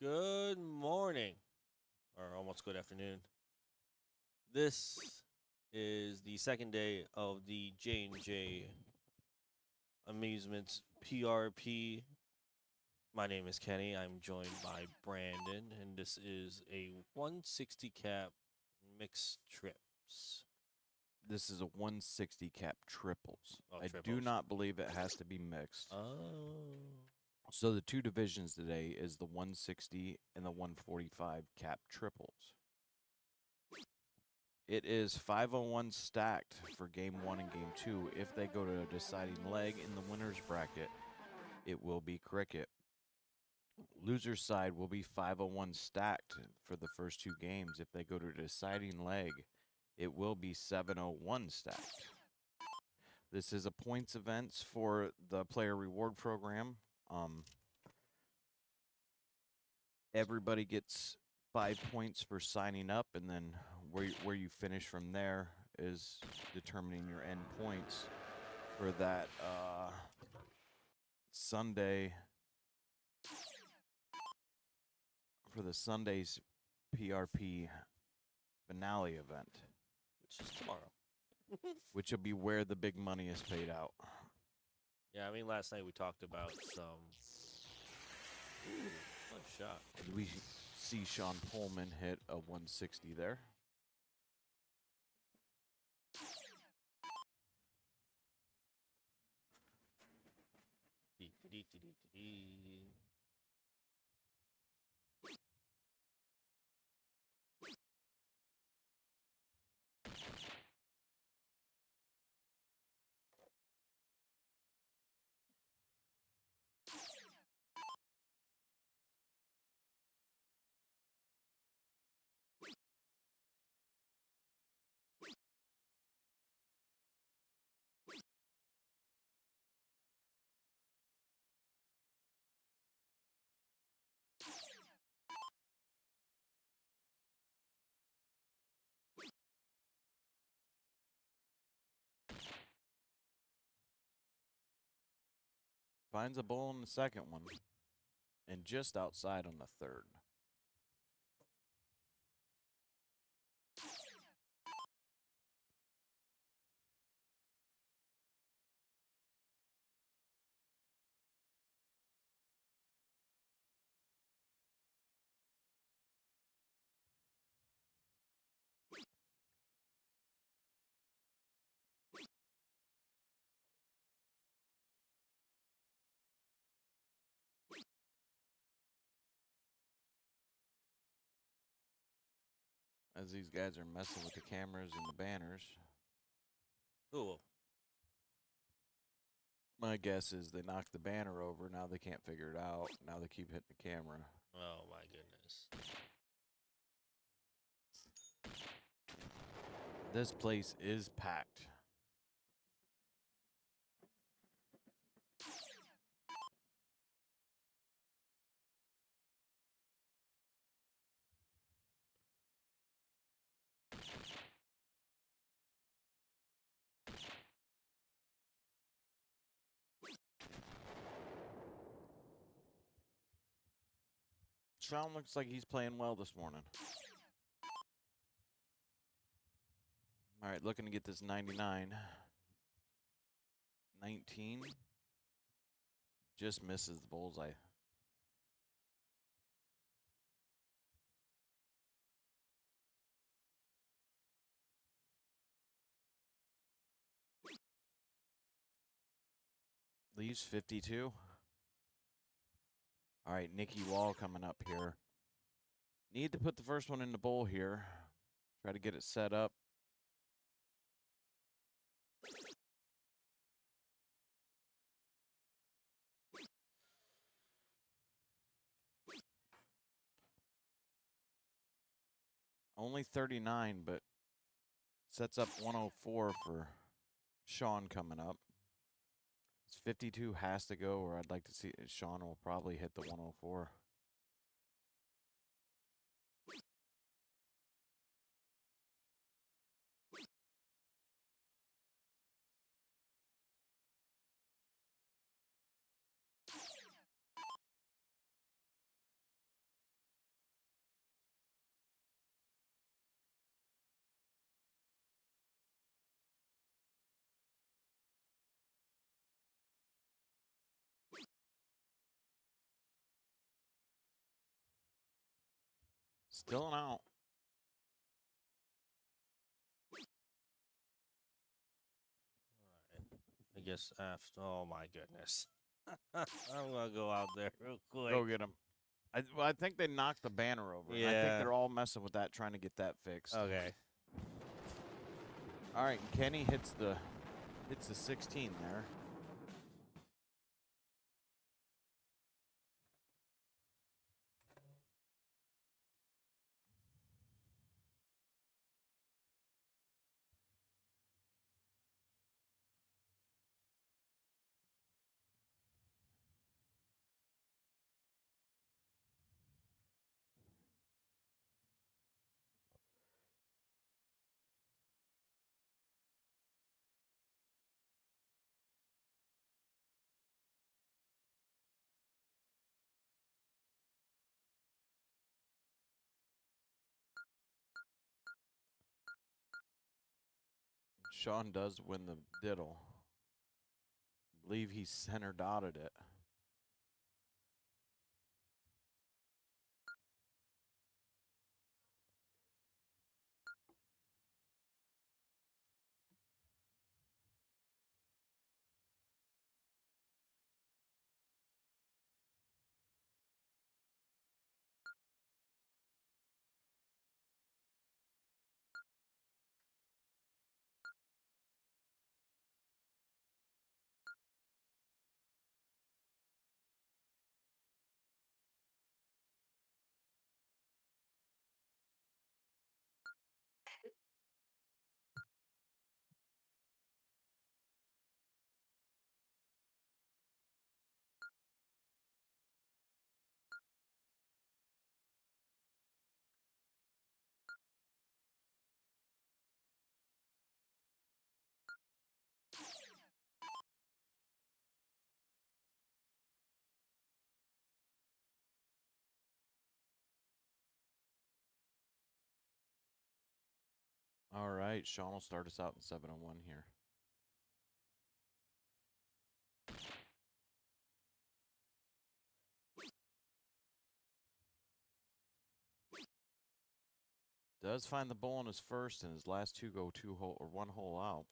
Good morning, or almost good afternoon. This is the second day of the J&J Amusements PRP. My name is Kenny. I'm joined by Brandon, and this is a 160 cap mixed trips. This is a 160 cap triples. Oh, I do triples. not believe it has to be mixed. Oh. So the two divisions today is the 160 and the 145 cap triples. It is 501 stacked for game 1 and game 2. If they go to a deciding leg in the winner's bracket, it will be cricket. Loser's side will be 501 stacked for the first two games. If they go to a deciding leg, it will be 701 stacked. This is a points events for the player reward program. Everybody gets 5 points for signing up, and then where you finish from there is determining your end points for that Sunday, for the Sunday's PRP finale event, Which is tomorrow. which will be where the big money is paid out. Yeah, I mean, last night we talked about some. Ooh, nice shot. We see Sean Pullman hit a 160 there. Dee-dee-dee-dee-dee-dee. Finds a bull in the second one, and just outside on the third. As these guys are messing with the cameras and the banners, Cool. my guess is they knocked the banner over. Now they can't figure it out. Now they keep hitting the camera. Oh my goodness. This place is packed. Sean looks like he's playing well this morning. All right, looking to get this 99. 19. Just misses the bullseye. Leaves 52. All right, Nicky Wall coming up here. Need to put the first one in the bowl here. Try to get it set up. Only 39, but sets up 104 for Sean coming up. It's 52 has to go, or I'd like to see Sean will probably hit the 104. Still an out. I guess after. Oh my goodness. I'm gonna go out there real quick. Go get him. I think they knocked the banner over. And I think Yeah. they're all messing with that, trying to get that fixed. Okay. All right, and Kenny hits the 16 there. Sean does win the diddle. I believe he center dotted it. All right, Sean will start us out in 7-1 here. Does find the bull on his first, and his last two go 2-hole or 1-hole out.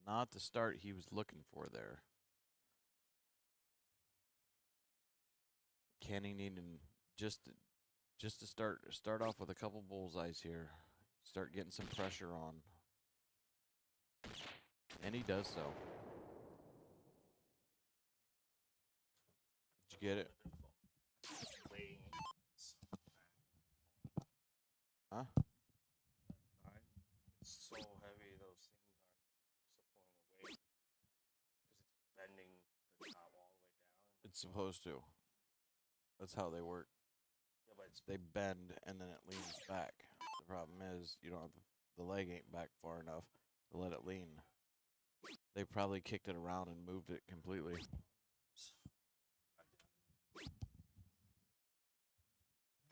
Not the start he was looking for there. Kenny needing just to start off with a couple bullseyes here. Start getting some pressure on. And he does so. Did you get it? Huh? It's so heavy, those things aren't supporting the weight because it's bending the top all the way down. It's supposed to. That's how they work. Yeah, but it's They bend and then it leans back. The problem is you don't have the leg ain't back far enough to let it lean. They probably kicked it around and moved it completely.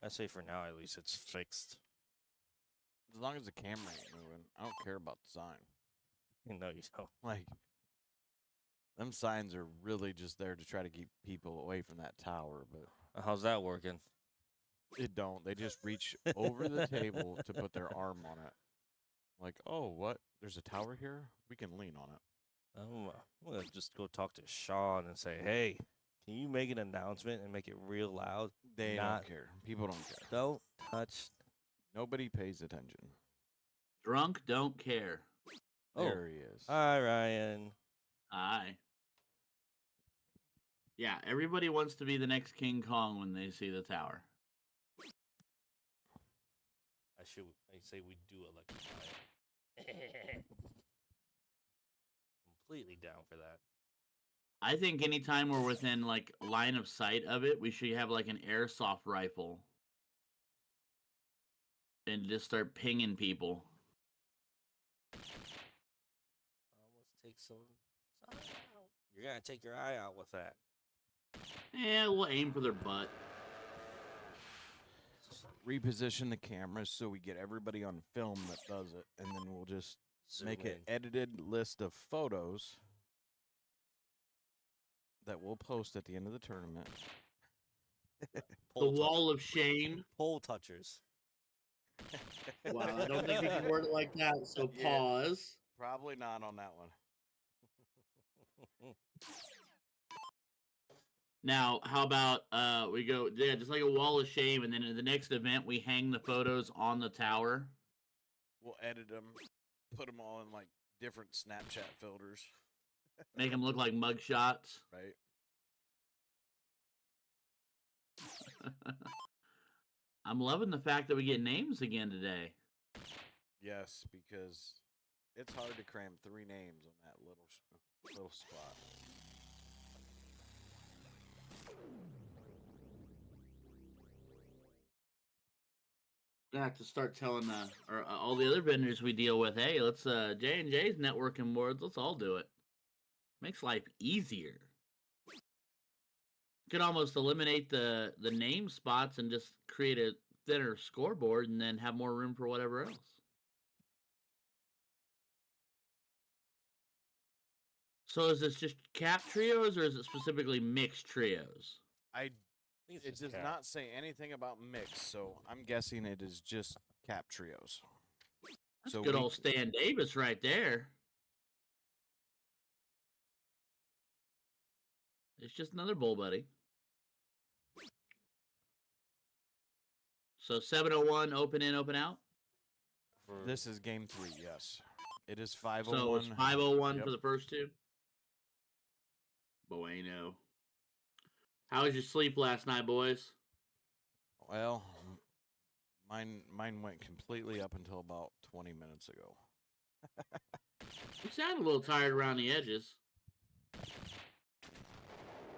I say for now, at least it's fixed. As long as the camera ain't moving, I don't care about the sign. No, you don't. Like, them signs are really just there to try to keep people away from that tower, but How's that working? it don't. They just reach over the table to put their arm on it. Like, oh, what? There's a tower here? We can lean on it. I'm gonna just go talk to Sean and say, "Hey, can you make an announcement and make it real loud? They Not- don't care. People don't care. Don't touch." Nobody pays attention. Drunk don't care. Oh, There he is. hi Ryan. Aye. Yeah, everybody wants to be the next King Kong when they see the tower. I say we do electrify it. Completely down for that. I think anytime we're within like line of sight of it, we should have like an airsoft rifle and just start pinging people. Almost take some eye out. You're gonna take your eye out with that. Yeah, we'll aim for their butt. Reposition the cameras so we get everybody on film that does it, and then we'll just Zoom make an in. edited list of photos that we'll post at the end of the tournament. The Pole wall of shame. Pole touchers. Wow, I don't think we can word it like that. So Yeah. pause. Probably not on that one. Now, how about we go, yeah, just like a wall of shame, and then in the next event we hang the photos on the tower. We'll edit them, put them all in like different Snapchat filters, Make them look like mug shots. right? I'm loving the fact that we get names again today. Yes, because it's hard to cram 3 names on that little spot. I have to start telling all the other vendors we deal with, hey, let's J&J's networking boards, let's all do it. Makes life easier. Could almost eliminate the name spots and just create a thinner scoreboard and then have more room for whatever else. So is this just cap trios or is it specifically mixed trios? It does not say anything about mix, so I'm guessing it is just cap trios. That's So good we- old Stan Davis right there. It's just another bull buddy. So 701 open in, open out. This is game 3, yes. It is So 501. it's 501 Yep. for the first two. Bueno. How was your sleep last night, boys? Well, mine went completely up until about 20 minutes ago. You sound a little tired around the edges.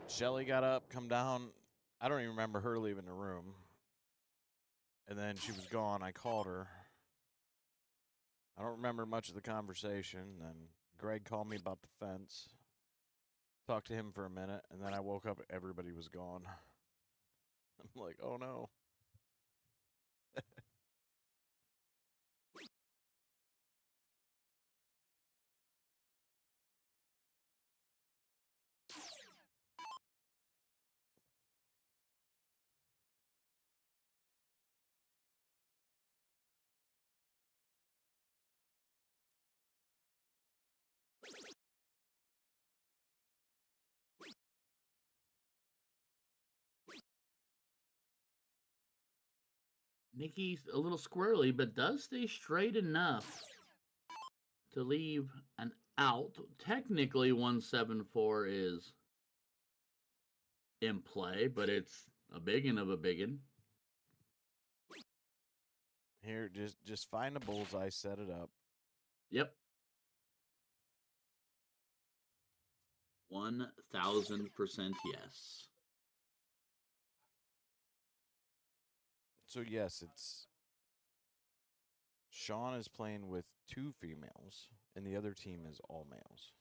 Shelly got up, come down. I don't even remember her leaving the room. And then she was gone. I called her. I don't remember much of the conversation. Then Greg called me about the fence. Talked to him for a minute, and then I woke up. Everybody was gone. I'm like, oh no. Nikki's a little squirrely, but does stay straight enough to leave an out. Technically, 174 is in play, but it's a biggin of a biggin. Here, just find a bullseye, set it up. Yep. 1000% yes. So yes, it's Sean is playing with 2 females, and the other team is all males.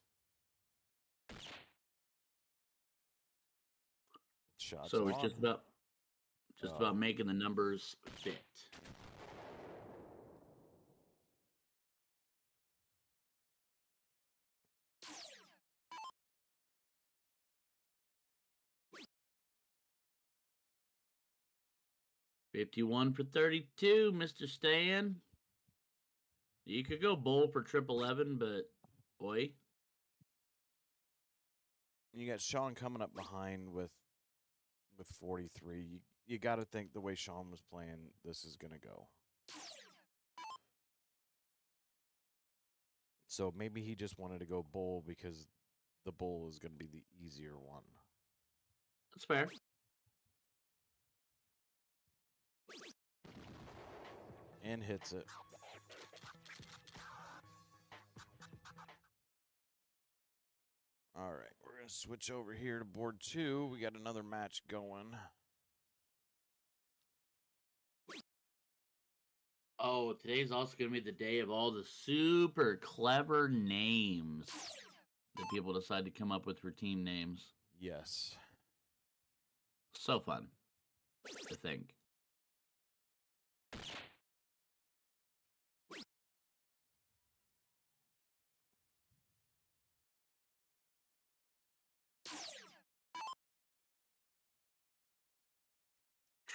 Shots So it's on. just about making the numbers fit. $51 for 32, Mr. Stan. You could go bull for 1111, but boy. You got Sean coming up behind with 43. You got to think the way Sean was playing, this is going to go. So maybe he just wanted to go bull because the bull is going to be the easier one. That's fair. And hits it. All right, we're going to switch over here to board 2. We got another match going. Oh, today's also going to be the day of all the super clever names that people decide to come up with for team names. Yes. So fun to think.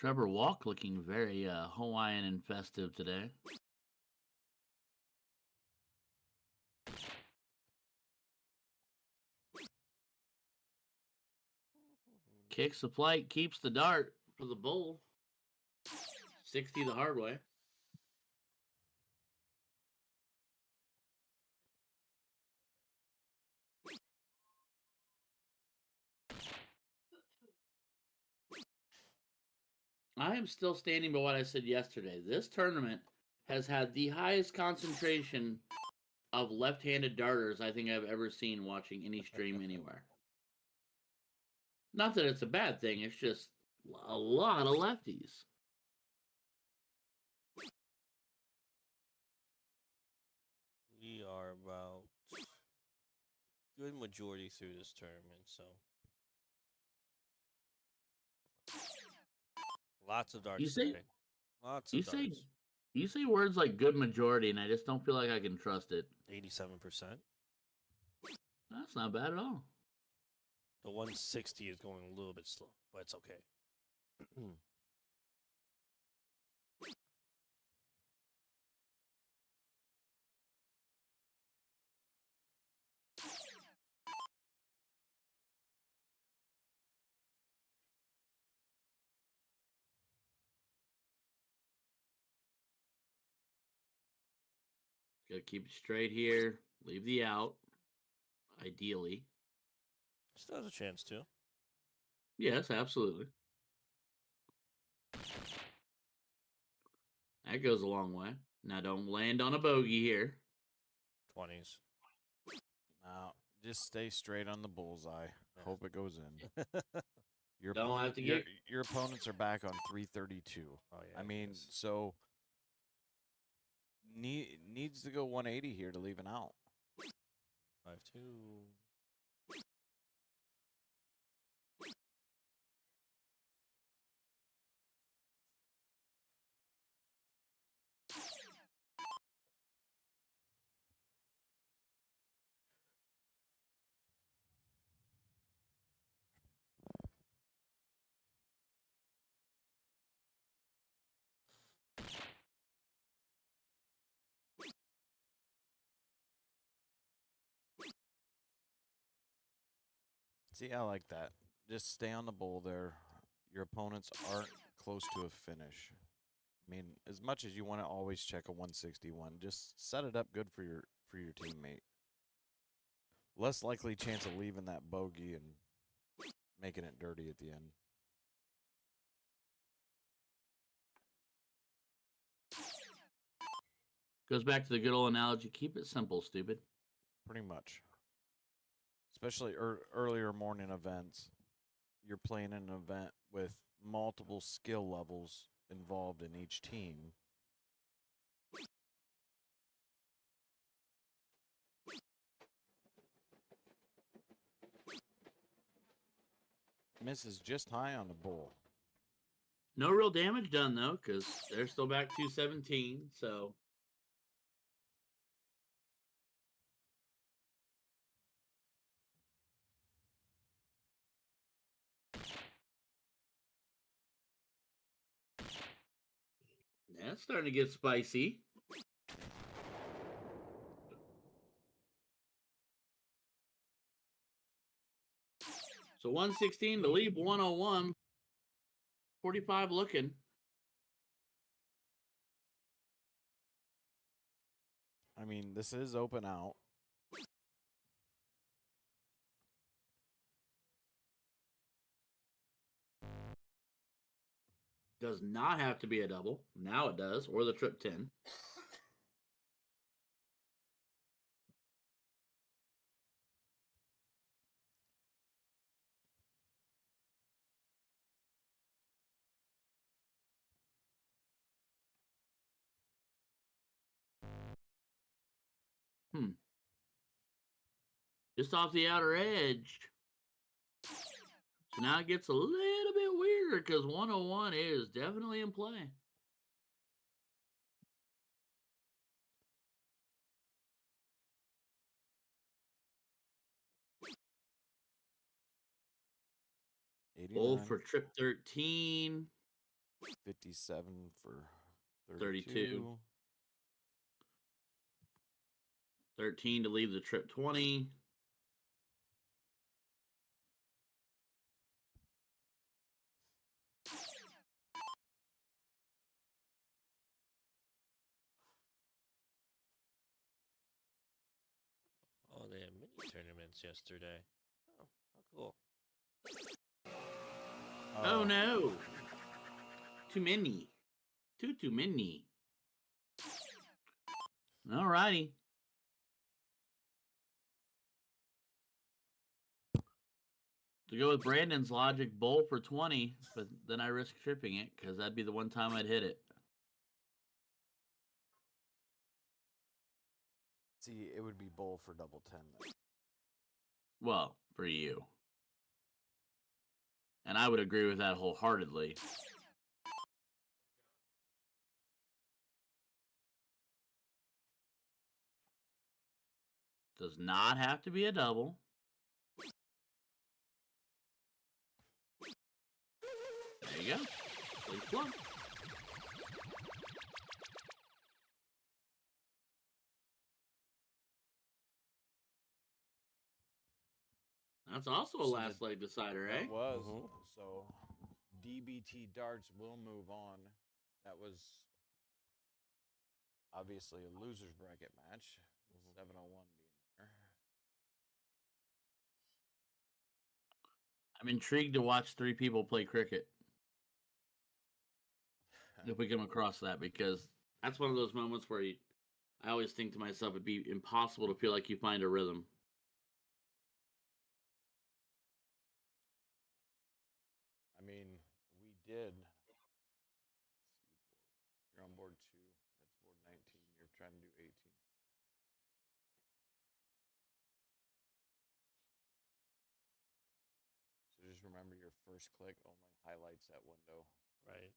Trevor Walk looking very Hawaiian and festive today. Kicks the flight, keeps the dart for the bull. 60 the hard way. I am still standing by what I said yesterday. This tournament has had the highest concentration of left-handed darters I think I've ever seen watching any stream anywhere. Not that it's a bad thing, it's just a lot of lefties. We are about good majority through this tournament, so lots of darts You say today. Lots you of say darts. you say words like good majority, and I just don't feel like I can trust it. 87%. That's not bad at all. The 160 is going a little bit slow, but it's okay. Gotta keep it straight here. Leave the out, ideally. Still has a chance to. Yes, absolutely. That goes a long way. Now don't land on a bogey here. 20s. Now, just stay straight on the bullseye. Yeah. Hope it goes in. Your Don't have opponent, to your, get- your opponents are back on 332. Oh, yeah. I mean, yes. so needs to go 180 here to leave an out. 5-2. See, I like that. Just stay on the bull there. Your opponents aren't close to a finish. I mean, as much as you want to always check a 161, just set it up good for your teammate. Less likely chance of leaving that bogey and making it dirty at the end. Goes back to the good old analogy, keep it simple, stupid. Pretty much. Especially earlier morning events. You're playing an event with multiple skill levels involved in each team. Misses just high on the bull. No real damage done, though, because they're still back 217, so... Yeah, it's starting to get spicy. So 116 to leave 101. 45 looking. I mean, this is open out. Does not have to be a double. Now it does, or the trip 10. Just off the outer edge. So now it gets a little bit weirder because 101 is definitely in play. Bull for trip 13. 57 for 32. 32. 13 to leave the trip 20. Oh, they had mini tournaments yesterday. Oh, how cool. Oh no. Too many. Too many. Alrighty. To go with Brandon's logic, bowl for 20, but then I risk tripping it because that'd be the one time I'd hit it. See, it would be bowl for double 10 then. Well, for you. And I would agree with that wholeheartedly. Does not have to be a double. There you go. Big flop. That's also a So last leg decider, eh? That was. Mhm. So DBT darts will move on. That was obviously a loser's bracket match. 701 being there. I'm intrigued to watch three people play cricket. If we come across that, because that's one of those moments where I always think to myself, it'd be impossible to feel like you find a rhythm. I mean, we did. You're on board 2. That's board 19. You're trying to do 18. So just remember your first click only highlights that window. Right.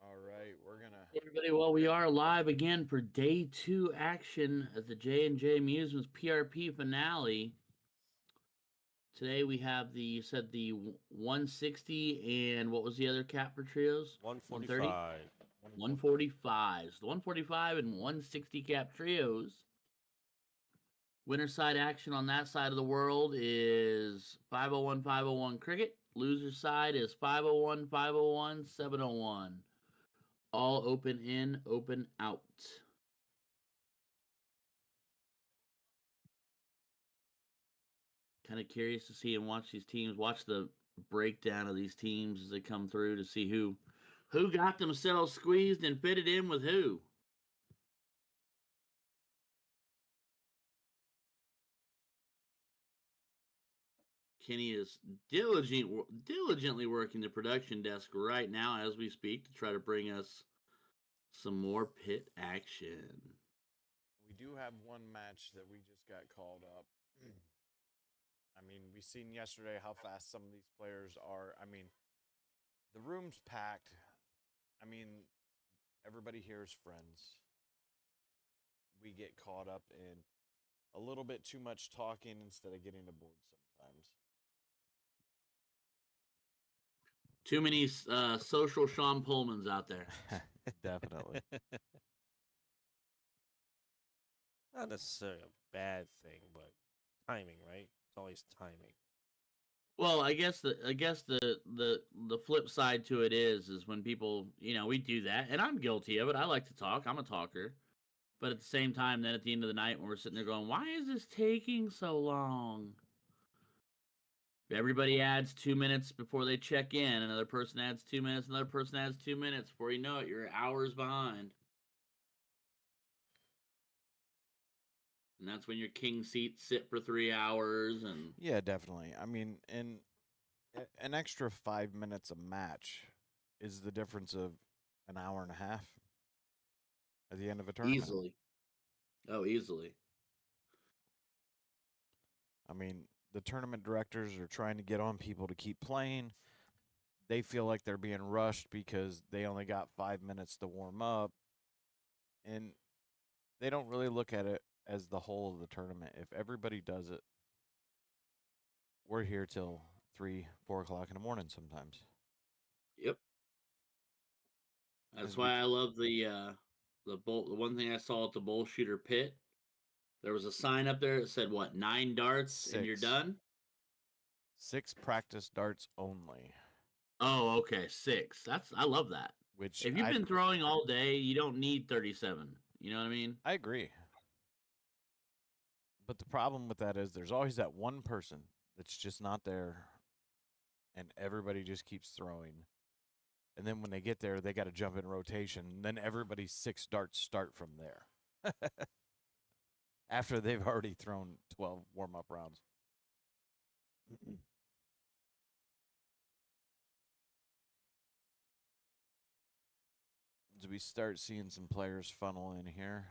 All right, we're gonna. Hey everybody, well, we are live again for day 2 action at the J&J Amusements PRP finale. Today we have you said the 160 and what was the other cap for trios? 145. 145s. The 145 and 160 cap trios. Winner side action on that side of the world is 501 501 cricket. Loser side is 501 501 701. All open in, open out. Kind of curious to see and watch these teams, watch the breakdown of these teams as they come through to see who got themselves squeezed and fitted in with who. Kenny is diligently working the production desk right now as we speak to try to bring us some more pit action. We do have one match that we just got called up. I mean, we seen yesterday how fast some of these players are. I mean, the room's packed. I mean, everybody here is friends. We get caught up in a little bit too much talking instead of getting aboard sometimes. Too many social Sean Pullmans out there. Definitely. Not necessarily a bad thing, but timing, right? It's always timing. Well, I guess the flip side to it is when people, we do that, and I'm guilty of it. I like to talk. I'm a talker. But at the same time, then at the end of the night when we're sitting there going, why is this taking so long? Everybody adds 2 minutes before they check in. Another person adds 2 minutes. Another person adds 2 minutes. Before you know it, you're hours behind. And that's when your king seats sit for 3 hours. And Yeah, definitely. I mean, an extra 5 minutes a match is the difference of an hour and a half at the end of a tournament. easily. Oh, easily. I mean, the tournament directors are trying to get on people to keep playing. They feel like they're being rushed because they only got 5 minutes to warm up. And they don't really look at it as the whole of the tournament. If everybody does it, we're here till 3, 4 o'clock in the morning sometimes. Yep. That's Because we why I love the bolt. The one thing I saw at the bull shooter pit, there was a sign up there that said what 9 darts and you're six done. 6 practice darts only, Oh, okay, 6. I love that. which If you've been throwing all day, you don't need 37. You know what I mean? I agree. But the problem with that is there's always that one person that's just not there, and everybody just keeps throwing. And then when they get there, they got to jump in rotation. And then everybody's 6 darts start from there after they've already thrown 12 warm up rounds. As we start seeing some players funnel in here.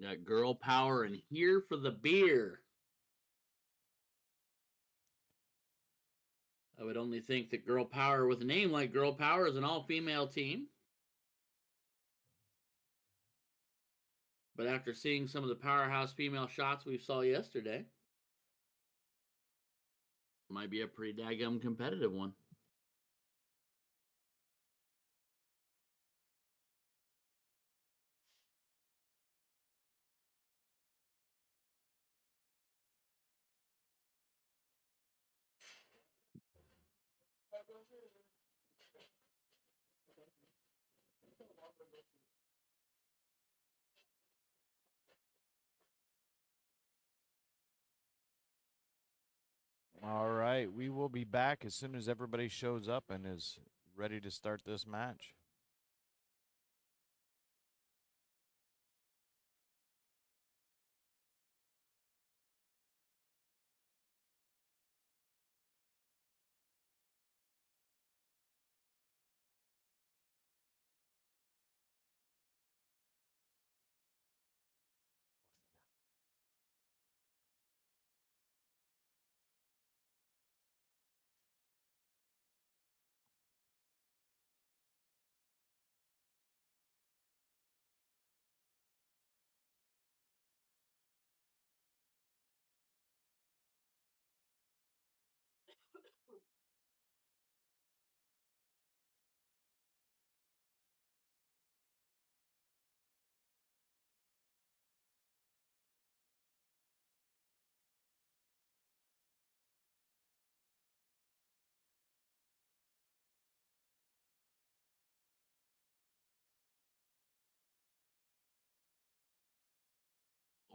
Got girl power and here for the beer. I would only think that girl power with a name like girl power is an all-female team. But after seeing some of the powerhouse female shots we saw yesterday, might be a pretty daggum competitive one. All right, we will be back as soon as everybody shows up and is ready to start this match.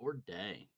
Or day.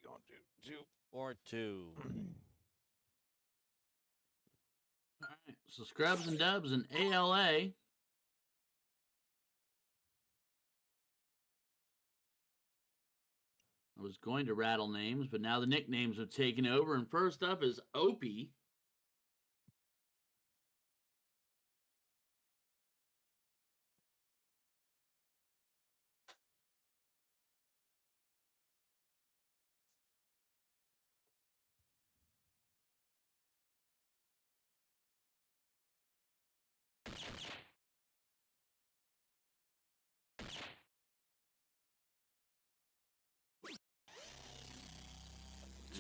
you going to do? 4-2. All right. So Scrubs and Dubs and ALA. I was going to rattle names, but now the nicknames have taken over. And first up is Opie.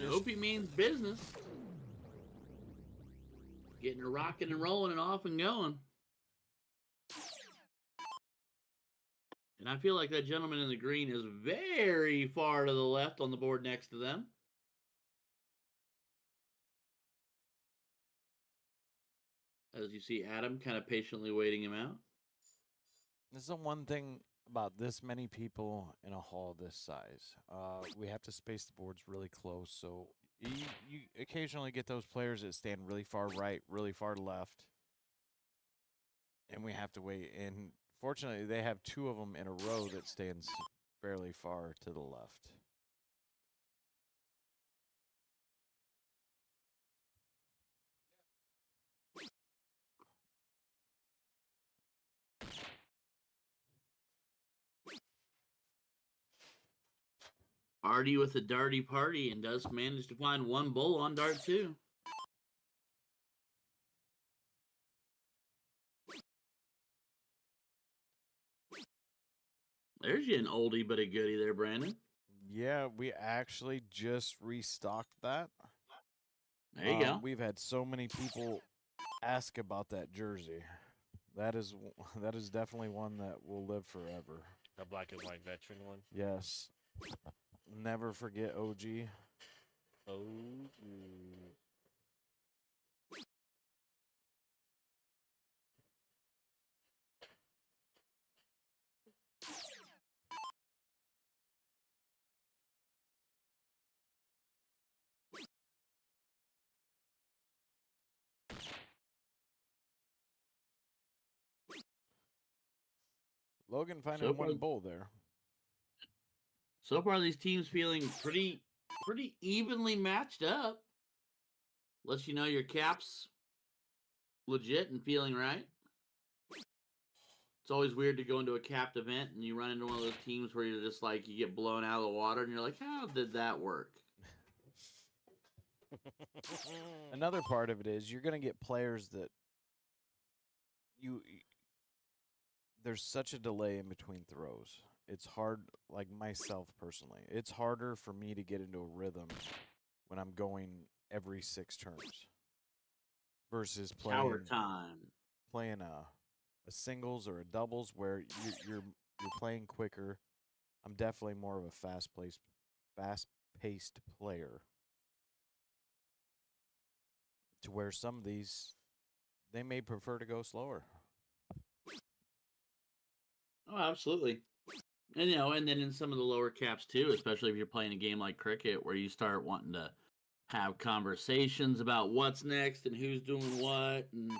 And Opie means business. Getting her rocking and rolling and off and going. And I feel like that gentleman in the green is very far to the left on the board next to them. As you see Adam kind of patiently waiting him out. This is the one thing about this many people in a hall this size. We have to space the boards really close, so you occasionally get those players that stand really far right, really far left, and we have to wait. And fortunately, they have two of them in a row that stands fairly far to the left. Artie with a darty party and does manage to find one bull on dart 2. There's you an oldie but a goodie there, Brandon. Yeah, we actually just restocked that. There you go. We've had so many people ask about that jersey. That is definitely one that will live forever. The black and white veteran one. Yes. Never forget OG. Oh. Logan finding one bull there. So far, these teams feeling pretty evenly matched up. Lets you know your cap's legit and feeling right. It's always weird to go into a capped event and you run into one of those teams where you're just like, you get blown out of the water and you're like, how did that work? Another part of it is you're going to get players that there's such a delay in between throws. It's hard, like myself personally, it's harder for me to get into a rhythm when I'm going every 6 turns versus Tower time. playing a singles or a doubles where you're playing quicker. I'm definitely more of a fast-paced player. To where some of these, they may prefer to go slower. Oh, absolutely. And and then in some of the lower caps too, especially if you're playing a game like cricket where you start wanting to have conversations about what's next and who's doing what, and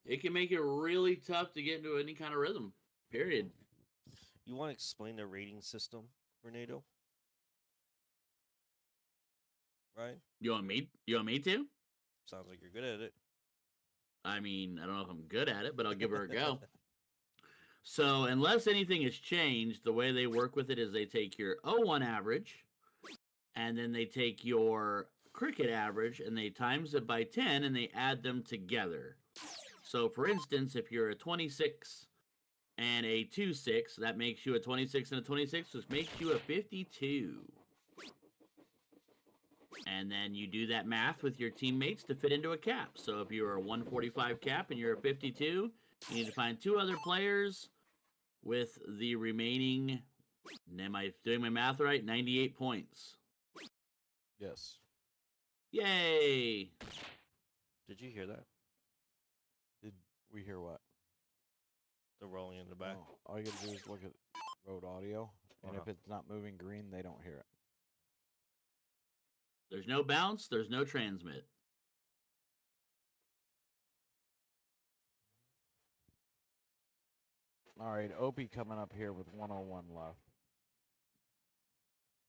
it can make it really tough to get into any kind of rhythm. Period. You want to explain the rating system, Renato? Right? You want me to? Sounds like you're good at it. I mean, I don't know if I'm good at it, but I'll give her a go. So, unless anything has changed, the way they work with it is they take your 0-1 average, and then they take your cricket average, and they times it by 10, and they add them together. So, for instance, if you're a 26 and a 2-6, that makes you a 26 and a 26, which makes you a 52. And then you do that math with your teammates to fit into a cap. So if you're a 145 cap and you're a 52, you need to find 2 other players with the remaining, am I doing my math right? 98 points. Yes. Yay! Did you hear that? Did we hear what? The rolling in the back. Oh, all you gotta do is look at road audio, and if it's not moving green, they don't hear it. There's no bounce. There's no transmit. All right, Opie coming up here with 101 left.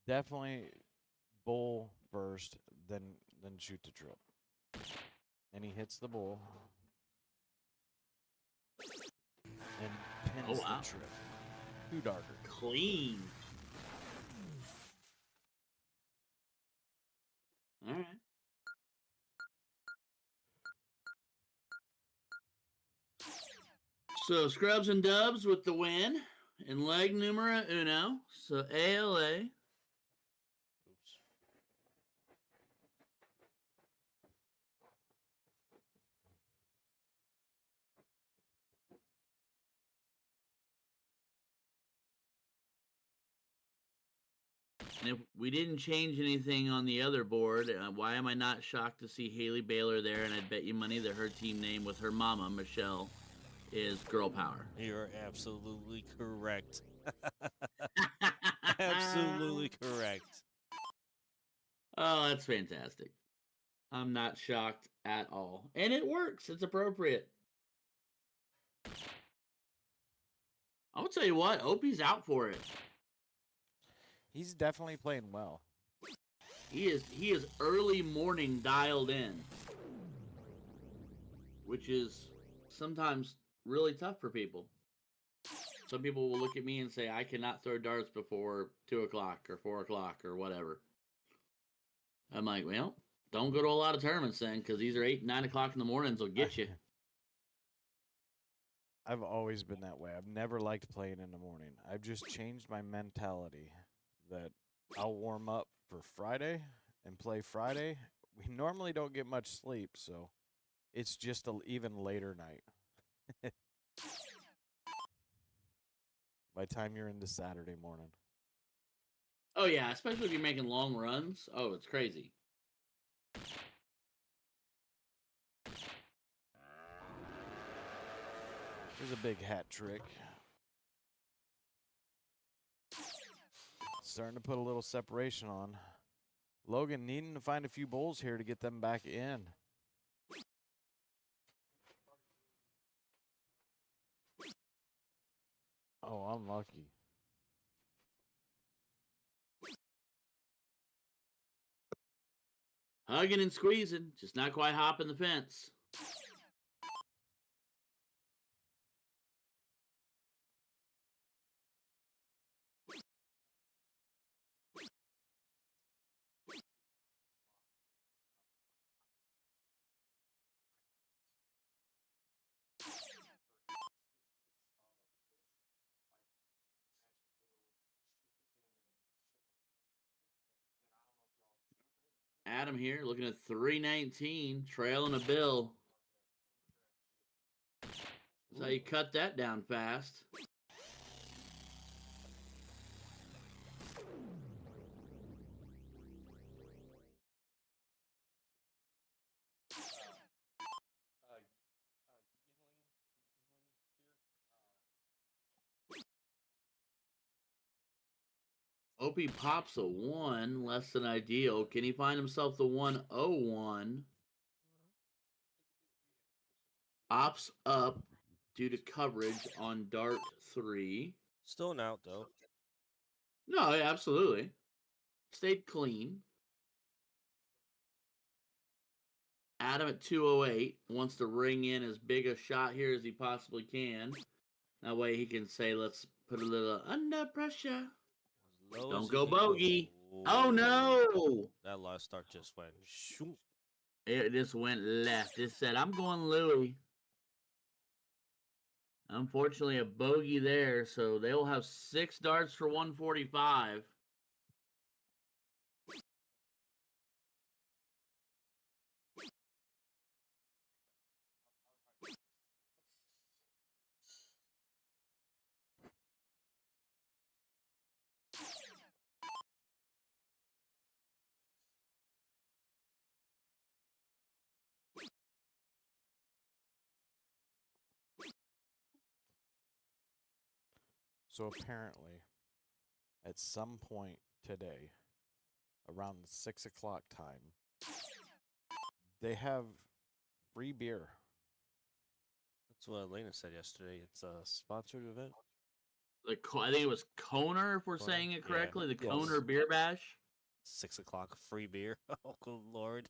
Definitely bull first, then shoot the trip. And he hits the bull. And pins wow. the trip. 2 darker. Clean. All right. So Scrubs and Dubs with the win in leg numero uno. So ALA. Oops. And if we didn't change anything on the other board, why am I not shocked to see Haley Baylor there? And I'd bet you money that her team name with her mama, Michelle, is Girl Power. You're absolutely correct. Absolutely correct. Oh, that's fantastic. I'm not shocked at all. And it works. It's appropriate. I'll tell you what, Opie's out for it. He's definitely playing well. He is early morning dialed in, which is sometimes really tough for people. Some people will look at me and say, I cannot throw darts before 2 o'clock or 4 o'clock or whatever. I'm like, well, don't go to a lot of tournaments then, because these are 8, 9 o'clock in the mornings will get you. I've always been that way. I've never liked playing in the morning. I've just changed my mentality that I'll warm up for Friday and play Friday. We normally don't get much sleep, so it's just an even later night. By the time you're into Saturday morning. Oh, yeah, especially if you're making long runs. Oh, it's crazy. Here's a big hat trick. Starting to put a little separation on. Logan needing to find a few bowls here to get them back in. Oh, unlucky. Hugging and squeezing, just not quite hopping the fence. Adam here looking at 319, trailing a bill. That's how you cut that down fast. Opie pops a 1, less than ideal. Can he find himself the 101? Ops up due to coverage on dart 3. Still an out, though. No, absolutely. Stayed clean. Adam at 208 wants to ring in as big a shot here as he possibly can. That way he can say, let's put a little under pressure. Don't go bogey. Oh, no. That last start just went shoot. It just went left. It said, I'm going Louis. Unfortunately, a bogey there, so they will have 6 darts for 145. So apparently, at some point today, around the 6 o'clock time. They have free beer. That's what Elena said yesterday. It's a sponsored event. I think it was Koner, if we're Koner? saying it Yeah. correctly. The Yes. Koner Beer Bash. 6 o'clock free beer. Oh, good lord.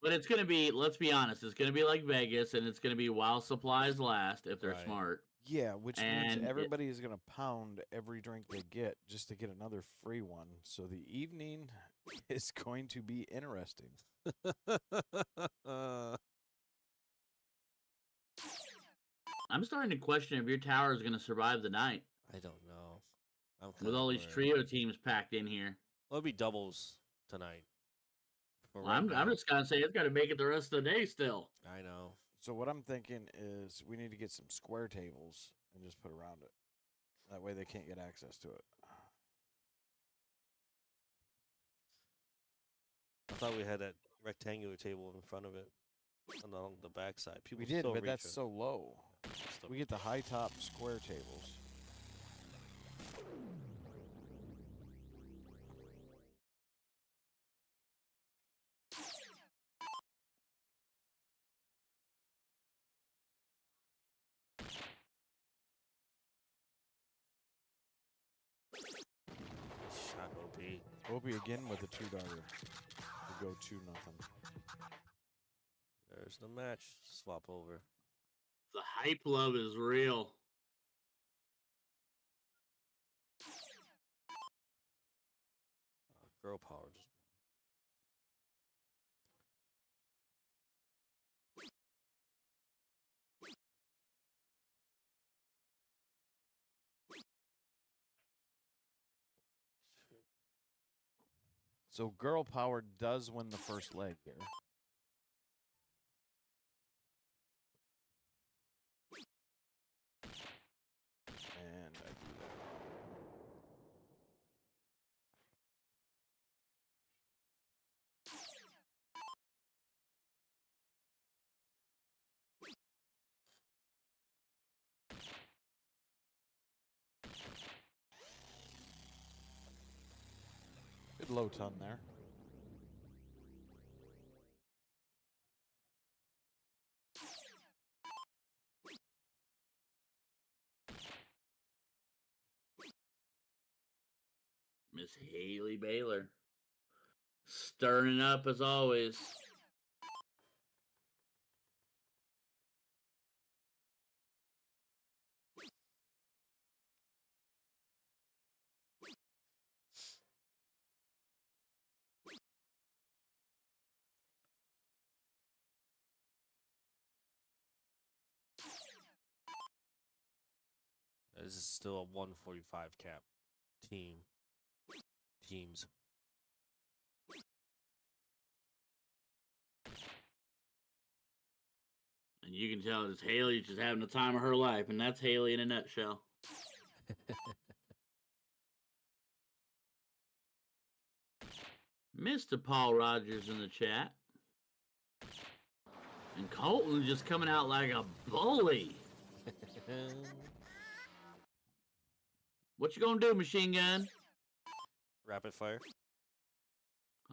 But it's going to be, let's be honest, it's going to be like Vegas, and it's going to be while supplies last if they're Right. smart. Yeah, which means And everybody is going to pound every drink they get just to get another free one. So the evening is going to be interesting. I'm starting to question if your tower is going to survive the night I don't know. I'm with all these worried. trio teams packed in here. It'll be doubles tonight. For Well, right I'm now. just going to say it's got to make it the rest of the day still. I know. So what I'm thinking is we need to get some square tables and just put around it. That way they can't get access to it. I thought we had that rectangular table in front of it along the backside. People We did, still but that's reaching. so low. Still- We get the high top square tables. Shot OP. Opie again with a 2-darter. We go 2-0. There's the match. Swap over. The hype love is real. Girl power just. So girl power does win the first leg here. And I do that. Good low ton there. Miss Haley Baylor. Stirring it up as always. This is still a 145 cap teams. And you can tell it's Haley just having the time of her life, and that's Haley in a nutshell. Mr. Paul Rogers in the chat. And Colton just coming out like a bully. What you gonna do, machine gun? Rapid fire.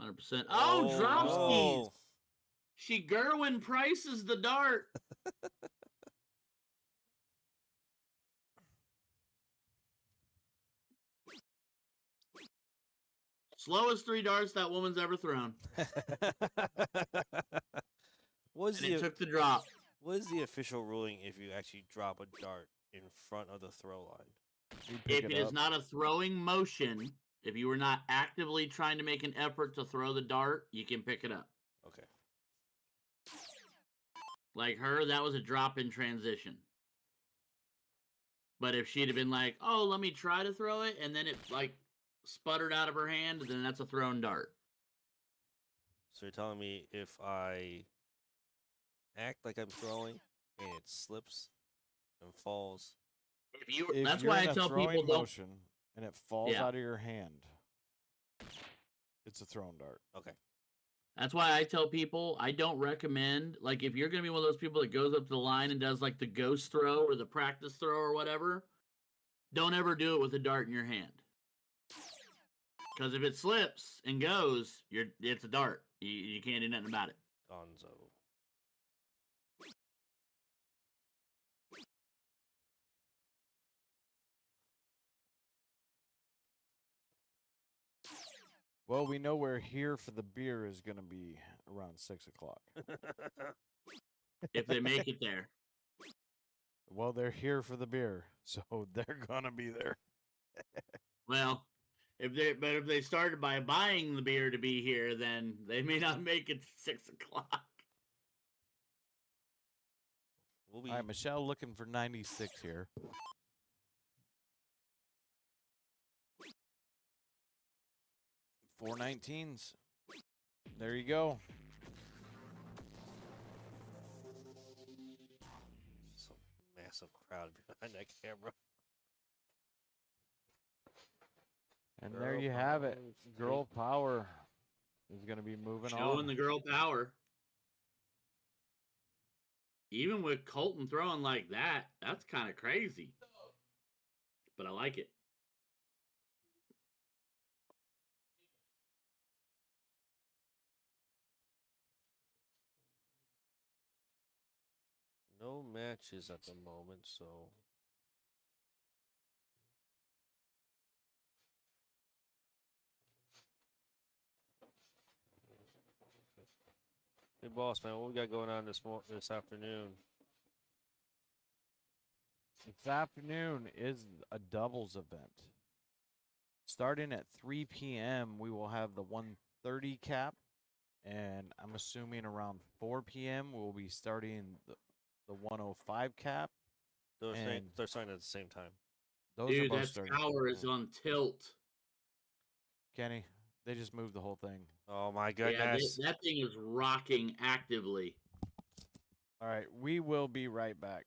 100%. Oh, drop skis. no. She Gerwin prices the dart. Slowest 3 darts that woman's ever thrown. What And it took the drop. What is the official ruling if you actually drop a dart in front of the throw line? You pick If it is up. not a throwing motion, if you were not actively trying to make an effort to throw the dart, you can pick it up. Okay. Like her, that was a drop in transition. But if she'd have been like, oh, let me try to throw it, and then it like sputtered out of her hand, then that's a thrown dart. So you're telling me if I act like I'm throwing and it slips and falls. If That's you're why in I a tell throwing people don't. motion and it falls Yeah. out of your hand, it's a thrown dart. Okay. That's why I tell people I don't recommend, like, if you're going to be one of those people that goes up to the line and does, like, the ghost throw or the practice throw or whatever, don't ever do it with a dart in your hand. Because if it slips and goes, it's a dart. You can't do nothing about it. Gonzo. Well, we know we're here for the beer is going to be around 6 o'clock. If they make it there. Well, they're here for the beer, so they're going to be there. Well, if they started by buying the beer to be here, then they may not make it to 6 o'clock. We'll be All right, Michelle looking for 96 here. Four 19s. There you go. some massive crowd behind that camera. And there you have it. Girl power is going to be moving Showing on. the girl power. Even with Colton throwing like that, that's kind of crazy. But I like it. No matches at the moment, so hey boss man, what we got going on this afternoon? This afternoon is a doubles event. Starting at 3 p.m., we will have the 130 cap. And I'm assuming around 4 p.m. we'll be starting the 105 cap. They're starting at the same time. Those Dude, are both that starting. tower is on tilt. Kenny, they just moved the whole thing. Oh my Yeah, goodness. that thing is rocking actively. All right, we will be right back.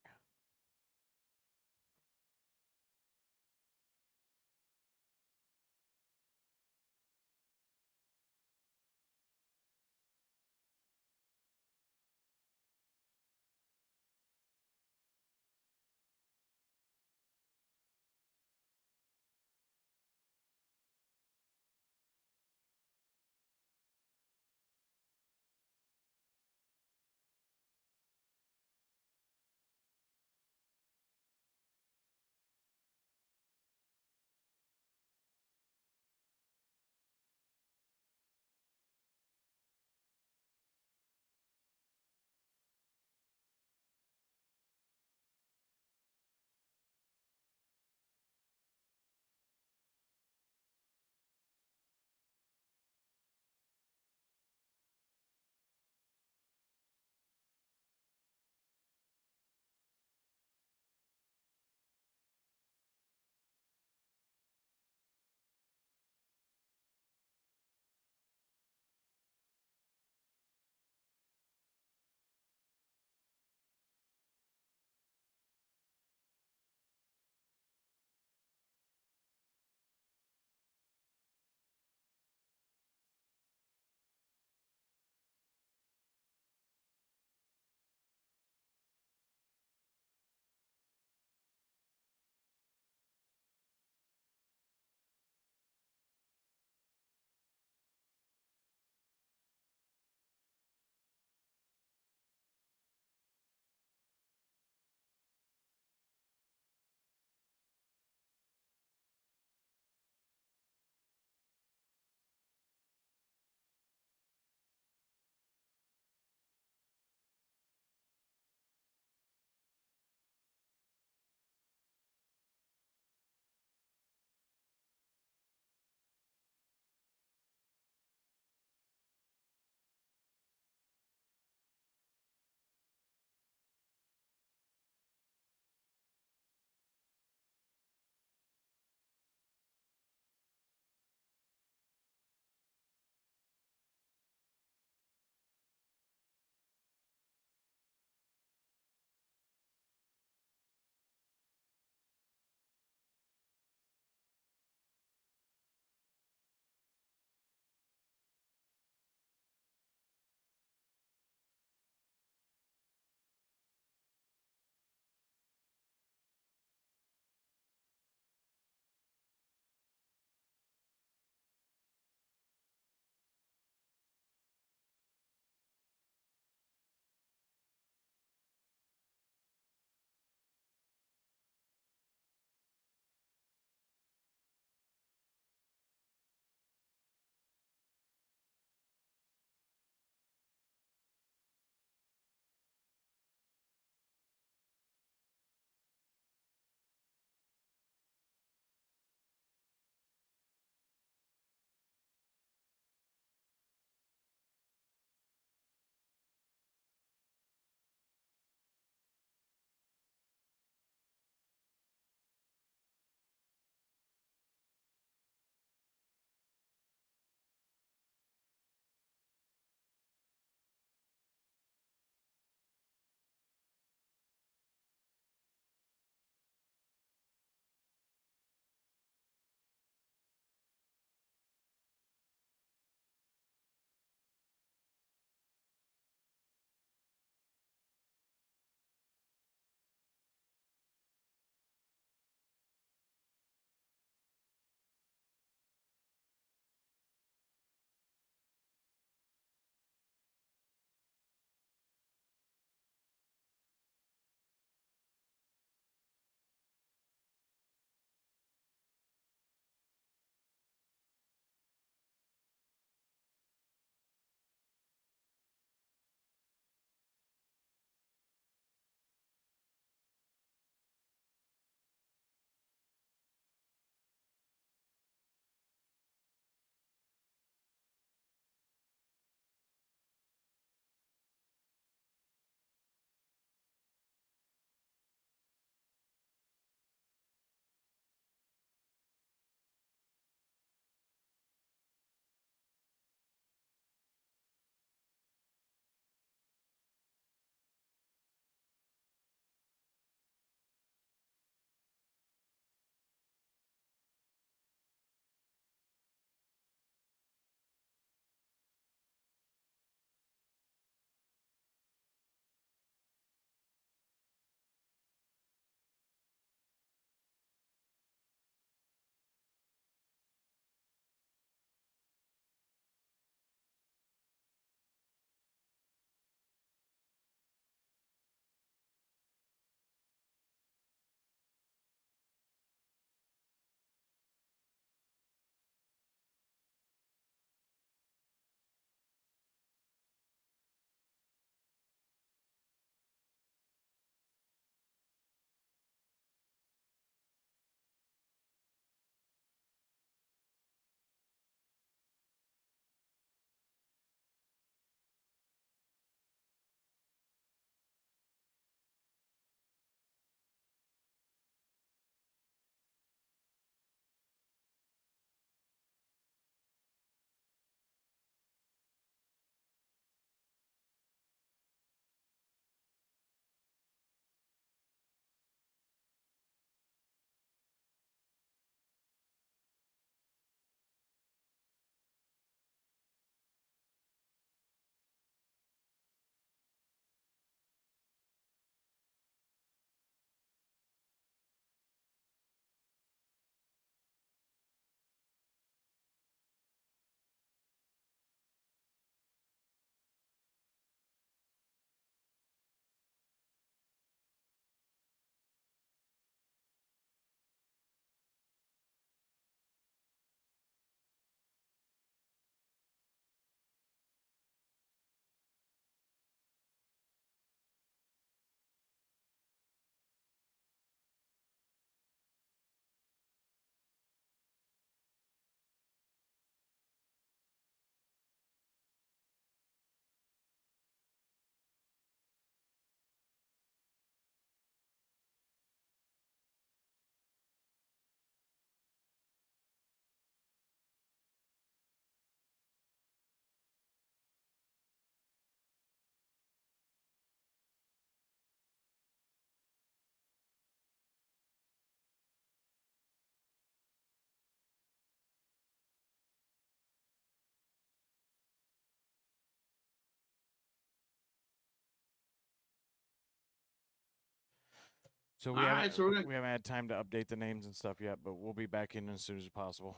So All right, so we haven't had time to update the names and stuff yet, but we'll be back in as soon as possible.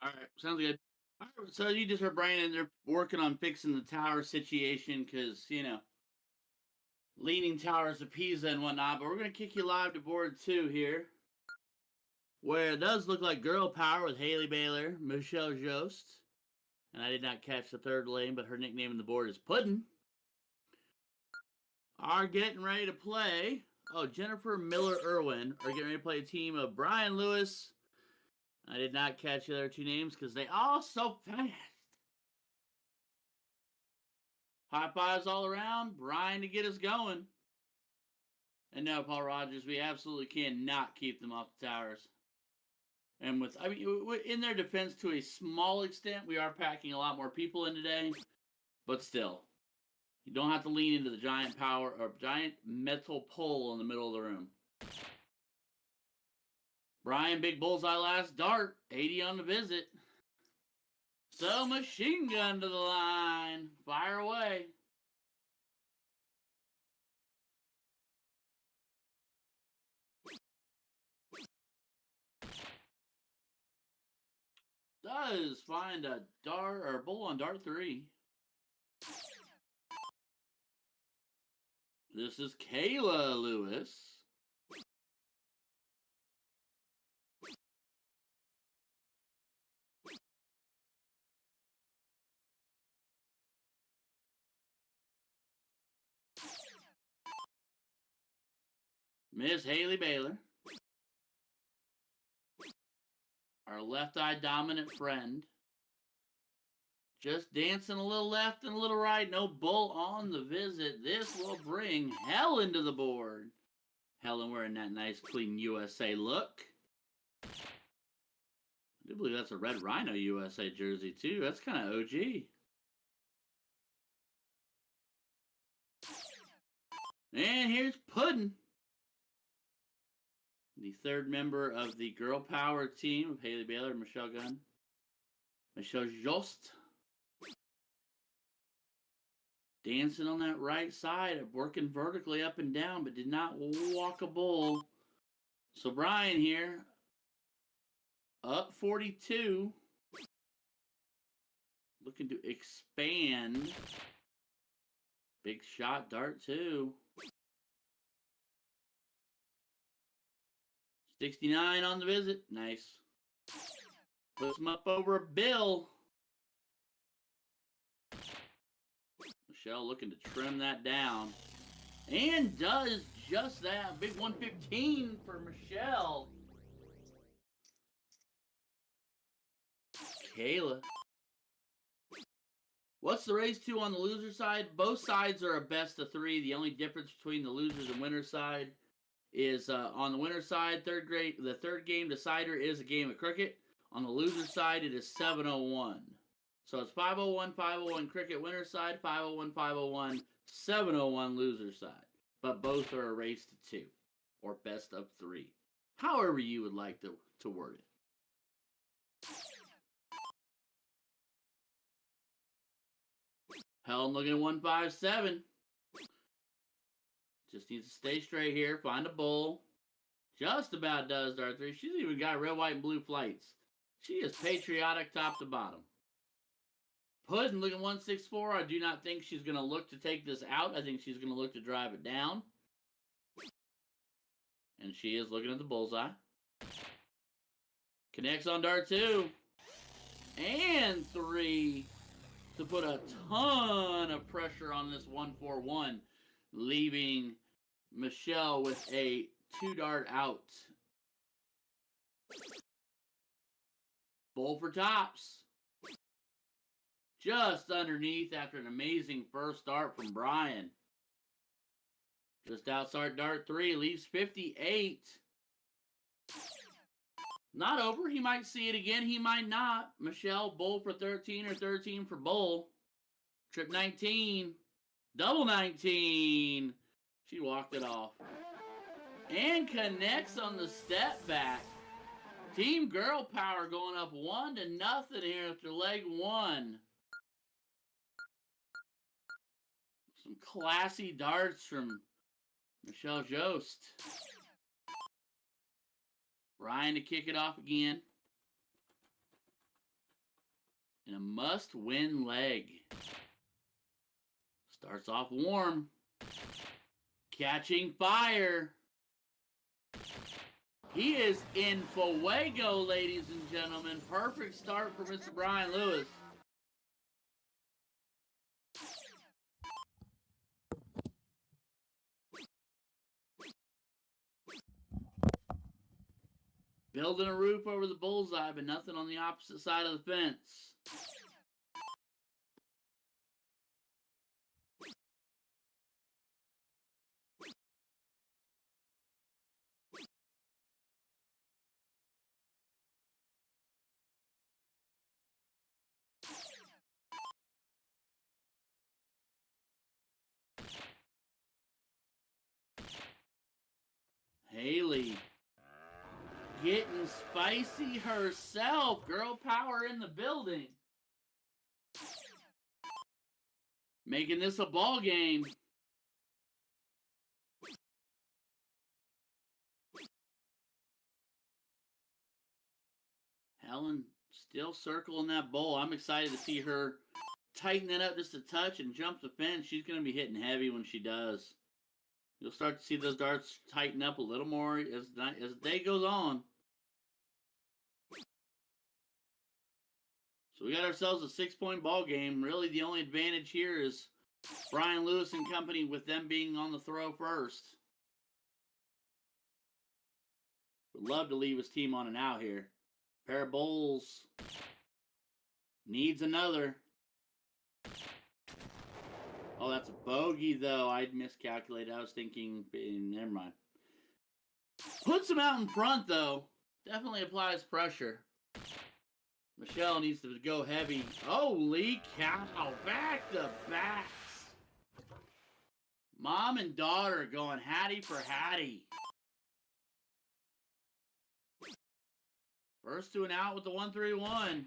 All right, sounds good. All right, so you just heard Brandon. They're working on fixing the tower situation because leaning towers of Pisa and whatnot. But we're gonna kick you live to board 2 here, where it does look like girl power with Haley Baylor, Michelle Jost, and I did not catch the third lane, but her nickname on the board is Puddin'. Are getting ready to play. Oh, Jennifer Miller Irwin are getting ready to play a team of Brian Lewis. I did not catch the other 2 names because they all so fast. High fives all around. Brian to get us going. And no, Paul Rogers, we absolutely cannot keep them off the towers. And in their defense, to a small extent, we are packing a lot more people in today. But still, you don't have to lean into the giant power or giant metal pole in the middle of the room. Brian, big bullseye last dart, 80 on the visit. So machine gun to the line. Fire away. Does find a dart or bull on dart 3. This is Kayla Lewis. Miss Haley Baylor. Our left-eye dominant friend. Just dancing a little left and a little right. No bull on the visit. This will bring Helen to the board. Helen wearing that nice, clean USA look. I do believe that's a Red Rhino USA jersey, too. That's kind of OG. And here's Puddin'. The third member of the girl power team of Haley Baylor and Michelle Gunn. Michelle Jost. Dancing on that right side, working vertically up and down, but did not walk a bull. So Brian here, up 42. Looking to expand. Big shot, dart 2. 69 on the visit. Nice. Puts him up over a bill. Michelle looking to trim that down. And does just that. Big 115 for Michelle. Kayla. What's the race to on the loser side? Both sides are a best of 3. The only difference between the losers and winners side is on the winner side, the third game decider is a game of cricket. On the loser side, it is 701. So it's 501, 501 cricket winner side, 501, 501, 701 loser side. But both are a race to 2, or best of 3. However you would like to word it. Helen looking at 157. Just needs to stay straight here. Find a bull. Just about does dart 3. She's even got red, white, and blue flights. She is patriotic top to bottom. Puddin' looking 164. I do not think she's going to look to take this out. I think she's going to look to drive it down. And she is looking at the bullseye. Connects on dart 2. And 3. To put a ton of pressure on this 141. Leaving Michelle with a 2-dart out. Bull for tops. Just underneath after an amazing first start from Brian. Just outside dart 3, leaves 58. Not over. He might see it again. He might not. Michelle, bull for 13 or 13 for bull. Trip 19. Double 19. She walked it off. And connects on the step back. Team Girl Power going up 1-0 here after leg 1. Some classy darts from Michelle Jost. Brian to kick it off again. And a must-win leg. Starts off warm. Catching fire. He is in fuego, ladies and gentlemen. Perfect start for Mr. Brian Lewis. Building a roof over the bullseye, but nothing on the opposite side of the fence. Haley getting spicy herself. Girl power in the building. Making this a ball game. Helen still circling that bowl. I'm excited to see her tighten it up just a touch and jump the fence. She's going to be hitting heavy when she does. You'll start to see those darts tighten up a little more as the day goes on. So we got ourselves a 6-point ball game. Really, the only advantage here is Brian Lewis and company with them being on the throw first. Would love to leave his team on an out here. Pair of bowls. Needs another. Oh, that's a bogey, though. I'd miscalculated. I was thinking, never mind. Puts him out in front, though. Definitely applies pressure. Michelle needs to go heavy. Holy cow. Back to backs. Mom and daughter going Hattie for Hattie. First to an out with the 1-3-1.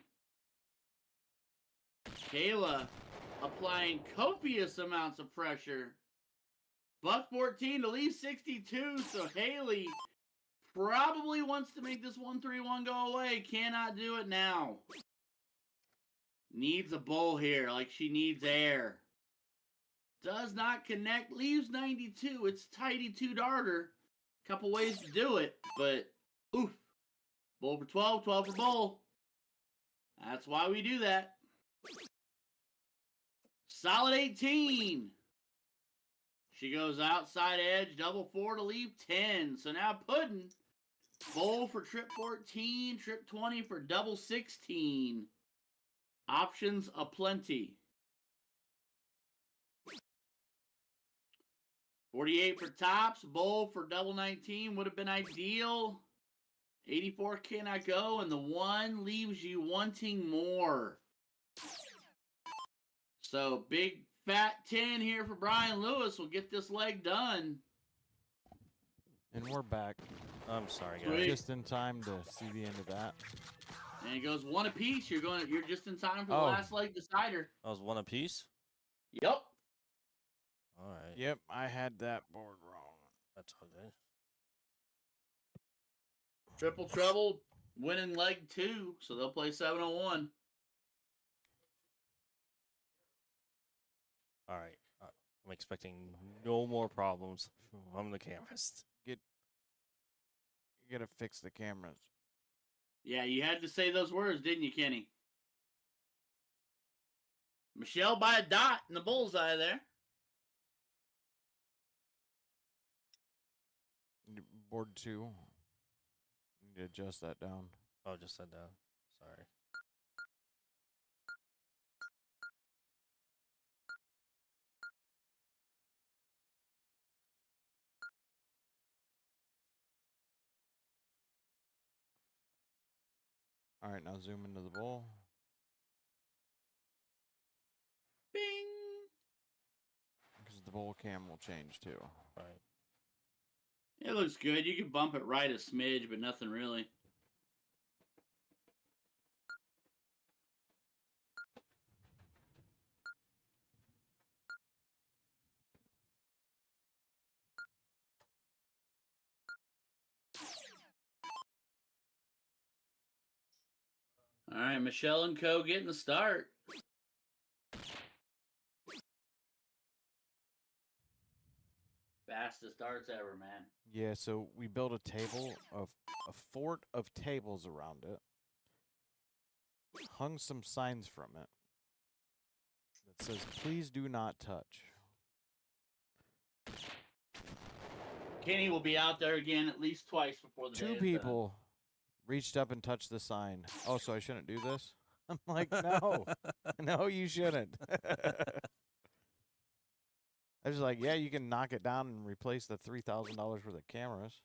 Kayla applying copious amounts of pressure. Buck 14 to leave 62, so Haley probably wants to make this 1-3-1 go away. Cannot do it now. Needs a bowl here, like she needs air. Does not connect, leaves 92. It's tighty 2-darter. Couple ways to do it, but oof. Bowl for 12, 12 for bowl. That's why we do that. Solid 18. She goes outside edge, double 4 to leave 10. So now Puddin', bowl for trip 14, trip 20 for double 16. Options aplenty. 48 for tops, bowl for double 19 would have been ideal. 84 cannot go, and the 1 leaves you wanting more. So big fat 10 here for Brian Lewis will get this leg done. And we're back. I'm sorry, guys. Sweet. Just in time to see the end of that. And it goes 1 apiece. You're just in time for the Oh. last leg decider. That was 1 apiece? Yep. All right. Yep, I had that board wrong. That's okay. Triple trouble, winning leg 2, so they'll play 7-on-1. All right. I'm expecting no more problems from the cameras. You gotta fix the cameras. Yeah, you had to say those words, didn't you, Kenny? Michelle by a dot in the bullseye there. Board 2. Need to adjust that down. Oh, just said that. Sorry. All right, now zoom into the bowl. Bing. Because the bowl cam will change too. Right. It looks good. You can bump it right a smidge, but nothing really. All right, Michelle and Co. getting the start. Fastest starts ever, man. Yeah, so we built a table of a fort of tables around it. Hung some signs from it that says, "Please do not touch." Kenny will be out there again at least twice before the day Two is done. people reached up and touched the sign. Oh, so I shouldn't do this? I'm like, no, no, you shouldn't. I was like, yeah, you can knock it down and replace the $3,000 worth of cameras.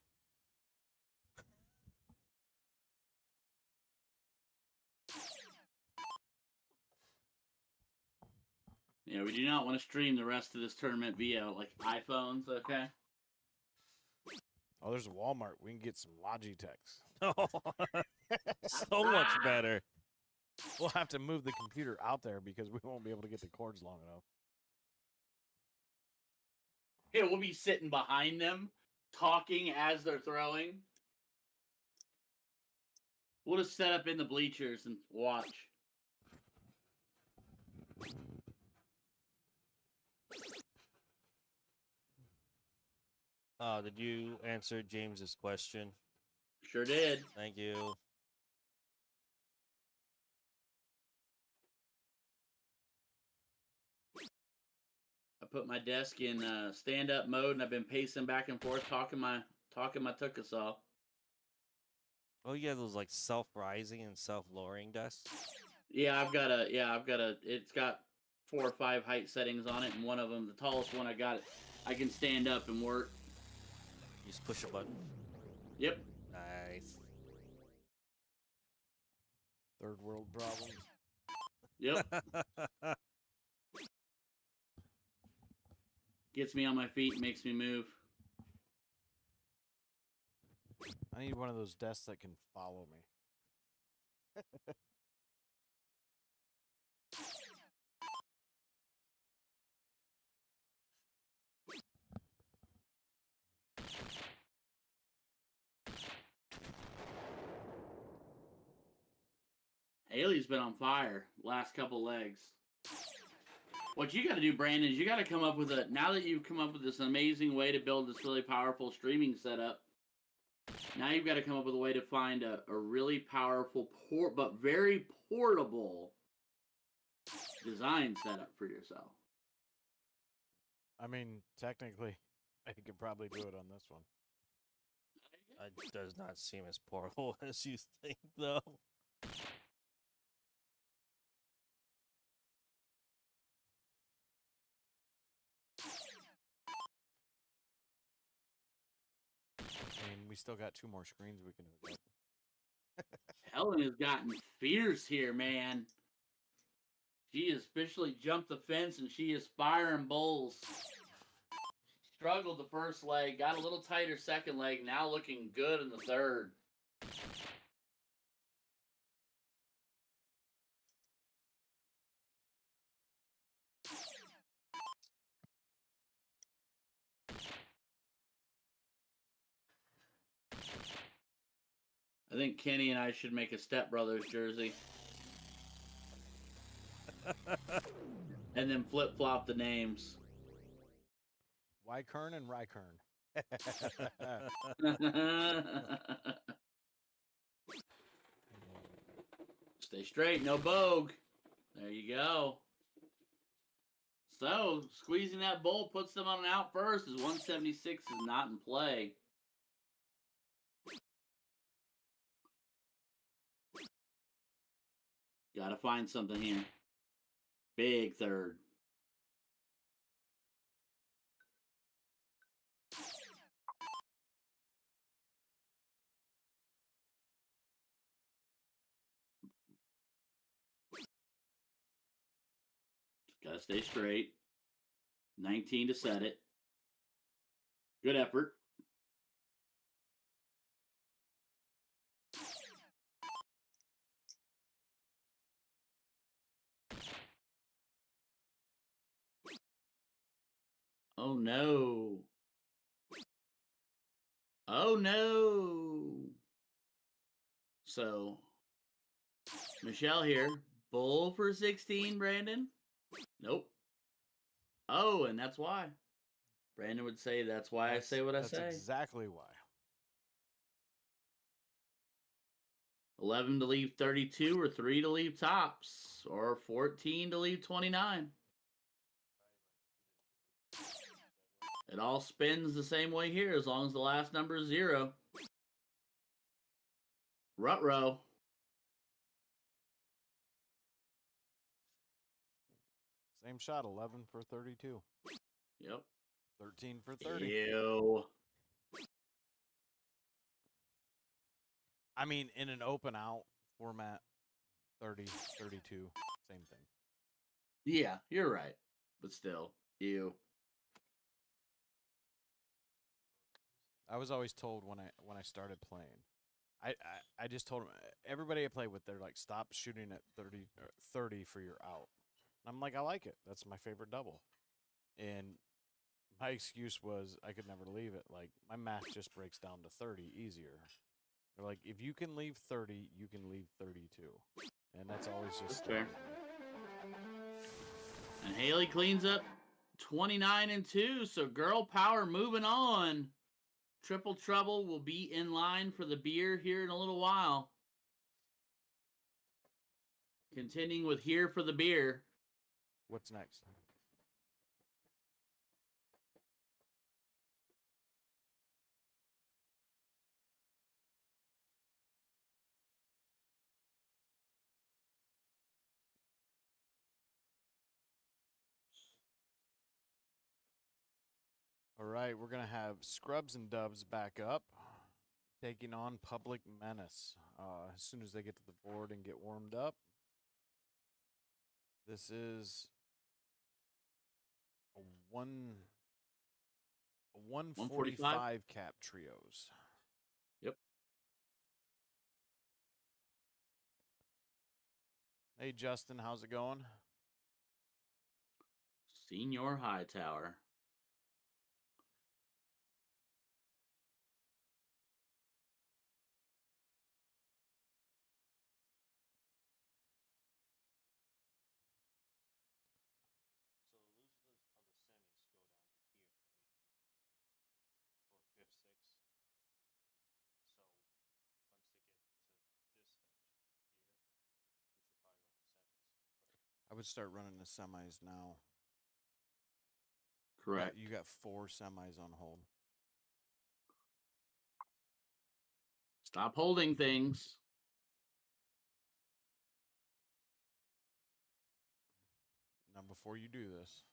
Yeah, we do not want to stream the rest of this tournament via like iPhones, okay? Oh, there's a Walmart. We can get some Logitechs. So much better. We'll have to move the computer out there because we won't be able to get the cords long enough. Yeah, we'll be sitting behind them, talking as they're throwing. We'll just set up in the bleachers and watch. Did you answer James's question? Sure did. Thank you. I put my desk in stand-up mode, and I've been pacing back and forth, talking my tuchus off. Oh, you have those like self-rising and self-lowering desks? Yeah, I've got a. It's got 4 or 5 height settings on it, and one of them, the tallest one I got, I can stand up and work. You just push a button. Yep. Nice. Third world problems. Yep. Gets me on my feet, makes me move. I need one of those desks that can follow me. Haley's been on fire last couple legs. What you got to do, Brandon, is you got to come up with a. Now that you've come up with this amazing way to build this really powerful streaming setup, now you've got to come up with a way to find a really powerful, but very portable design setup for yourself. I mean, technically, I could probably do it on this one. It does not seem as portable as you think, though. I mean, we still got 2 more screens we can hook up. Helen has gotten fierce here, man. She has officially jumped the fence and she is firing bowls. Struggled the first leg, got a little tighter second leg, now looking good in the third. I think Kenny and I should make a Step Brothers jersey. And then flip-flop the names. Wykern and Rykern. Stay straight, no bogue. There you go. So, squeezing that bowl puts them on an out first as 176 is not in play. Gotta find something here. Big third. Gotta stay straight. 19 to set it. Good effort. Oh no. Oh no. So Michelle here. Bull for 16, Brandon? Nope. Oh, and that's why. Brandon would say that's why I say what I That's say. exactly why. 11 to leave 32 or 3 to leave tops or 14 to leave 29. It all spins the same way here as long as the last number is 0. Rut-row. Same shot, 11 for 32. Yep. 13 for 30. Ew. I mean, in an open out format, 30, 32, same thing. Yeah, you're right. But still, ew. I was always told when I started playing, I just told them, everybody I play with, they're like, stop shooting at 30 for your out. And I'm like, I like it. That's my favorite double. And my excuse was I could never leave it. Like, my math just breaks down to 30 easier. They're like, if you can leave 30, you can leave 32. And that's always just That's fair. And Haley cleans up 29 and 2. So girl power moving on. Triple Trouble will be in line for the beer here in a little while. Continuing with here for the beer. What's next? All right, we're going to have Scrubs and Dubs back up, taking on Public Menace. As soon as they get to the board and get warmed up. This is a 145 cap trios. Yep. Hey, Justin, how's it going? Senior Hightower. So losers of the semis go down to here, right? For fifth, sixth. So once they get to this finish here, we should probably run the semis. Correct? I would start running the semis now. Correct. You got 4 semis on hold. Stop holding things. Now, before you do this,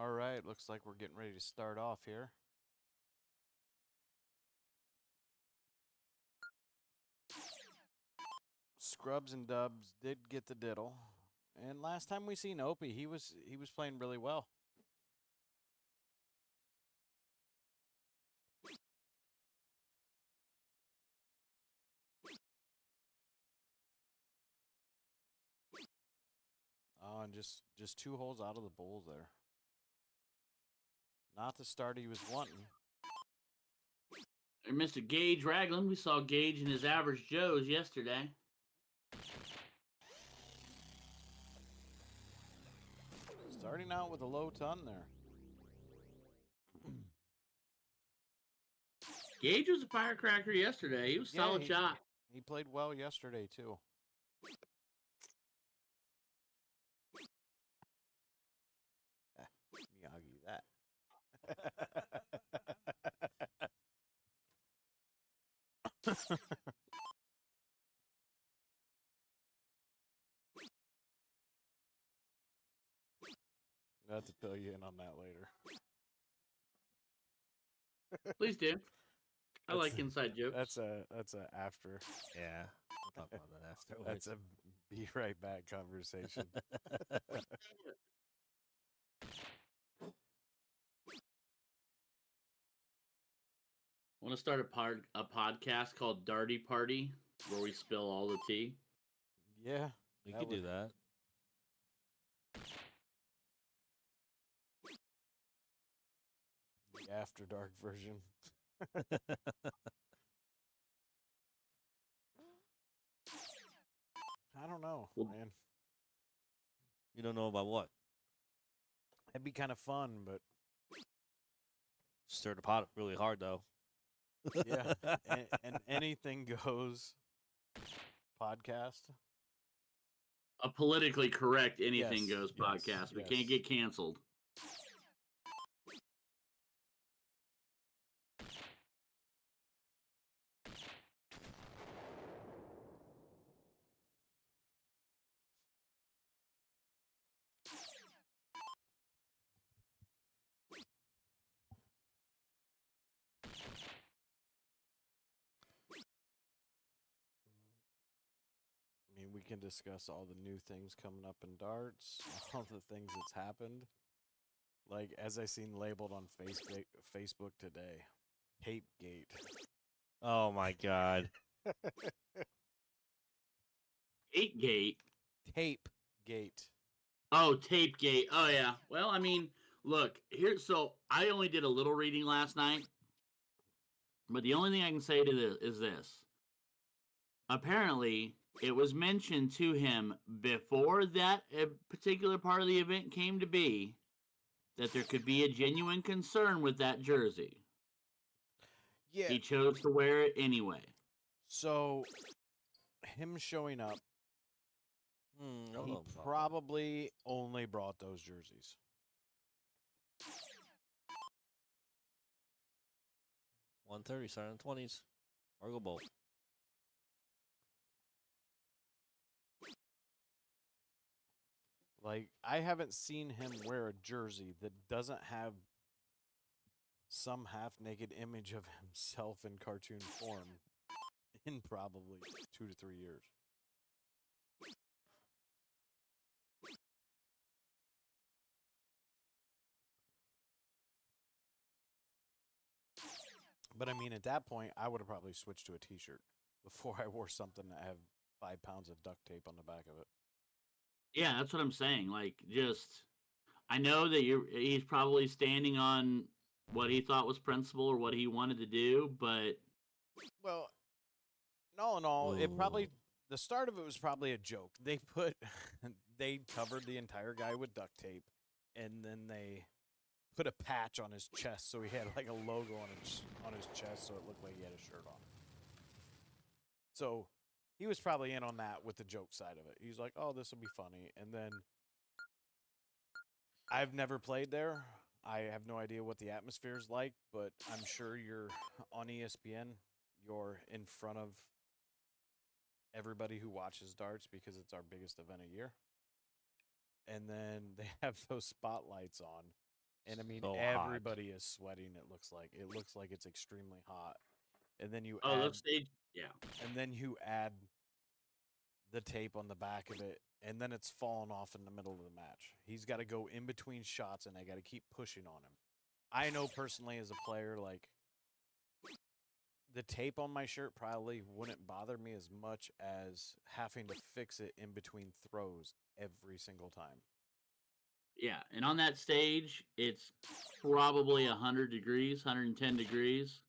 All right, looks like we're getting ready to start off here. Scrubs and Dubs did get the diddle. And last time we seen Opie, he was playing really well. Oh, and just 2 holes out of the bowl there. Not the start he was wanting. And Mr. Gage Ragland, we saw Gage in his average Joes yesterday. Starting out with a low ton there. Gage was a firecracker yesterday. He was a solid shot. He played well yesterday, too. Miyagi, that. I'll have to fill you in on that later. Please do. I like inside jokes. That's a after. Yeah, we'll talk about that afterwards. That's a be right back conversation. Want to start a podcast called Darty Party, where we spill all the tea? Yeah, We could do that. The after dark version. I don't know, man. You don't know about what? It'd be kind of fun, but Stir the pot really hard, though. yeah, and anything goes podcast. A politically correct anything Yes, goes yes, podcast. We yes. can't get canceled. I mean, we can discuss all the new things coming up in darts, all the things that's happened. Like, as I seen labeled on Facebook today, Tape Gate. Oh my God. 8-gate. Tape Gate. Oh, tape gate. Oh, yeah. Well, I mean, look, here. So I only did a little reading last night, but the only thing I can say to this is this. Apparently, it was mentioned to him before that particular part of the event came to be that there could be a genuine concern with that jersey. Yeah. He chose to wear it anyway. So, him showing up, I don't he know about that. probably only brought those jerseys. $130, starting 20s. Argo Bowl. Like, I haven't seen him wear a jersey that doesn't have some half-naked image of himself in cartoon form in probably 2 to 3 years. But I mean, at that point, I would have probably switched to a T-shirt before I wore something that had 5 pounds of duct tape on the back of it. Yeah, that's what I'm saying. Like, just I know that he's probably standing on what he thought was principle or what he wanted to do, but Well, all in all, it probably Ooh. the start of it was probably a joke. They covered the entire guy with duct tape, and then they put a patch on his chest so he had like a logo on his chest so it looked like he had a shirt on. So he was probably in on that with the joke side of it. He's like, "Oh, this will be funny," and then I've never played there. I have no idea what the atmosphere is like, but I'm sure you're on ESPN. You're in front of everybody who watches darts because it's our biggest event a year. And then they have those spotlights on. And I mean, So hot. everybody is sweating. It looks like it's extremely hot. And then you Oh, add, let's stage. Yeah. and then you add the tape on the back of it, and then it's falling off in the middle of the match. He's got to go in between shots, and I got to keep pushing on him. I know personally as a player, like, the tape on my shirt probably wouldn't bother me as much as having to fix it in between throws every single time. Yeah, and on that stage, it's probably 100 degrees, 110 degrees,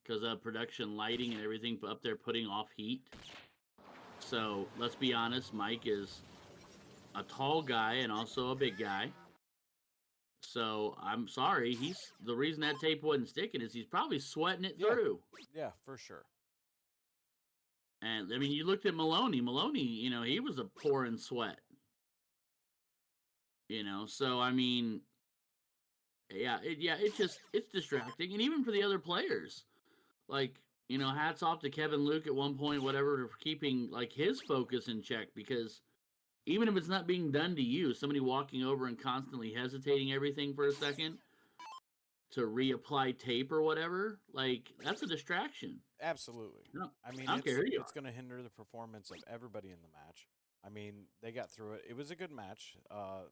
because of production lighting and everything up there putting off heat. So let's be honest, Mike is a tall guy and also a big guy. So I'm sorry, he's the reason that tape wasn't sticking is he's probably sweating it Yeah. through. Yeah, for sure. And I mean, you looked at Maloney. Maloney, he was a pouring sweat. So I mean, it's distracting, and even for the other players, like hats off to Kevin Luke at one point, whatever, for keeping like his focus in check, because even if it's not being done to you, somebody walking over and constantly hesitating everything for a second to reapply tape or whatever, like that's a distraction. Absolutely. No, I mean, I don't care who you it's going to hinder the performance of everybody in the match. I mean, they got through it. It was a good match.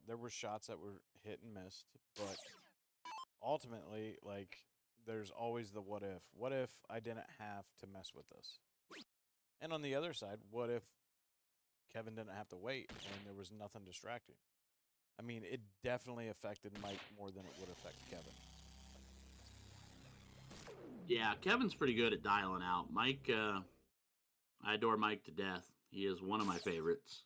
There were shots that were hit and missed, but ultimately, like, there's always the what if. What if I didn't have to mess with this? And on the other side, what if Kevin didn't have to wait and there was nothing distracting? I mean, it definitely affected Mike more than it would affect Kevin. Yeah, Kevin's pretty good at dialing out. Mike, I adore Mike to death. He is one of my favorites.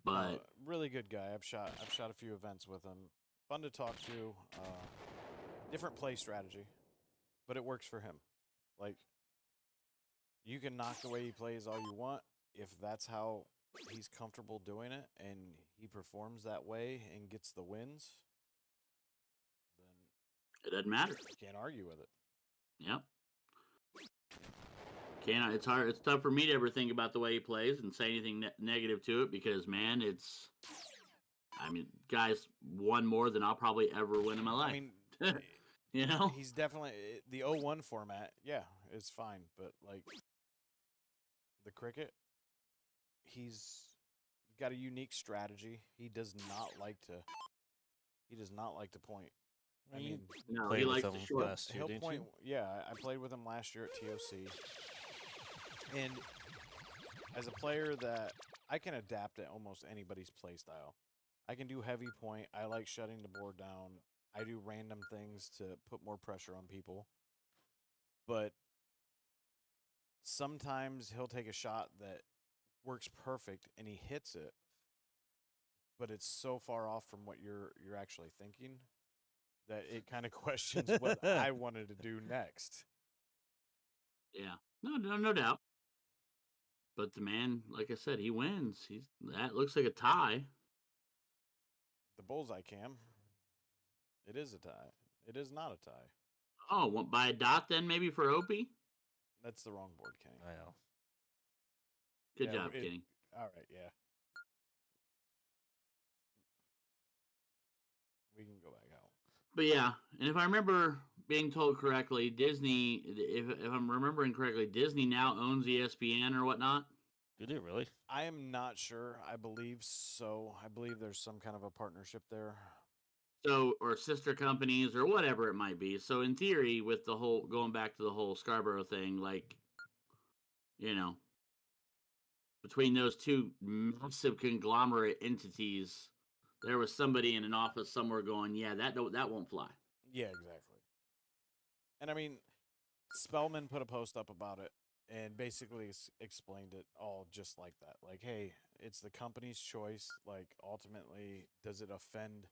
But No, really good guy. I've shot a few events with him. Fun to talk to. Different play strategy, but it works for him. Like, you can knock the way he plays all you want. If that's how he's comfortable doing it and he performs that way and gets the wins, then it doesn't matter. you can't argue with it. Yep. It's hard. It's tough for me to ever think about the way he plays and say anything negative to it, because, man, guys won more than I'll probably ever win in my life. I mean, know? he's definitely the 0-1 format. Yeah, it's fine, but like the cricket, he's got a unique strategy. He does not like to point. I mean, No, played he with likes him the short. last year, he'll didn't point. you? Yeah, I played with him last year at TOC, and as a player that I can adapt to almost anybody's play style. I can do heavy point. I like shutting the board down. I do random things to put more pressure on people. But sometimes he'll take a shot that works perfect and he hits it, but it's so far off from what you're actually thinking that it kind of questions what I wanted to do next. Yeah. No doubt. But the man, like I said, he wins. That looks like a tie. The bullseye cam. It is a tie. It is not a tie. Oh, by a dot then, maybe for Opie? That's the wrong board, Kenny. I know. Good job, Kenny. All right, yeah. We can go back out. But yeah, and if I remember being told correctly, Disney, if I'm remembering correctly, Disney now owns ESPN or whatnot. Did it really? I am not sure. I believe so. I believe there's some kind of a partnership there. So, or sister companies or whatever it might be. So, in theory, with the whole going back to the whole Scarborough thing, like, between those two massive conglomerate entities, there was somebody in an office somewhere going, "Yeah, that won't fly." Yeah, exactly. And I mean, Spellman put a post up about it and basically explained it all just like that. Like, hey, it's the company's choice. Like, ultimately, does it offend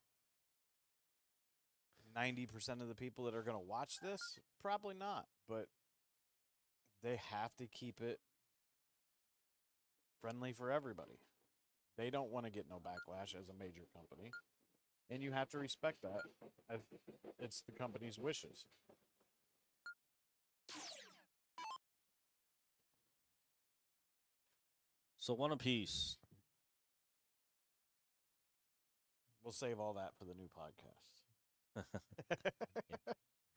90% of the people that are going to watch this? Probably not. But they have to keep it friendly for everybody. They don't want to get no backlash as a major company. And you have to respect that. It's the company's wishes. So one apiece. We'll save all that for the new podcast. All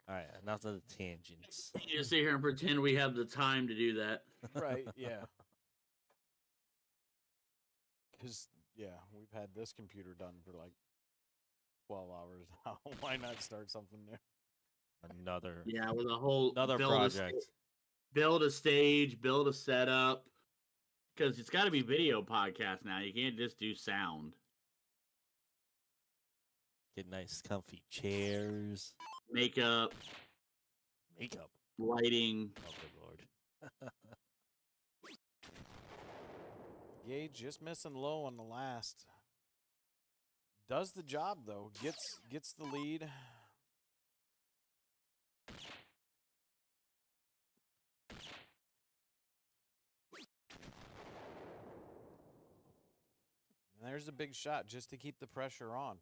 right, enough of the tangents. You just sit here and pretend we have the time to do that. Right, yeah. Because, yeah, we've had this computer done for like 12 hours now. Why not start something new? Another Yeah, with a whole another project. build a stage, build a setup. Because it's got to be video podcast now. You can't just do sound. Get nice, comfy chairs, Makeup, makeup. lighting. Oh, good lord. Gage just missing low on the last. Does the job though. Gets the lead. And there's a big shot just to keep the pressure on.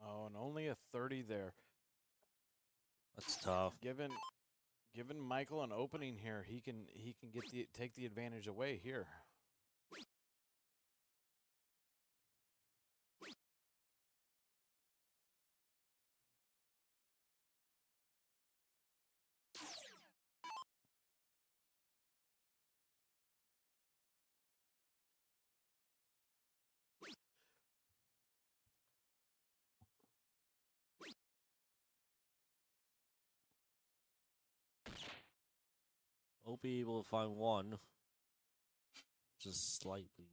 Oh, and only a 30 there. That's tough. Given Michael an opening here, he can take the advantage away here. Hope be able to find one. Just slight lead.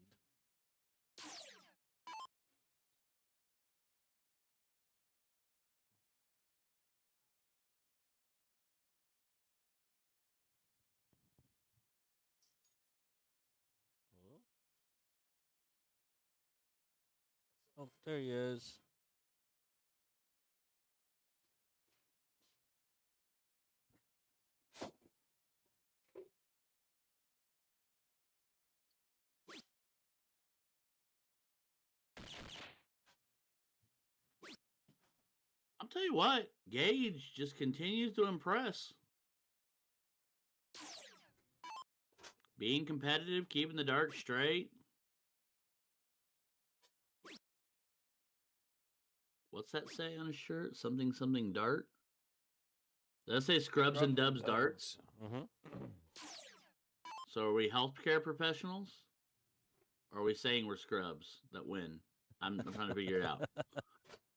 Oh, there he is. I'll tell you what, Gage just continues to impress. Being competitive, keeping the dart straight. What's that say on his shirt? Something, something dart? Does that say Scrubs and Dubs darts? Mm-hmm. So are we healthcare professionals? Or are we saying we're scrubs that win? I'm trying to figure it out.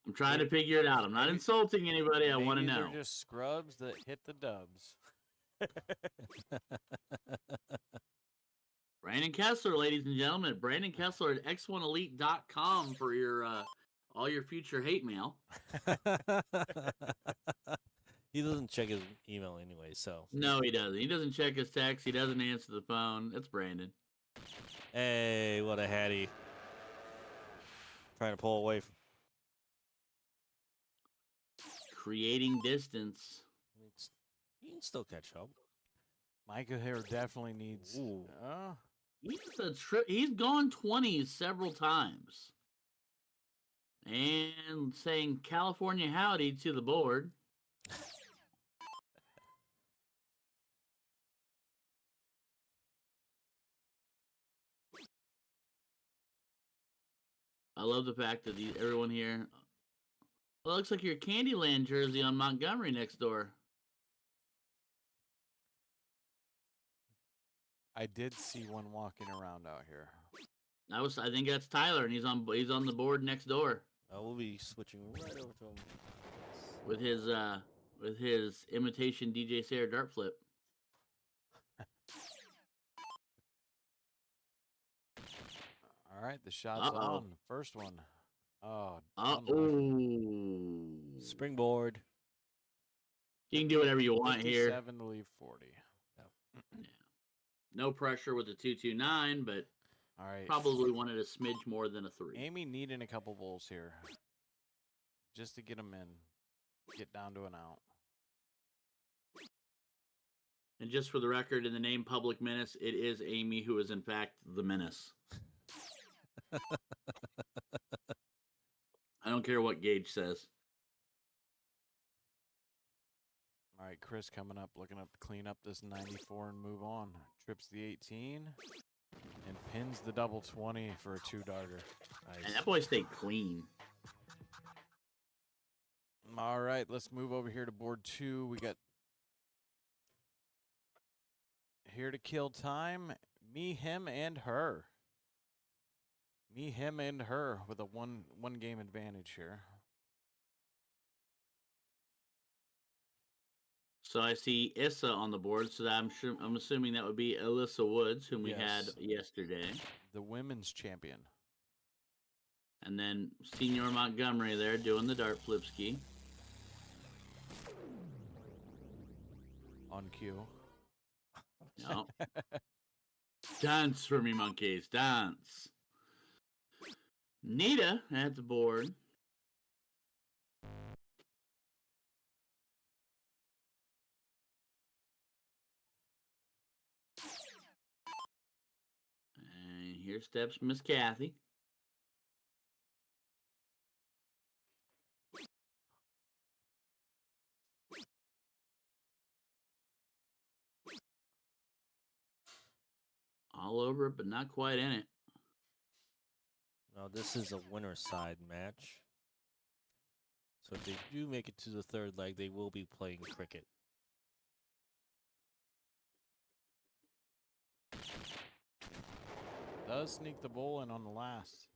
I'm trying to figure it out. I'm not insulting anybody. I want to Maybe know. they're just scrubs that hit the dubs. Brandon Kessler, ladies and gentlemen. Brandon Kessler at x1elite.com for your all your future hate mail. He doesn't check his email anyway, so. No, he doesn't. He doesn't check his text. He doesn't answer the phone. It's Brandon. Hey, what a hattie. Trying to pull away from. Creating distance. You can still catch up. Micah here definitely needs. Ooh. He's gone 20s several times. And saying California howdy to the board. I love the fact that everyone here. Well, it looks like your Candyland jersey on Montgomery next door. I did see one walking around out here. I think that's Tyler, and he's on the board next door We'll be switching right over to him. with his imitation DJ Sayre dart flip. All right, the shot's on. First one. Oh. Springboard. You can do whatever you want here. 57 to leave 40. Yeah. No pressure with the 229, but all right. Probably wanted a smidge more than a 3. Amy needing a couple bowls here. just to get them in. Get down to an out. And just for the record, in the name Public Menace, it is Amy who is in fact the menace. I don't care what Gage says. All right, Chris coming up, looking up to clean up this 94 and move on. Trips the 18 and pins the double 20 for a 2-darter. And Nice. that boy stayed clean. All right, let's move over here to board 2. We got Here to Kill Time, Me, Him, and Her. Me, Him, and Her with a one game advantage here. So I see Issa on the board, so I'm assuming that would be Alyssa Woods, whom we had Yes. yesterday. The women's champion. And then Senior Montgomery there doing the dart flip ski. On cue. No. Dance for me, monkeys. Dance. Nita at the board. And here steps Miss Kathy. All over it, but not quite in it. Now, this is a winner side match. So if they do make it to the third leg, they will be playing cricket. Does sneak the bowl in on the last.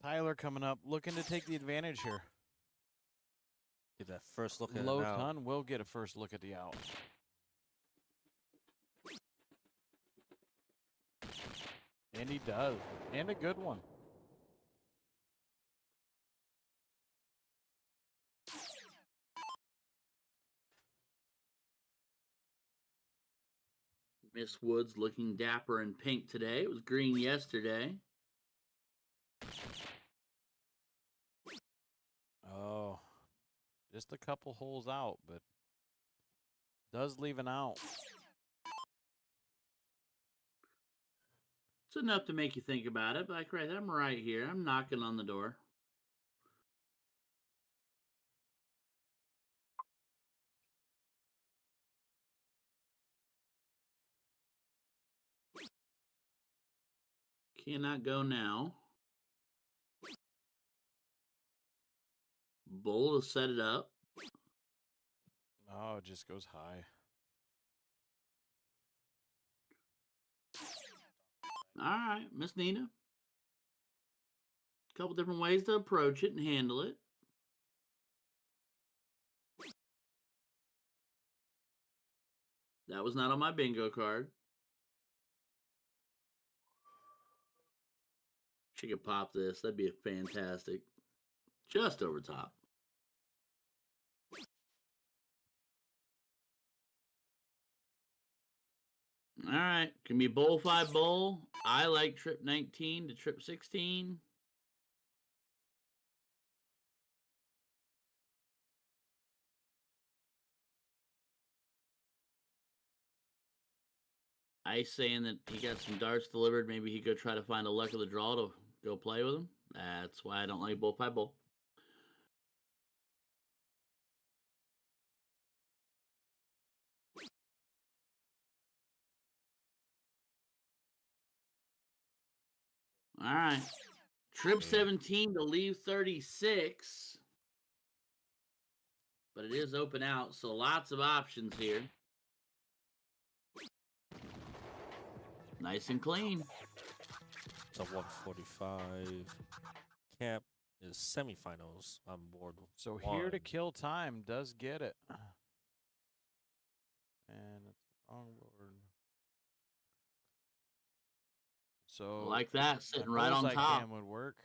Tyler coming up, looking to take the advantage here. Get that first look at Low it now. ton will get a first look at the out. And he does. And a good one. Miss Woods looking dapper in pink today. It was green yesterday. Oh, just a couple holes out, but does leave an out. It's enough to make you think about it. But like, right, I'm right here. I'm knocking on the door. Cannot go now. Bull to set it up. Oh, it just goes high. All right, Miss Nina. A couple different ways to approach it and handle it. That was not on my bingo card. She could pop this. That'd be fantastic. Just over top. All right. Can be bowl 5 bowl. I like trip 19 to trip 16. Ice saying that he got some darts delivered. Maybe he go try to find a luck of the draw to go play with them. That's why I don't like bowl 5 bowl. All right. Trip 17 to leave 36. But it is open out, so lots of options here. Nice and clean. It's a 145. Cap is semifinals on board. So Here to one. Kill Time does get it. And it's the wrong board. So Like that, my sitting right on bullseye top. cam would work.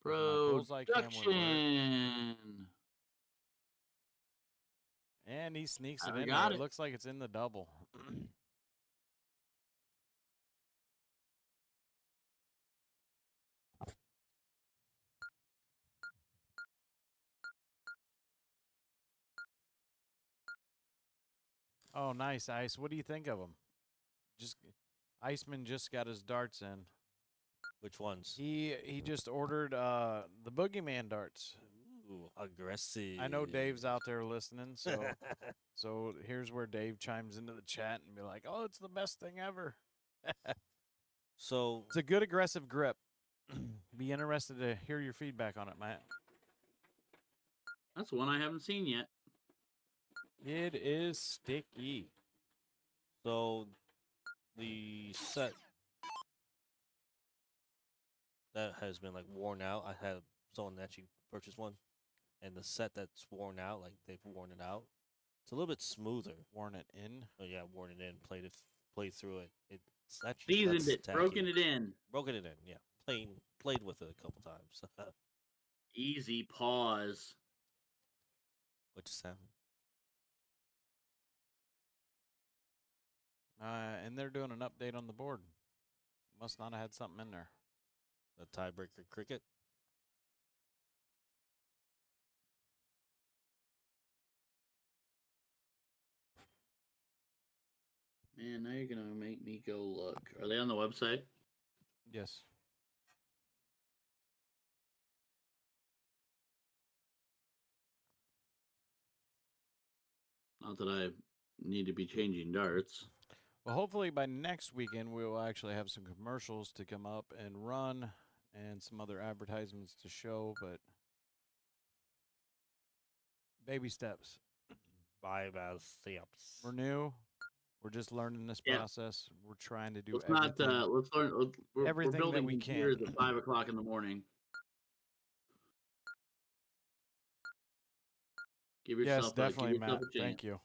My bullseye cam would work. Production. And he sneaks it I in got there. it. It looks like it's in the double. Oh, nice, Ice. What do you think of him? Just Iceman just got his darts in. Which ones? He just ordered the Boogeyman darts. Ooh, aggressive. I know Dave's out there listening, so so here's where Dave chimes into the chat and be like, "Oh, it's the best thing ever." So It's a good aggressive grip. Be interested to hear your feedback on it, Matt. That's one I haven't seen yet. It is sticky. So the set that has been like worn out. I had someone actually purchase one, and the set that's worn out, like they've worn it out. It's a little bit smoother. Worn it in. Oh yeah, worn it in, played through it. It's actually Seasoned less it, broken tacky. it in. Broken it in, yeah. Played with it a couple times. Easy pause. What just happened? And they're doing an update on the board. Must not have had something in there. The tiebreaker cricket. Man, now you're gonna make me go look. Are they on the website? Yes. Not that I need to be changing darts. Well, hopefully by next weekend we will actually have some commercials to come up and run, and some other advertisements to show. But baby steps. Bye bye steps. We're new. We're just learning this Yeah. process. We're trying to do Let's everything. not. Let's learn. We're everything that building we computers can. at 5 o'clock in the morning. Give Yes, yourself. definitely, give yourself Matt. a chance. Thank you.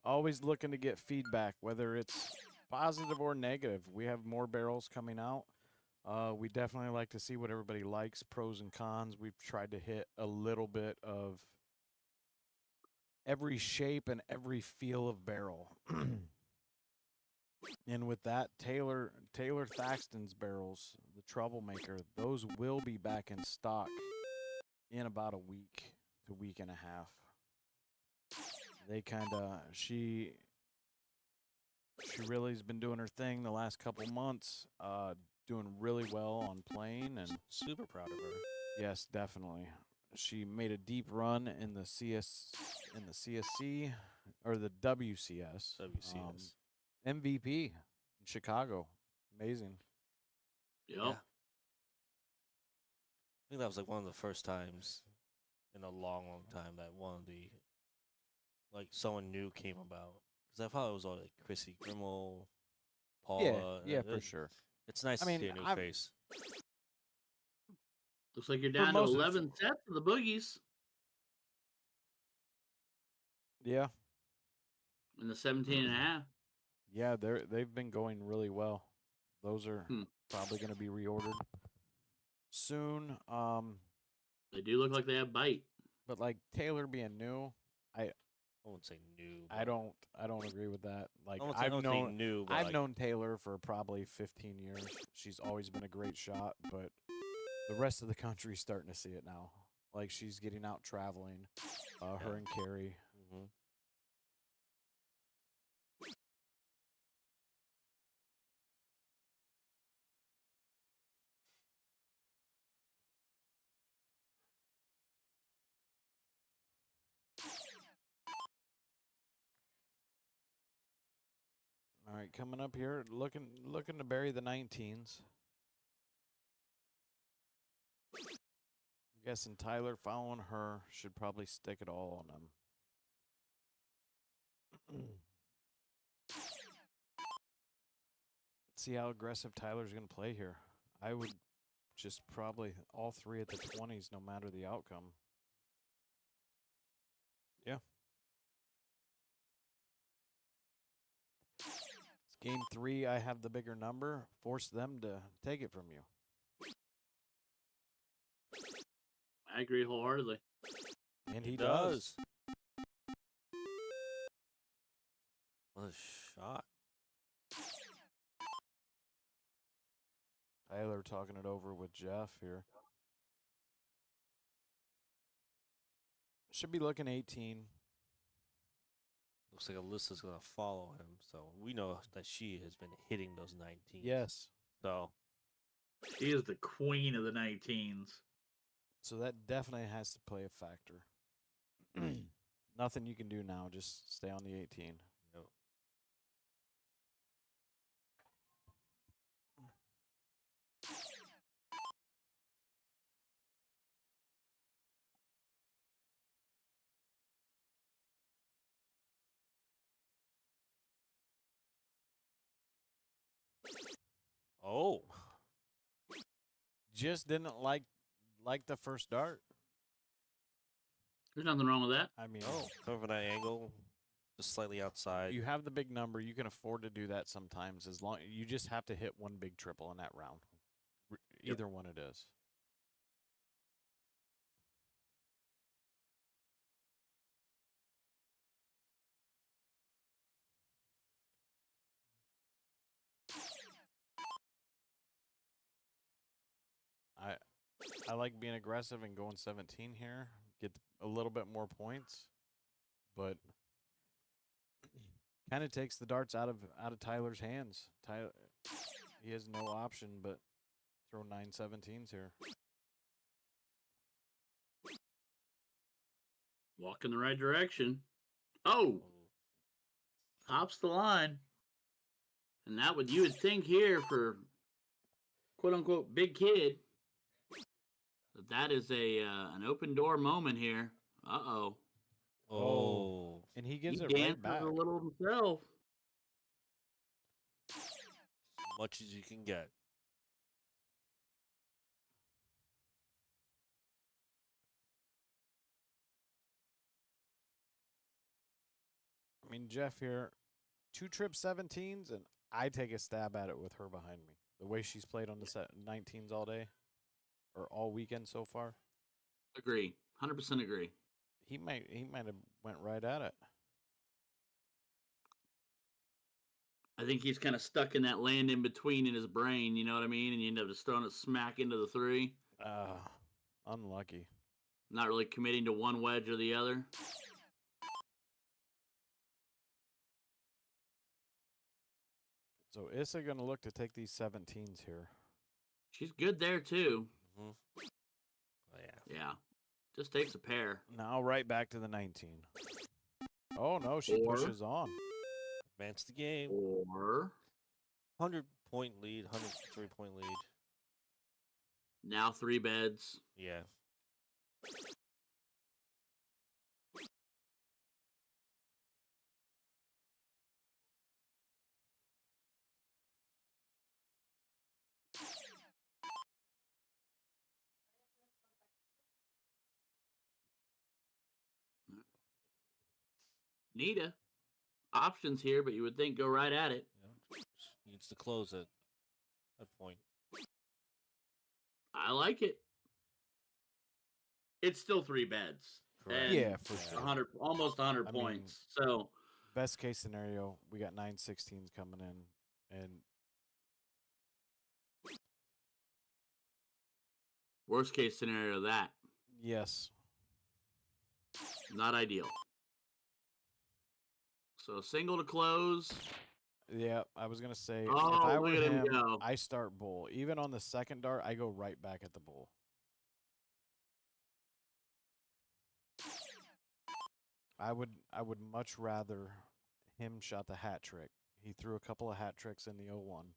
Always looking to get feedback, whether it's positive or negative. We have more barrels coming out. We definitely like to see what everybody likes, pros and cons. We've tried to hit a little bit of every shape and every feel of barrel. And with that, Taylor Thaxton's barrels, the Troublemaker, those will be back in stock in about a week to week and a half. They kind of she really has been doing her thing the last couple months, doing really well on plane, and Super proud of her. yes, definitely. She made a deep run in the CSC or the WCS. WCS. MVP in Chicago. Amazing. Yep. Yeah. I think that was like one of the first times in a long, long time that one of the like someone new came about. Because I thought it was all like Chrissy Grimmel, Paula. Yeah, for sure. It's nice I mean, to see a new I've- face. Looks like you're down to most of- 11 sets of the boogies Yeah. in the 17 and a half. Yeah, they've been going really well. Those are probably going to be reordered soon. They do look like they have bite. But like Taylor being new, I wouldn't say new. I don't agree with that. Like I I've won't say known new, but I've like, known Taylor for probably 15 years. She's always been a great shot, but the rest of the country's starting to see it now. Like she's getting out traveling. Her and Carrie. mhm. All right, coming up here, looking to bury the 19s. I'm guessing Tyler following her should probably stick it all on him. See how aggressive Tyler's going to play here. I would just probably all three at the 20s, no matter the outcome. Yeah. It's game 3. I have the bigger number. Force them to take it from you. I agree wholeheartedly. And he does. What a shot. Tyler talking it over with Jeff here. Should be looking 18. looks like Alyssa's gonna follow him. So we know that she has been hitting those 19s. Yes. So She is the queen of the 19s. So that definitely has to play a factor. Nothing you can do now. Just stay on the 18. yep. Oh, Just didn't like the first dart. There's nothing wrong with that. I mean, coming from that angle, just slightly outside. you have the big number. You can afford to do that sometimes. As long you just have to hit one big triple in that round. Either one it is. I like being aggressive and going 17 here. Get a little bit more points, but kind of takes the darts out of Tyler's hands. Tyler, he has no option but throw 9 17s here. Walk in the right direction. Oh, hops the line. And that would you would think here for quote unquote big kid that is a an open door moment here. Uh-oh. Oh, And he He gives it right dances back. a little himself. as much as you can get. I mean, Jeff here, 2 trip 17s, and I take a stab at it with her behind me. The way she's played on the 19s all day, or all weekend so far, Agree. 100% agree. he might have went right at it. I think he's kind of stuck in that land in between in his brain, you know what I mean? And you end up just throwing it smack into the 3. Unlucky. Not really committing to one wedge or the other. So Issa going to look to take these 17s here. She's good there too. Mm-hmm. Oh, yeah. Yeah. Just takes a pair. Now right back to the 19. Oh, no, she Or- pushes on. Advance the game. Or 100-point lead, 103-point lead. now 3 beds. Yeah. Nita. Options here, but you would think go right at it. Yeah. Needs to close it. That point. I like it. It's still 3 beds. Correct. And Yeah, for sure. 100, almost 100 I mean- points. So Best case scenario, we got 9 16s coming in, and worst case scenario, that yes, not ideal. So single to close. yeah, I was gonna say Oh, if I were look at him him, go. I start bull. Even on the second dart, I go right back at the bull. I would much rather him shot the hat trick. He threw a couple of hat tricks in the 01.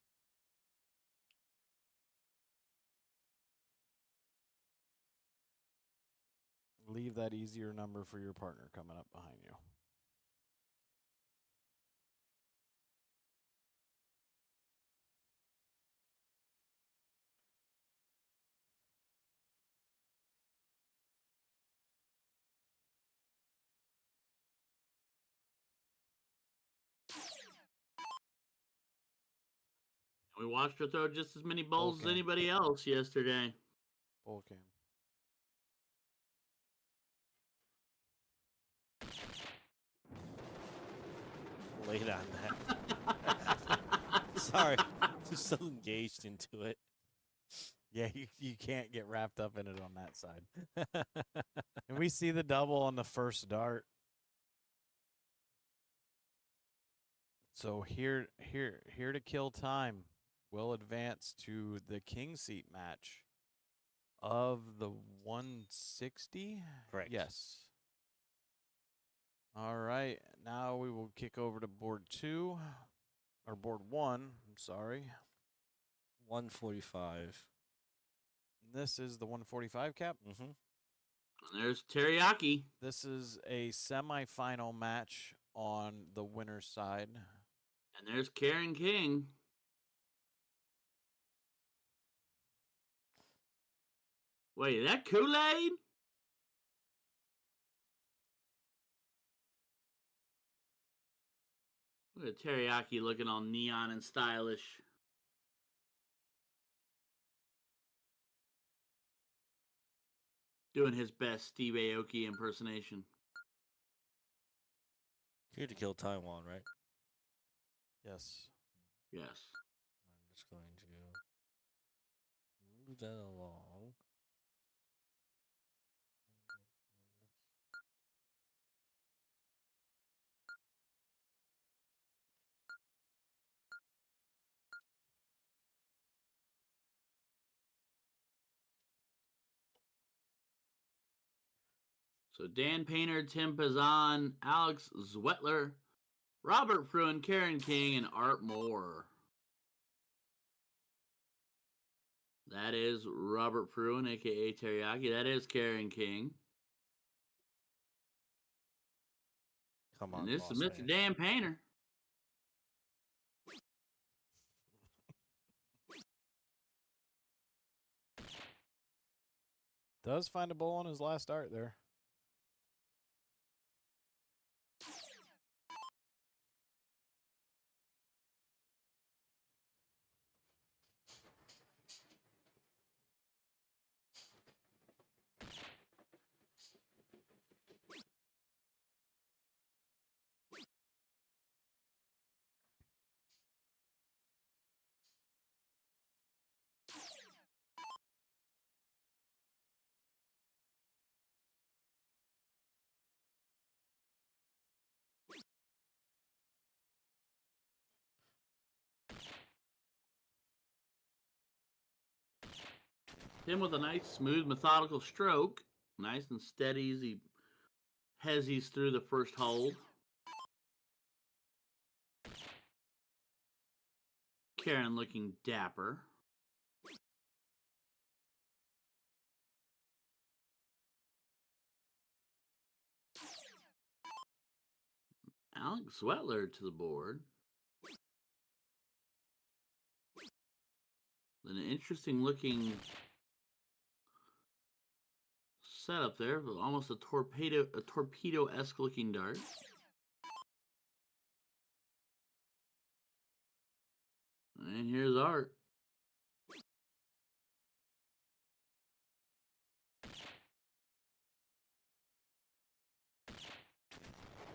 Leave that easier number for your partner coming up behind you. We watched her throw just as many bowls as Okay. anybody else yesterday. Bull cam. Late on that. Sorry. Just so engaged into it. Yeah, you can't get wrapped up in it on that side. And we see the double on the first dart. So here to kill time. Will advance to the king seat match of the 160. Correct. Yes. All right. Now we will kick over to board 2 or board 1. I'm sorry. 145. This is the 145 cap. Mm-hmm. There's Teriyaki. This is a semifinal match on the winner's side. And there's Karen King. Wait, is that Kool-Aid? Look at Teriyaki looking all neon and stylish. Doing his best Steve Aoki impersonation. Here to kill Taiwan, right? Yes. Yes. I'm just going to move that along. So Dan Painter, Tim Pazan, Alex Zwetler, Robert Fruin, Karen King, and Art Moore. That is Robert Fruin, a.k.a. Teriyaki. That is Karen King. Come on, And this boss is Mr. man. Dan Painter. Does find a bull on his last start there. Tim with a nice, smooth, methodical stroke. Nice and steady as he hezzies through the first hold. Karen looking dapper. Alex Zwetler to the board. An interesting looking setup there, almost a torpedo-esque looking dart. And here's Art.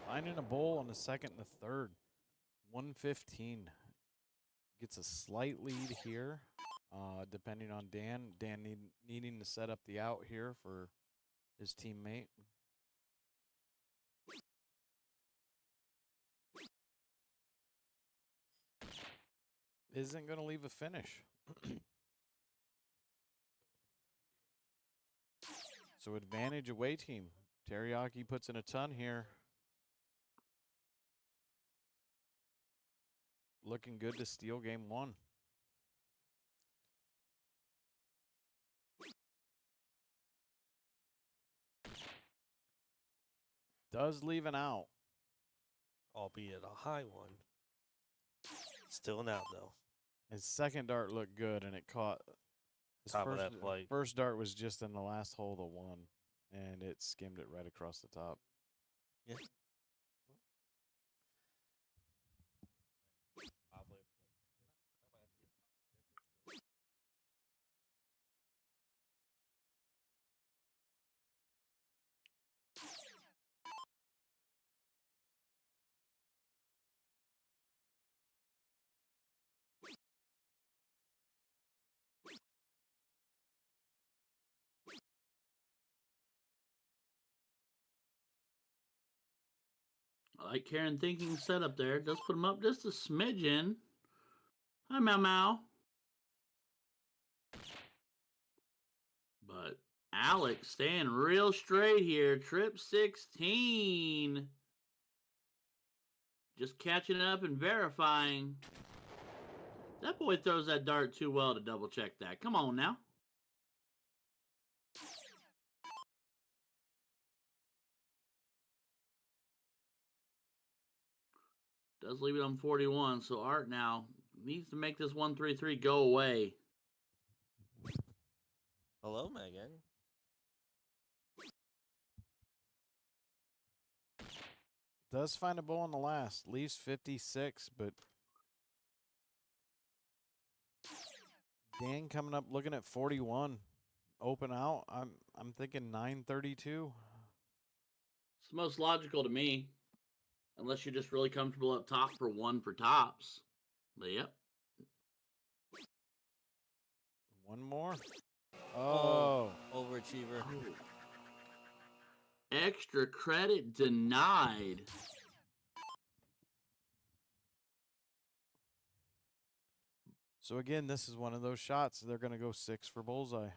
Finding a bull on the second and the third. 115. Gets a slight lead here, depending on Dan. Dan needing to set up the out here for his teammate. Isn't going to leave a finish. So advantage away team. Teriyaki puts in a ton here. Looking good to steal game 1. Does leave an out. Albeit a high one. Still an out, though. His second dart looked good, and it caught. His Top of that flight. First dart was just in the last hole to 1, and it skimmed it right across the top. Yeah. like Karen thinking setup there. Does put him up just a smidgen. Hi, Mau Mau. But Alex staying real straight here. Trip 16. Just catching up and verifying. That boy throws that dart too well to double check that. Come on now. Does leave it on 41, so Art now needs to make this 133 go away. Hello, Megan. Does find a bull on the last. Leaves 56, but Dan coming up looking at 41. Open out. I'm thinking 932. It's the most logical to me. Unless you're just really comfortable up top for one for tops. But yep. One more. Oh. Overachiever. Extra credit denied. So again, this is one of those shots. They're going to go 6 for bullseye.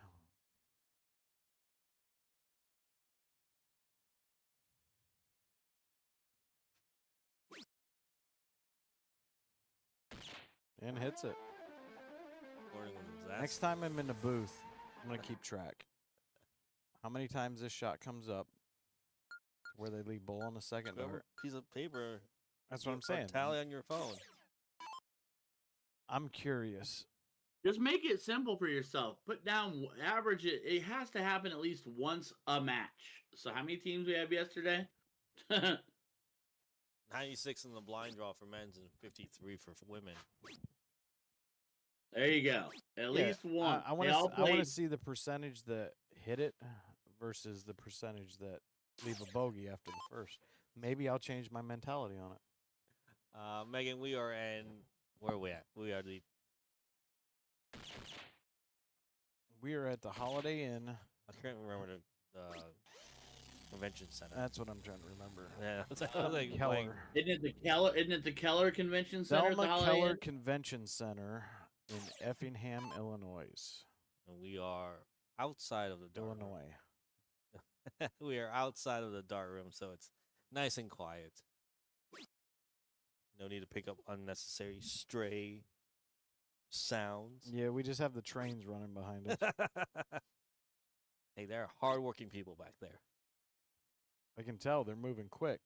And hits it. Next time I'm in the booth, I'm going to keep track. How many times this shot comes up where they leave bull on the second Grab dart? a piece of paper. That's what I'm saying. Tally on your phone. I'm curious. Just make it simple for yourself. Put down, average it. It has to happen at least once a match. So how many teams we have yesterday? 96 in the blind draw for men's and 53 for women. There you go. At least one. I want to see the percentage that hit it versus the percentage that leave a bogey after the first. Maybe I'll change my mentality on it. Megan, we are in. Where are we at? We are at the Holiday Inn. I can't remember the convention center. That's what I'm trying to remember. Yeah, I was like Keller. Isn't it the Keller Convention Center? Selma at the Holiday Keller Inn? Convention Center in Effingham, Illinois. And we are outside of the dart Illinois. room. We are outside of the dart room, so it's nice and quiet. No need to pick up unnecessary stray sounds. Yeah, we just have the trains running behind us. Hey, there are hardworking people back there. I can tell they're moving quick.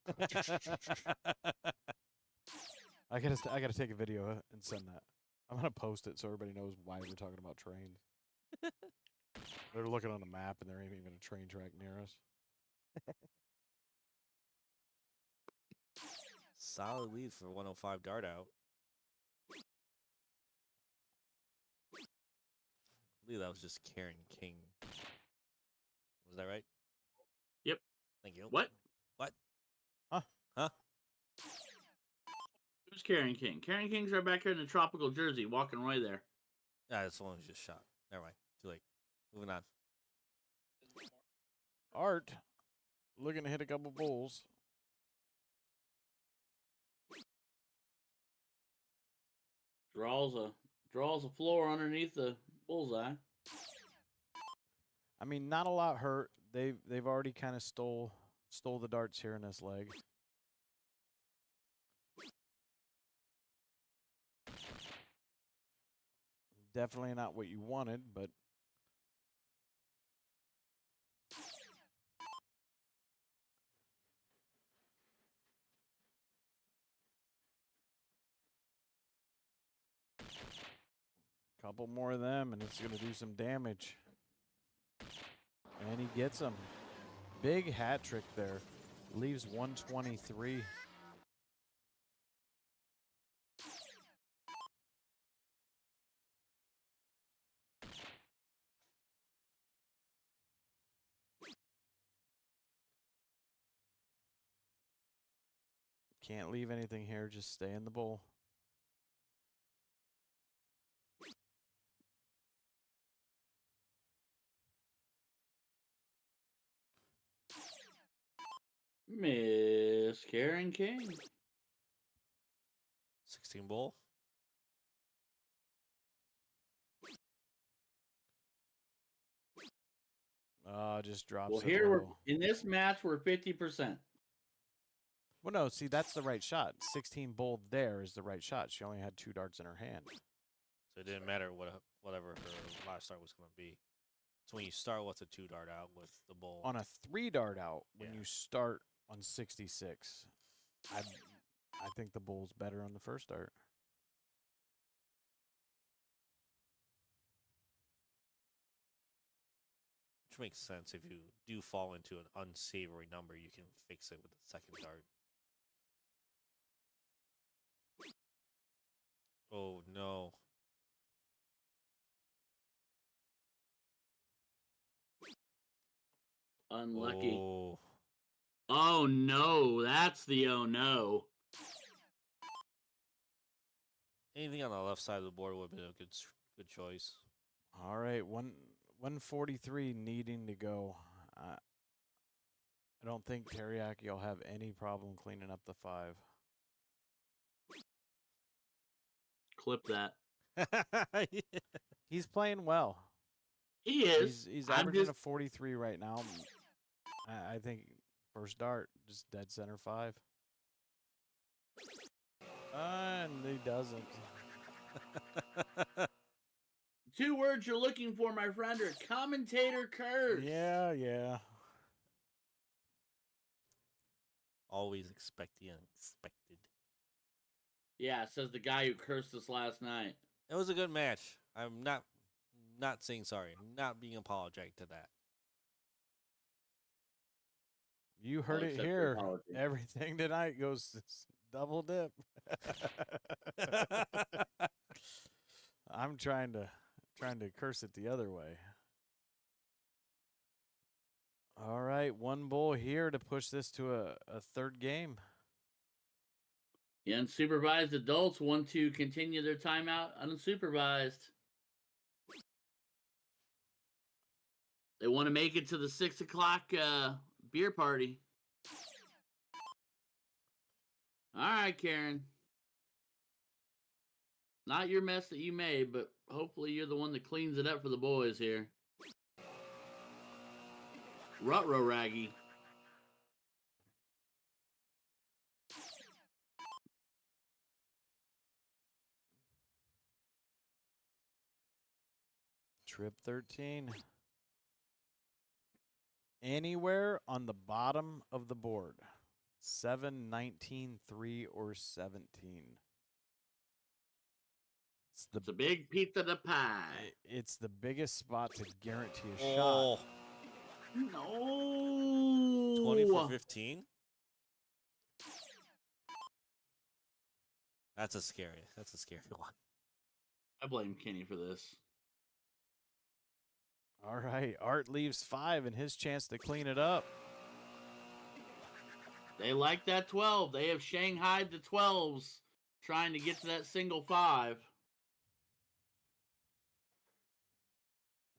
I gotta take a video and send that. I'm gonna post it so everybody knows why we're talking about trains. They're looking on the map and there ain't even a train track near us. Solid lead for 105 dart out. I believe that was just Karen King. Was that right? Yep. Thank you. What? What? Huh? Huh? Who's Karen King? Karen King's right back here in the tropical jersey, walking right there. Ah, that's the one who just shot. Never mind. Too late. Moving on. Art, looking to hit a couple bulls. Draws a floor underneath the bullseye. I mean, not a lot hurt. They've already kind of stole the darts here in this leg. Definitely not what you wanted, but couple more of them, and it's going to do some damage. And he gets them. Big hat trick there. Leaves 123. Can't leave anything here. Just stay in the bowl. Miss Karen King. 16 bull. Just drops Well, it here we're low. in this match. We're 50%. Well, no, see, that's the right shot. 16 bold there is the right shot. She only had 2 darts in her hand. So it didn't matter whatever her last start was going to be. So when you start with a 2-dart out with the bull. On a 3 dart out, when Yeah. you start on 66, I think the bull's better on the first dart. Which makes sense. If you do fall into an unsavory number, you can fix it with the second dart. Oh, no. Unlucky. Oh. Oh no, that's the oh no. Anything on the left side of the board would have been a good choice. All right, 143 needing to go. I don't think Teriyaki will have any problem cleaning up the 5. Clip that. He's playing well. He is. He's I'm averaging just a 43 right now. I think first dart, just dead center 5. And he doesn't. 2 words you're looking for, my friend, are commentator curse. Yeah. Always expect the unexpected. Yeah, says the guy who cursed us last night. It was a good match. I'm not saying sorry. I'm not being apologetic to that. You heard it accept your here. apology. Everything tonight goes double dip. I'm trying to curse it the other way. All right, 1 bull here to push this to a 3rd game. The unsupervised adults want to continue their timeout unsupervised. They want to make it to the 6 o'clock beer party. All right, Karen. Not your mess that you made, but hopefully you're the one that cleans it up for the boys here. Ruh-roh Raggy. Trip 13. Anywhere on the bottom of the board. 7, 19, 3, or 17. It's a big pizza to pie. It's the biggest spot to guarantee a Oh, shot. No. 20 for 15? That's a scary one. I blame Kenny for this. All right, Art leaves 5 and his chance to clean it up. They like that 12. They have shanghaied the 12s, trying to get to that single 5.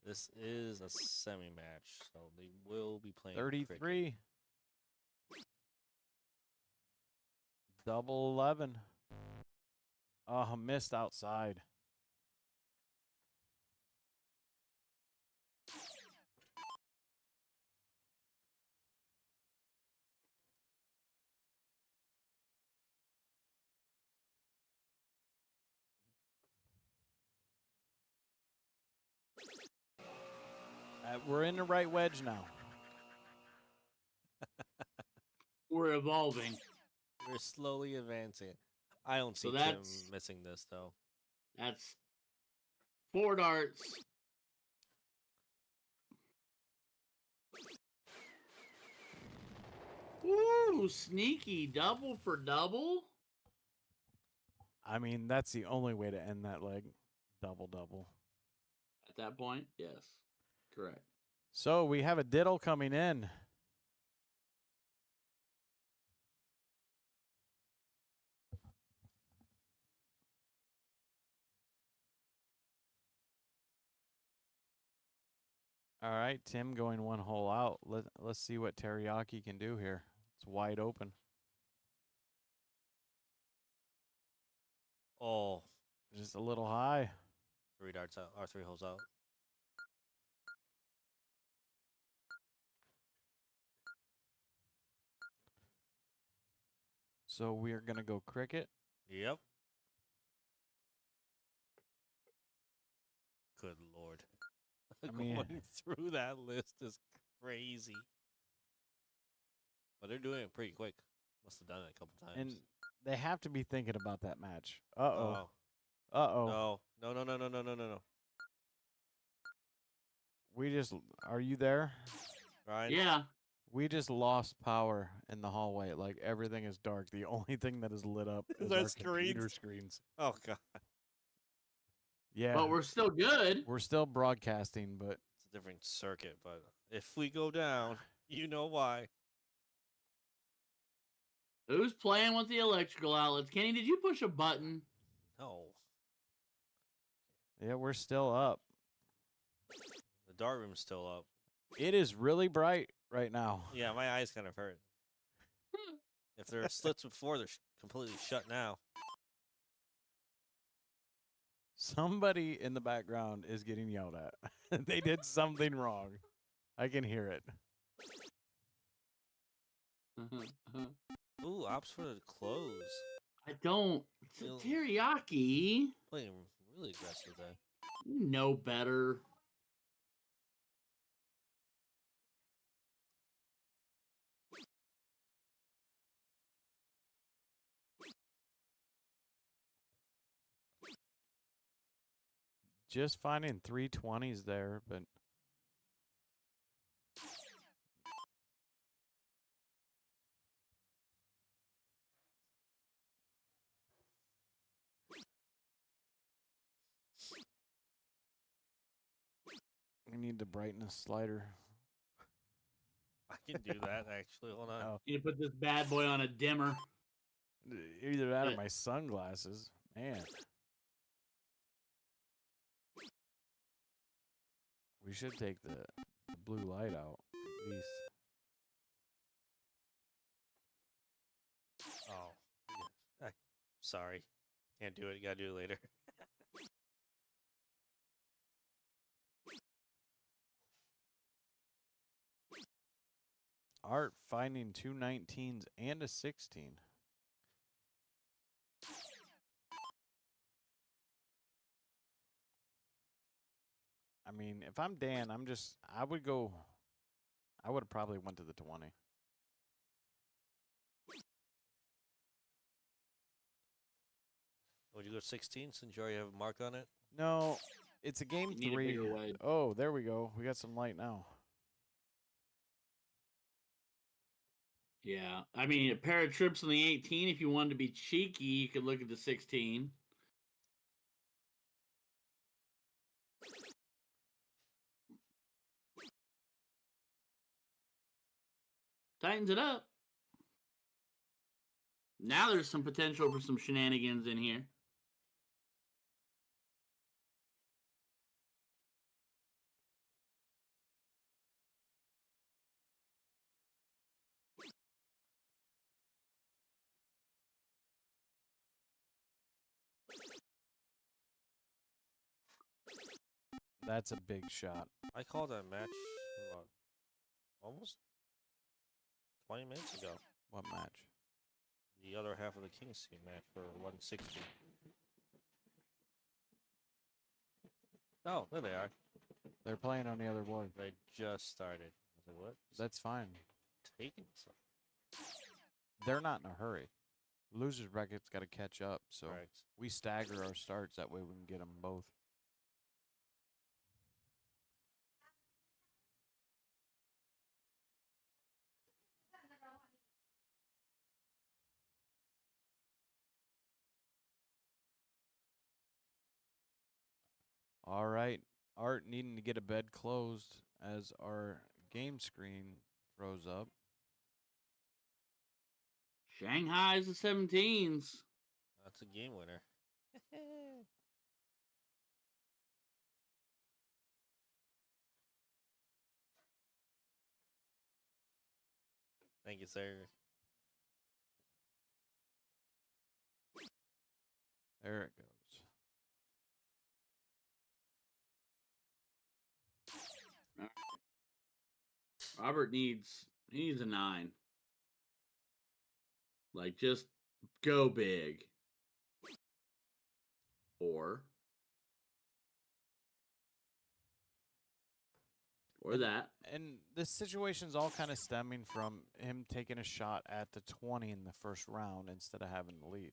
This is a semi-match, so they will be playing 33. cricket. Double 11. Oh, missed outside. We're in the right wedge now. We're evolving. We're slowly advancing. I don't see So Tim that's- missing this, though. That's 4 darts. Ooh, sneaky double for double. I mean, that's the only way to end that leg. Double. At that point, yes. Correct. So we have a diddle coming in. All right, Tim going 1 hole out. Let's see what Teriyaki can do here. It's wide open. Oh, Just a little high. 3 darts out, or 3 holes out. So we are gonna go cricket. Yep. Good lord. I mean- Going through that list is crazy. But they're doing it pretty quick. Must have done it a couple times. And they have to be thinking about that match. Uh-oh. Oh. Uh-oh. No. No. We just... Are you there? Ryan? Yeah. We just lost power in the hallway. Like, everything is dark. The only thing that is lit up is Their our computer screens. Oh, God. Yeah. But we're still good. We're still broadcasting, but... It's a different circuit, but if we go down, you know why. Who's playing with the electrical outlets? Kenny, did you push a button? No. Yeah, we're still up. The dart room's still up. It is really bright right now. Yeah, my eyes kind of hurt. If there are slits before, they're completely shut now. Somebody in the background is getting yelled at. They did something wrong. I can hear it. Ooh, opts for the close. I don't. It's a teriyaki. Playing really aggressive there. You know better. Just finding 320s there, but we need to brighten the slider. I can do that, actually. Hold on. Oh. You need to put this bad boy on a dimmer. Either that or Yeah. my sunglasses. Man. We should take the blue light out, at least. Oh. Yeah. Sorry. Can't do it. You gotta do it later. Art finding 219s and a 16. I mean, if I'm Dan, I would have probably went to the 20. Would you go 16 since you already have a mark on it? No, it's a game You need a 3. bigger wedge. Oh, there we go. We got some light now. Yeah. I mean, a pair of trips on the 18. If you wanted to be cheeky, you could look at the 16. Tightens it up. Now there's some potential for some shenanigans in here. That's a big shot. I called that match about almost 20 minutes ago. What match? The other half of the Kings team match for 160. Oh, there they are. They're playing on the other board. They just started. I was like, what? That's fine. Taking some. They're not in a hurry. Losers bracket's got to catch up, so Correct. we stagger our starts. That way we can get them both. All right. Art needing to get a bed closed as our game screen throws up. Shanghai's the 17s. That's a game winner. Thank you, sir. There it goes. Robert needs a 9. Like, just go big. Or that. And this situation's all kind of stemming from him taking a shot at the 20 in the first round instead of having the lead.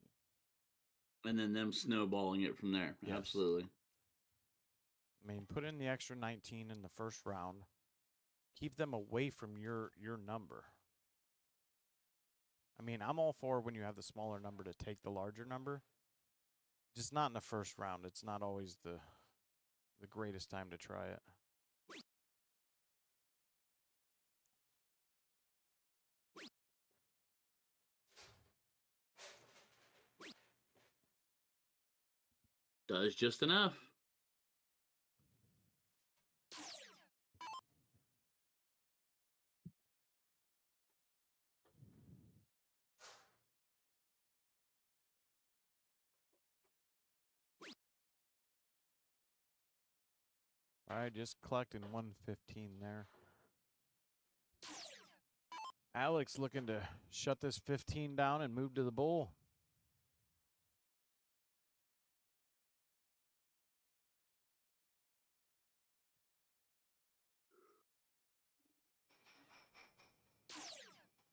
And then them snowballing it from there. Yes. Absolutely. I mean, put in the extra 19 in the first round. Keep them away from your number. I mean, I'm all for when you have the smaller number to take the larger number. Just not in the first round. It's not always the greatest time to try it. Does just enough. All right, just collecting 115 there. Alex looking to shut this 15 down and move to the bull.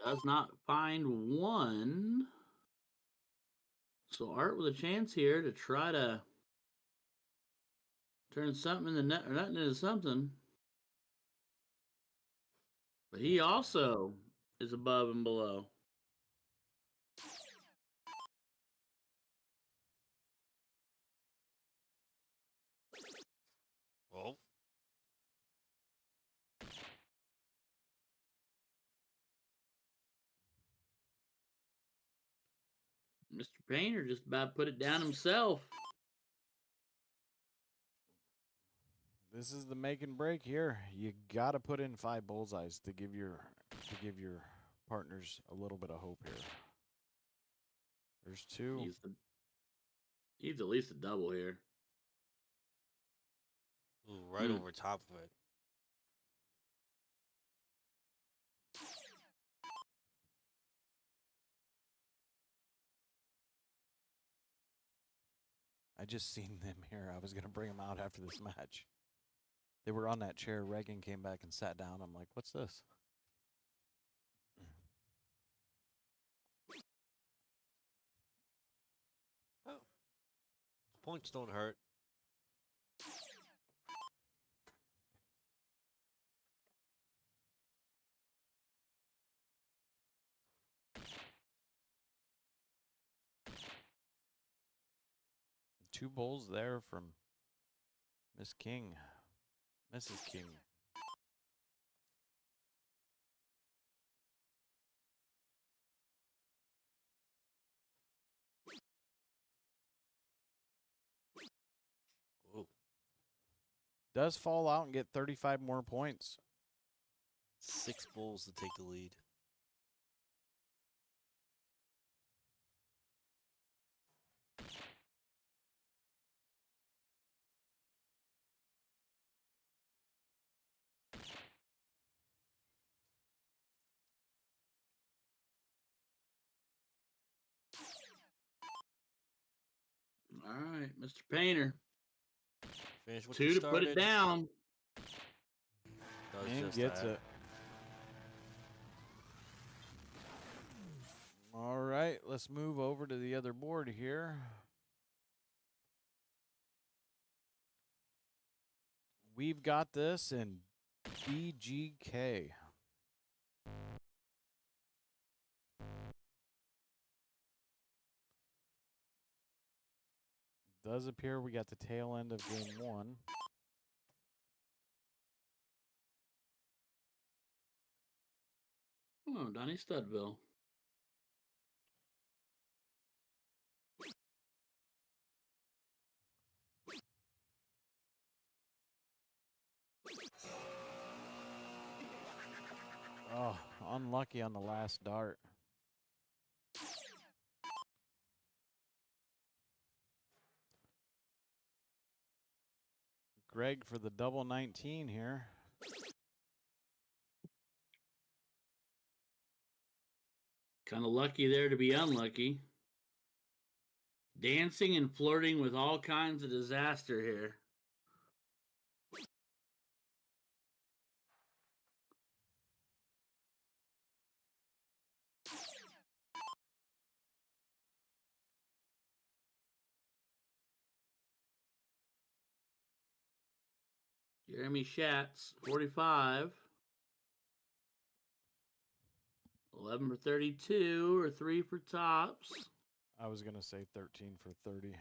Does not find one. So Art with a chance here to try to turn something in the net or nothing into something. But he also is above and below. Oh. Mr. Painter just about put it down himself. This is the make and break here. You got to put in 5 bullseyes to give your partners a little bit of hope here. There's 2. Needs at least a double here. Ooh, right over top of it. I just seen them here. I was going to bring them out after this match. They were on that chair. Reagan came back and sat down. I'm like, what's this? Oh. Points don't hurt. Two bulls there from Miss King. Mrs. King. Ooh. Does fall out and get 35 more points. 6 bulls to take the lead. All right, Mr. Painter. Finish what 2 you to put it started. down. Does And just gets that. it. All right, let's move over to the other board here. We've got this in BGK. Does appear we got the tail end of game 1. Oh, Donnie Studville. Oh, unlucky on the last dart. Greg for the double 19 here. Kind of lucky there to be unlucky. Dancing and flirting with all kinds of disaster here. Jeremy Schatz, 45. 11 for 32 or 3 for tops. I was going to say 13 for 30.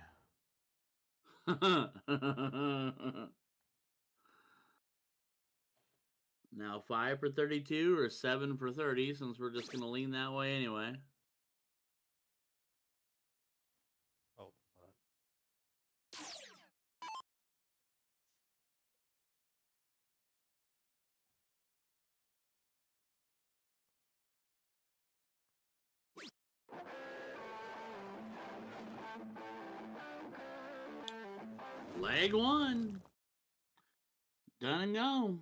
Now 5 for 32 or 7 for 30, since we're just going to lean that way anyway. Oh, Leg one. Done and gone.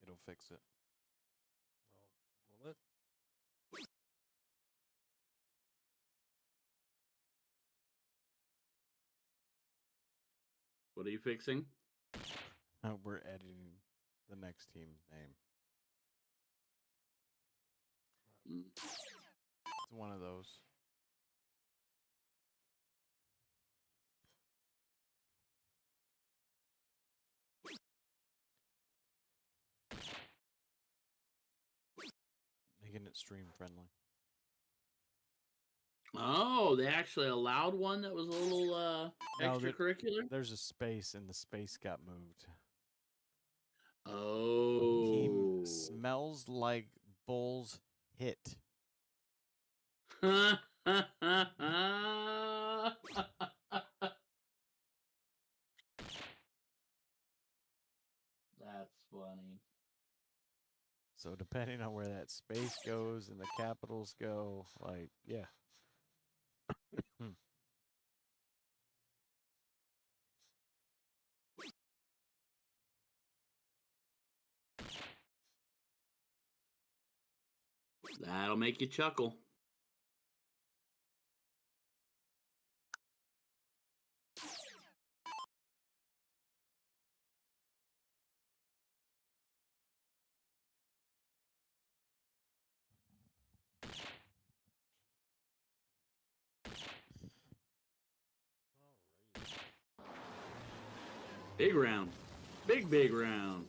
It'll fix it. will it? What are you fixing? We're editing the next team's name. It's one of those. Making it stream friendly. Oh, they actually allowed one that was a little No, extracurricular? There's a space and the space got moved. Oh. Team smells like Bulls hit. That's funny. So depending on where that space goes and the capitals go, like, yeah. That'll make you chuckle. Big round. Big round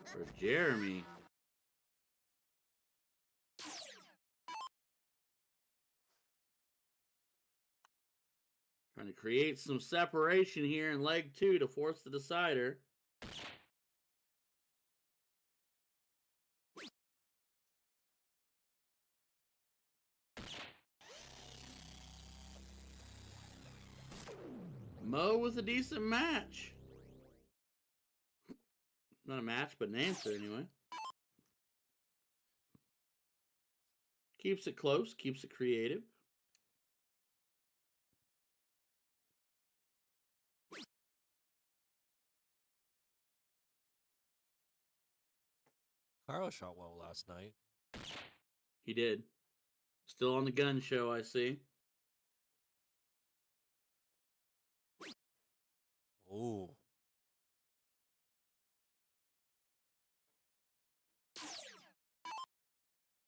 for Jeremy. Trying to create some separation here in leg two to force the decider. Mo with a decent match. Not a match, but an answer anyway. Keeps it close, keeps it creative. Carl shot well last night. He did. Still on the gun show, I see. Ooh.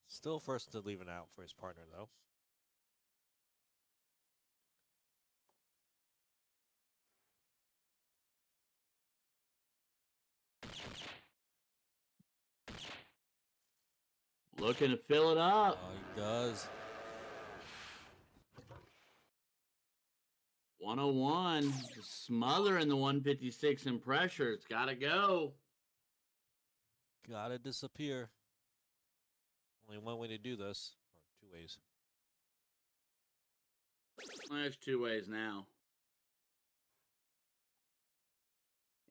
Still first to leave it out for his partner, though. Looking to fill it up. Oh, he does. 101. Smothering the 156 in pressure. It's got to go. Gotta disappear. Only one way to do this, or two ways. There's two ways now.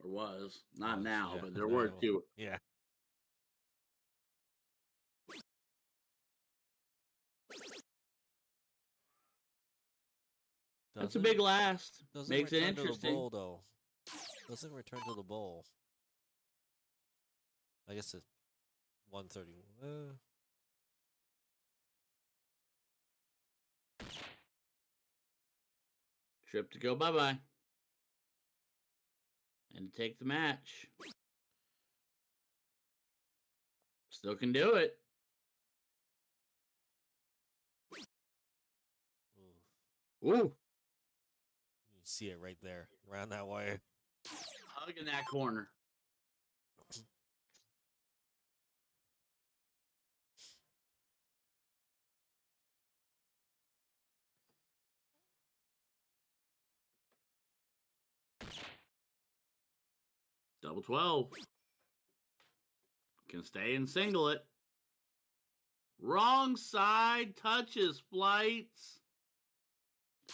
Or was. Not Was, now, yeah, but there were now. two. Yeah. That's a big last. Doesn't Makes it return to the interesting. bowl though. Doesn't return to the bowl. I guess it's 130. Trip to go bye-bye. And to take the match. Still can do it. Ooh. Ooh. You see it right there, around that wire. Hug in that corner. Double 12. Can stay and single it. Wrong side touches flights.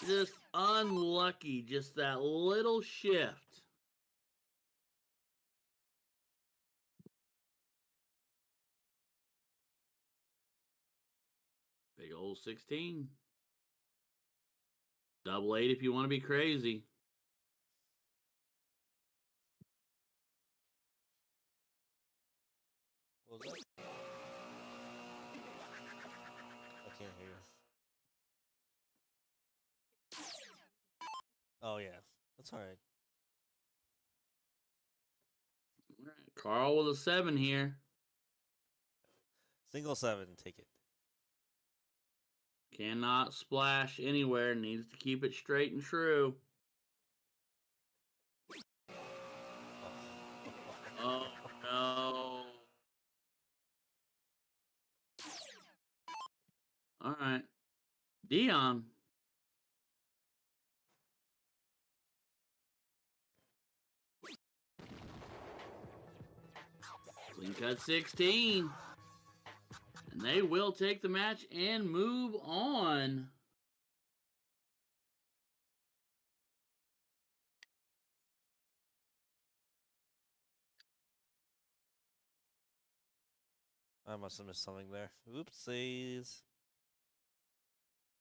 Just unlucky. Just that little shift. Big old 16. Double 8 if you want to be crazy. What was that? I can't hear. Oh yeah, that's all right. All right, Carl with a 7 here. Single 7, take it. Cannot splash anywhere. Needs to keep it straight and true. Oh, no. All right. Dion. Clean cut 16. And they will take the match and move on. I must have missed something there. Oopsies.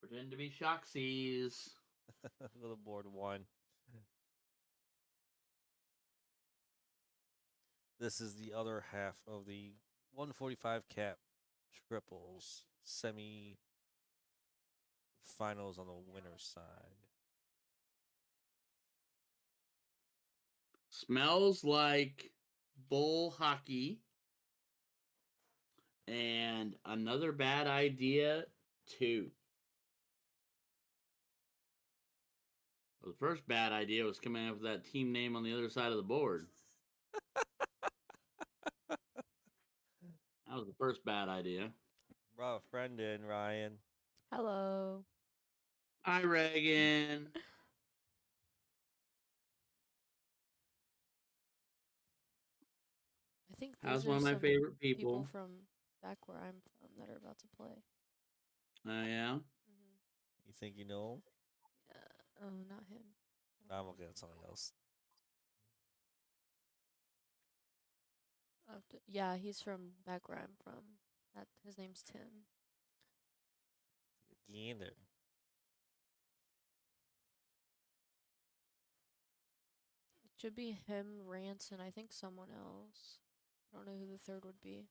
Pretend to be Shoxies. With a board 1. This is the other half of the 145 cap triples semi finals on the winner's side. Smells like bull hockey. And another bad idea, too. Well, the first bad idea was coming up with that team name on the other side of the board. That was the first bad idea. Brought a friend in, Ryan. Hello. Hi, Reagan. I think How's these one are of my some favorite people people? from back where I'm from that are about to play. Oh, yeah? Mm-hmm. You think you know him? Yeah. Oh, not him. I'm looking at something else. Yeah, he's from back where I'm from. His name's Tim. Gander. It should be him, Rance, and I think someone else. I don't know who the third would be.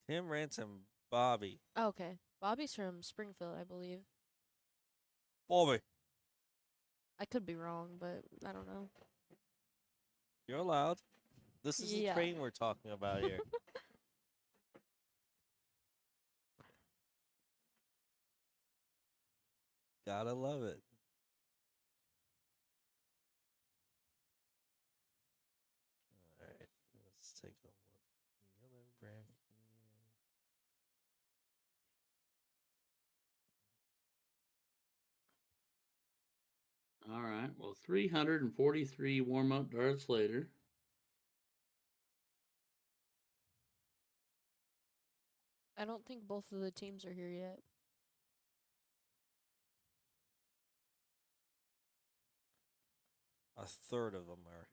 Tim Ransom, Bobby. Oh, okay. Bobby's from Springfield, I believe. Bobby. I could be wrong, but I don't know. You're allowed. This is the Yeah. train we're talking about here. Gotta love it. All right, let's take a look. The other bracket All right. Well, 343 warm-up darts later. I don't think both of the teams are here yet. a third of them are.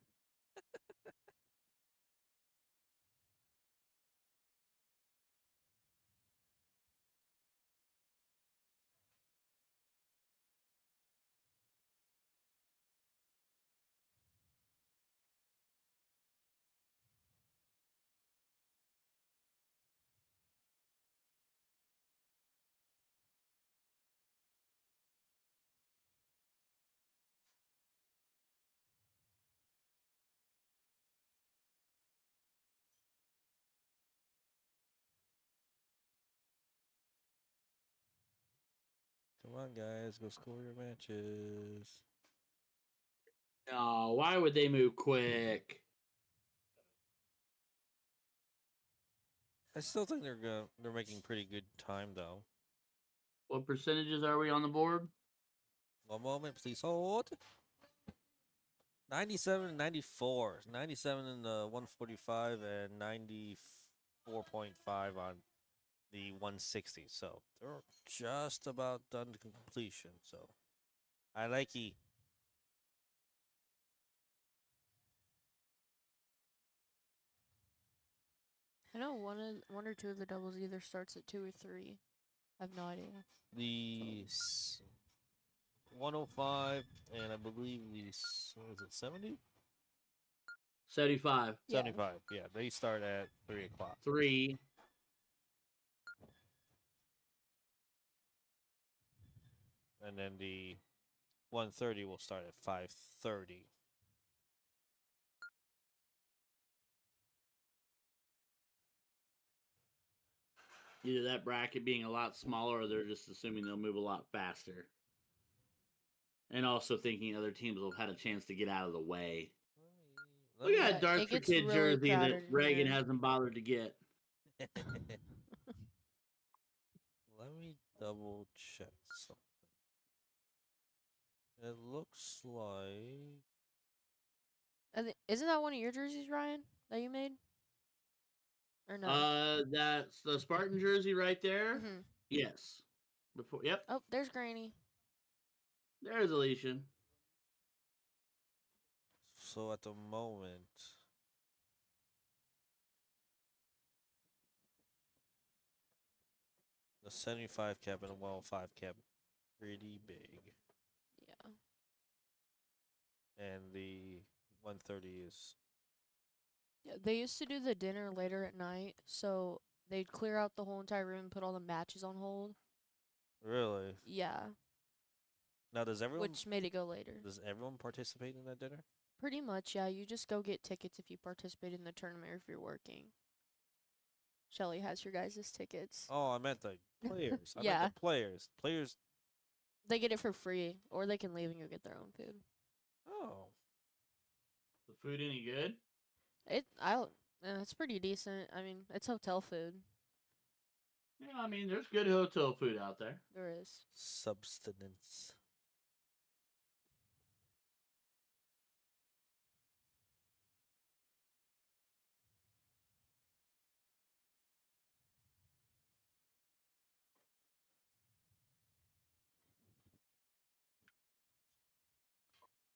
Come on, guys, go score your matches. Oh, why would they move quick? I still think they're making pretty good time though. What percentages are we on the board? One moment, please hold. 97 and 94. 97 in the 145 and 94.5 on the 160. So they're just about done to completion. So I like it. I know one or two of the doubles either starts at 2 or 3. I have no idea. The 105 and I believe the was it 70? 75. 75. Yeah, they start at 3 o'clock. 3. And then the 130 will start at 5:30. Either that bracket being a lot smaller or they're just assuming they'll move a lot faster. And also thinking other teams will have had a chance to get out of the way. Look Yeah, at that Darts it for gets Kid really jersey that crowded in Reagan here. hasn't bothered to get. Let me double check something. It looks like Isn't that one of your jerseys, Ryan, that you made? Or no? That's the Spartan jersey right there. Mhm. Yes. Before, yep. Oh, there's Granny. There's Alicia. so at the moment. The 75 cap and the 105 cap pretty big. Yeah. And the 130 is Yeah, they used to do the dinner later at night, so they'd clear out the whole entire room, put all the matches on hold. really. Yeah, Now which made it go later. does everyone participate in that dinner? Pretty much, yeah. You just go get tickets if you participate in the tournament or if you're working. Shelly has your guys' tickets. Oh, I meant the players. I meant Yeah. the players. Players. They get it for free, or they can leave and go get their own food. Oh, The food any good? It's pretty decent. I mean, it's hotel food. Yeah, I mean, there's good hotel food out there. There is. substance.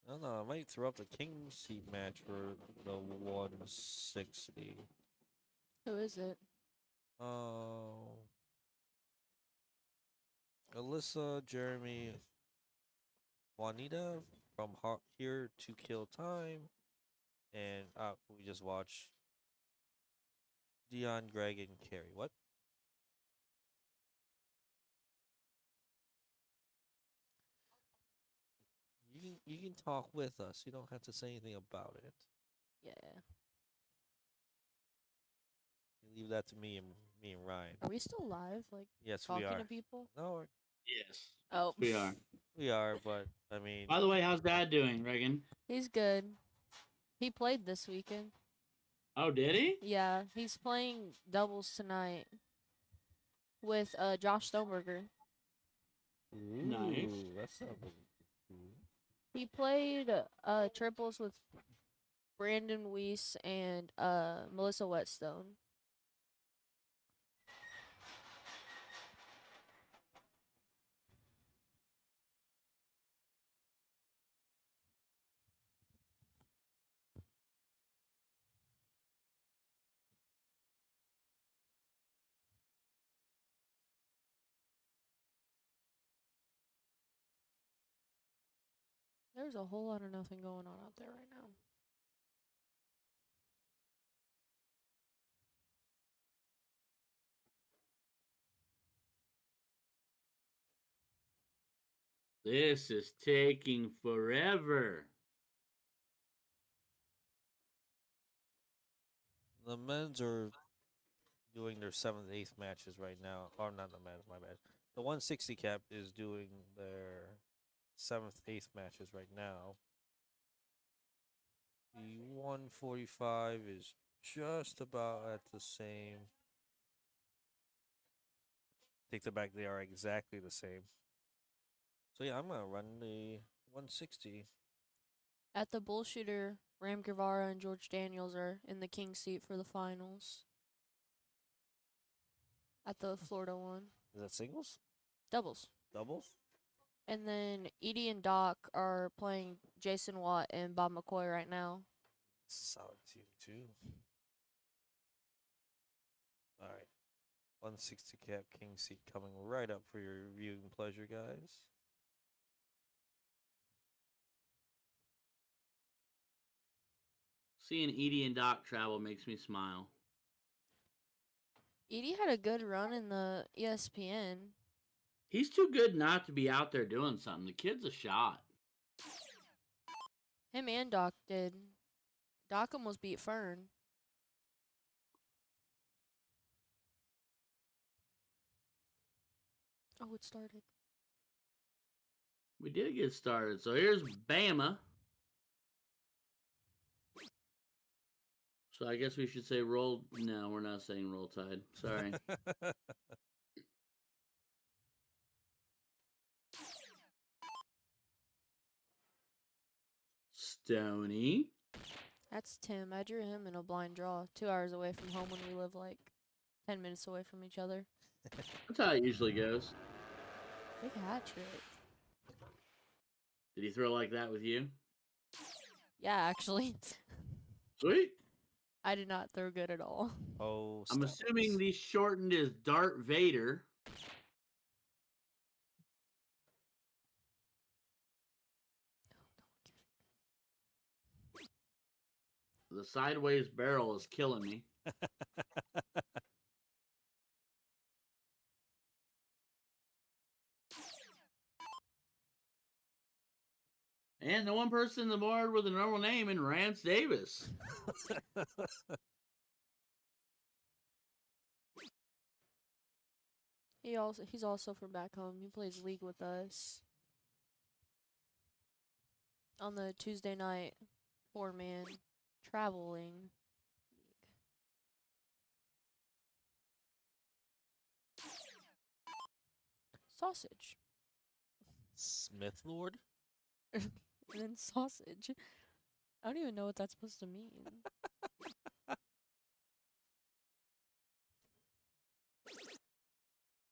I don't know. I might throw up the king seat match for the 160. Who is it? Oh, Alyssa, Jeremy, Juanita from Here to Kill Time, and we just watched Dion, Greg, and Carrie. What? You can talk with us. You don't have to say anything about it. Yeah. You leave that to me and Ryan. Are we still live? Like, Yes, we talking are. to people? No, Yes. Oh. We are. we are, but I mean, By the way, how's Dad doing, Reagan? He's good. He played this weekend. Oh, did he? Yeah, he's playing doubles tonight with Josh Stoneberger. Nice. That's something. He played triples with Brandon Weiss and Melissa Whetstone. There's a whole lot of nothing going on out there right now. This is taking forever. The men's are doing their 7th, 8th matches right now. Or not the men's, my bad. The 160 cap is doing their 7th, 8th matches right now. The 145 is just about at the same. Take that back, they are exactly the same. So yeah, I'm gonna run the 160. At the bullshooter, Ram Guevara and George Daniels are in the king seat for the finals. At the Florida one. Is that singles? Doubles. Doubles? And then Edie and Doc are playing Jason Watt and Bob McCoy right now. Solid team too. All right, 160 cap king seat coming right up for your viewing pleasure, guys. Seeing Edie and Doc travel makes me smile. Edie had a good run in the ESPN. He's too good not to be out there doing something. The kid's a shot. Him and Doc did. Doc almost beat Fern. Oh, it started. We did get started. So here's Bama. So I guess we should say roll. No, we're not saying roll tide. Sorry. Stony. That's Tim. I drew him in a blind draw. 2 hours away from home when we live like 10 minutes away from each other. That's how it usually goes. Big hat trick. Did he throw like that with you? Yeah, actually. Sweet. I did not throw good at all. Oh, I'm assuming these shortened is Darth Vader. The sideways barrel is killing me. And the one person on the board with a normal name in Rance Davis. He's also from back home. He plays league with us. On the Tuesday night 4-man traveling league. Sausage. Smith Lord? And then sausage. I don't even know what that's supposed to mean.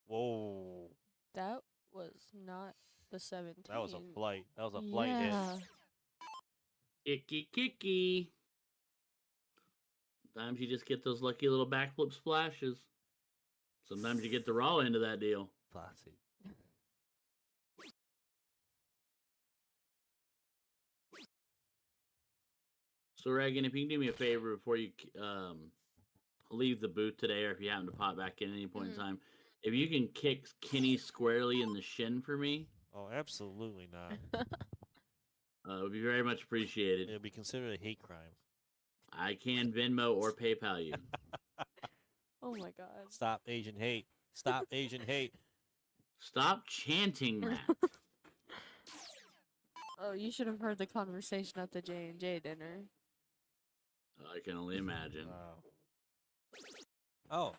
Whoa. That was not the 17. That was a flight. That was a flight hit. Icky kicky. Sometimes you just get those lucky little backflip splashes. Sometimes you get the raw end of that deal. Classy. So, Reagan, if you can do me a favor before you leave the booth today, or if you happen to pop back in at any point in time, if you can kick Kenny squarely in the shin for me. Oh, absolutely not. It would be very much appreciated. It'll be considered a hate crime. I can Venmo or PayPal you. Oh my god. Stop Asian hate. Stop Asian hate. Stop chanting that. Oh, you should have heard the conversation at the J&J dinner. I can only imagine. Wow.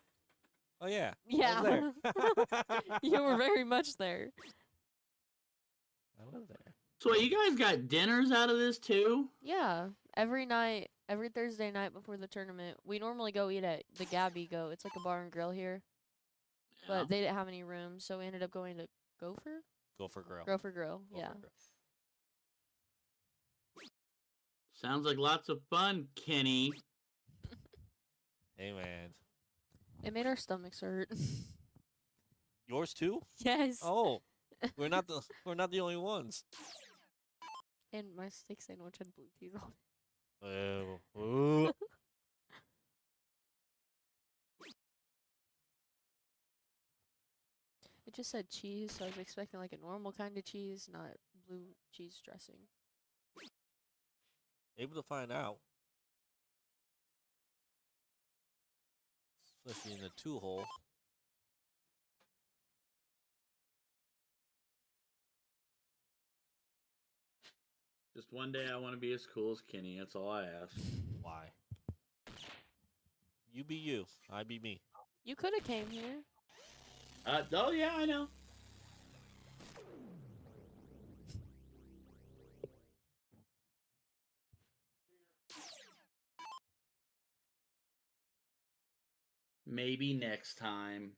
Oh, yeah. Yeah. I was there. You were very much there. I was there. So, you guys got dinners out of this too? Yeah. Every night, every Thursday night before the tournament, we normally go eat at the Gabby Go. It's like a bar and grill here. Yeah. But they didn't have any rooms, so we ended up going to Gopher? Gopher Grill. Gopher Grill, yeah. Gopher Grill. Sounds like lots of fun, Kenny. Hey, man. It made our stomachs hurt. Yours too? Yes. Oh, we're not the only ones. And my steak sandwich had blue cheese on it. Ew. Ooh. It just said cheese, so I was expecting like a normal kind of cheese, not blue cheese dressing. Able to find out. Especially in the 2-hole. Just one day I want to be as cool as Kenny. That's all I ask. Why? You be you. I be me. You could have came here. Oh yeah, I know. Maybe next time.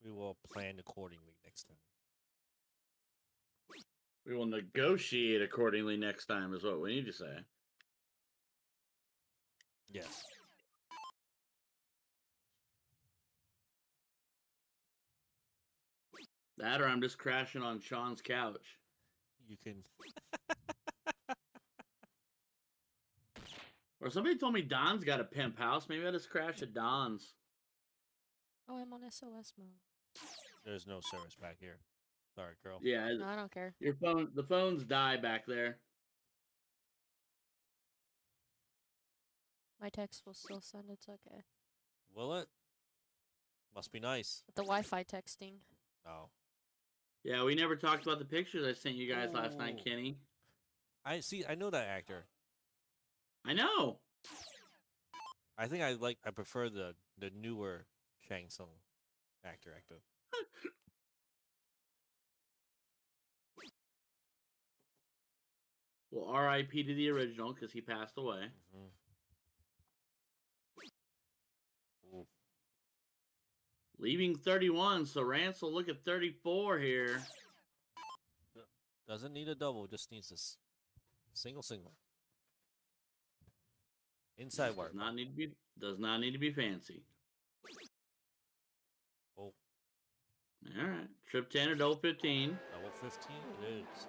We will plan accordingly next time. We will negotiate accordingly next time, is what we need to say. Yes. That or I'm just crashing on Sean's couch. You can. Or somebody told me Don's got a pimp house. Maybe I'll just crash at Don's. Oh, I'm on SOS mode. There's no service back here. Sorry, girl. Yeah, No, I don't care. your phone. The phones die back there. My text will still send. It's okay. Will it? Must be nice. But the Wi-Fi texting. Oh. Yeah, we never talked about the pictures I sent you guys last night, Ooh. Kenny. I see. I know that actor. I know. I think I prefer the newer Shang Tsung actor. Well, R.I.P. to the original because he passed away. Mm-hmm. Ooh. Leaving 31, so Rance will look at 34 here. Doesn't need a double. Just needs this single. Inside work. Does not need to be fancy. Oh, All right, trip 10 or double 15. double 15 it is.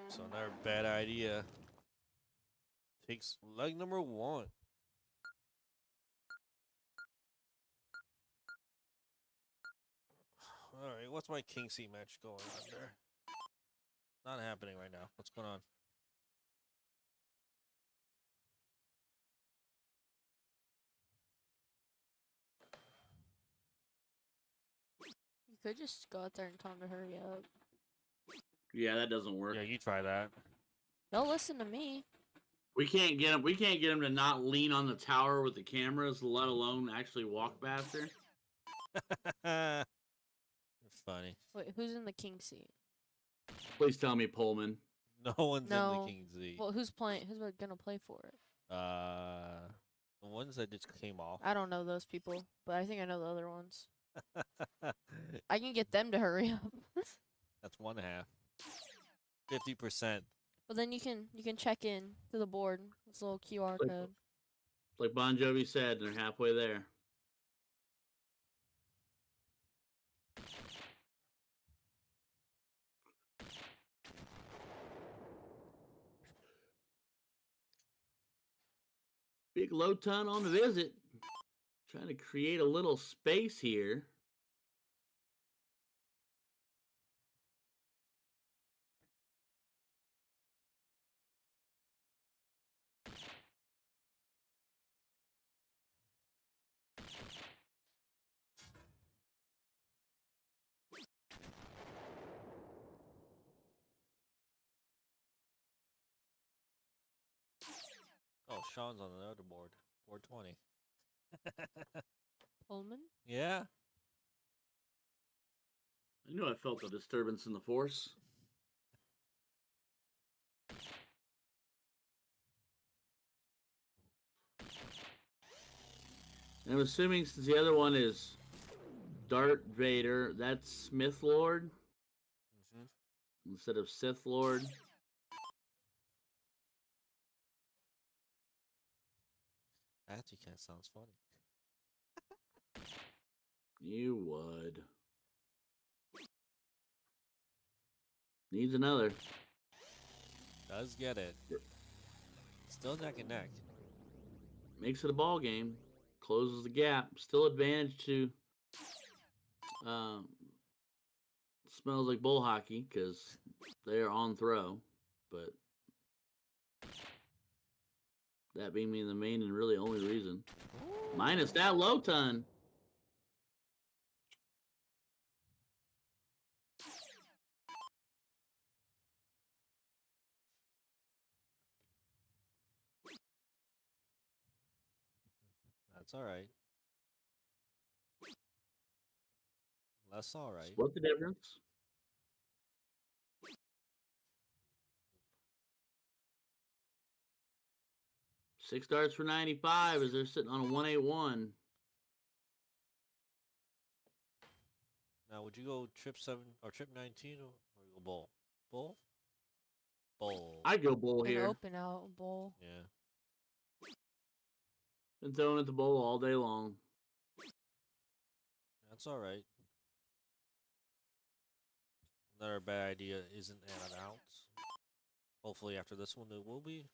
So another bad idea. Takes leg number 1. All right, what's my king seat match going on there? Not happening right now. What's going on? You could just go out there and tell him to hurry up. Yeah, that doesn't work. Yeah, you try that. Don't listen to me. We can't get him. We can't get him to not lean on the tower with the cameras, let alone actually walk faster. Funny. Wait, who's in the king seat? Please tell me Pullman. No one's in No. the king seat. Well, who's playing? Who's gonna play for it? The ones that just came off. I don't know those people, but I think I know the other ones. I can get them to hurry up. That's one half. 50%. But then you can check in to the board. It's a little QR Like- code. Like Bon Jovi said, they're halfway there. Big low ton on the visit. Trying to create a little space here. Oh, Sean's on the other board. 420. Pullman? Yeah. I knew I felt a disturbance in the force. And I'm assuming since the other one is Darth Vader, that's Smith Lord instead of Sith Lord. Actually, kind of sounds funny. You would. Needs another. Does get it. Still neck and neck. Makes it a ball game. Closes the gap. Still advantage to smells like bull hockey because they are on throw. But that being the main and really only reason. Minus that low ton. That's all right. That's all right. Split the difference. Six darts for 95 as they're sitting on a 181. Now, would you go trip 7 or trip 19 or you go bull? Bull? Bull. I'd go bull An here. open out bowl. Yeah. Been throwing at the bowl all day long. That's all right. Another bad idea isn't an ounce. Hopefully, after this one, it will be.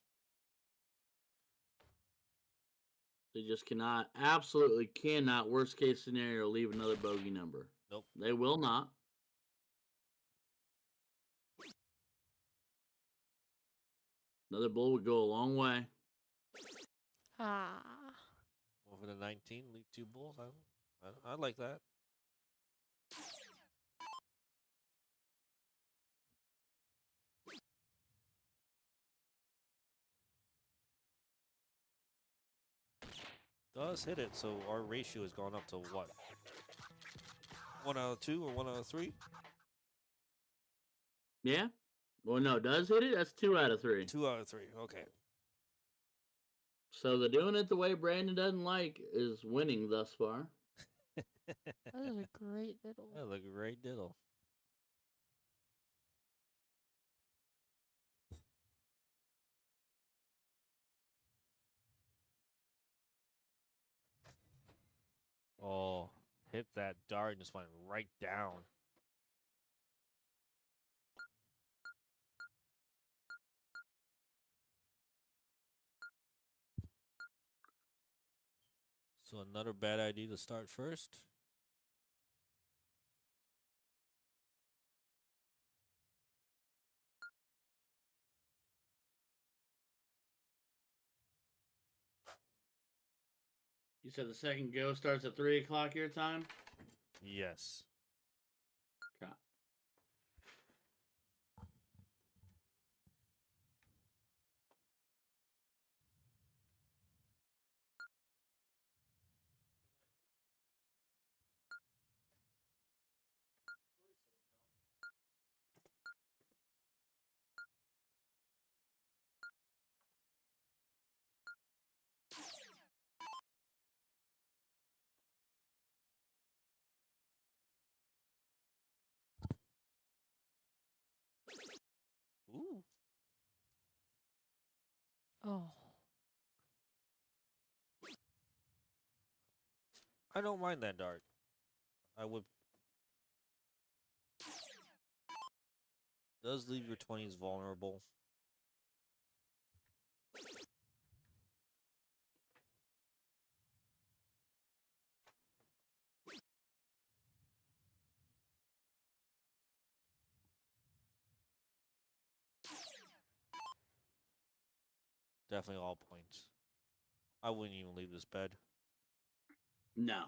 They just cannot, absolutely cannot, worst case scenario, leave another bogey number. Nope. They will not. Another bull would go a long way. Ah. Over the 19, leave 2 bulls. I like that. Does hit it, so our ratio has gone up to what? 1 out of 2 or 1 out of 3? Yeah? Well, no, does hit it? That's 2 out of 3. 2 out of 3. Okay. So the doing it the way Brandon doesn't like is winning thus far. That is a great diddle. That was a great diddle. Oh, hit that dart and just went right down. So another bad idea to start first. You said the second go starts at 3 o'clock your time? Yes. Okay. Ooh. Oh. I don't mind that dart. I would. Does leave your 20s vulnerable. Definitely all points. I wouldn't even leave this bed. No.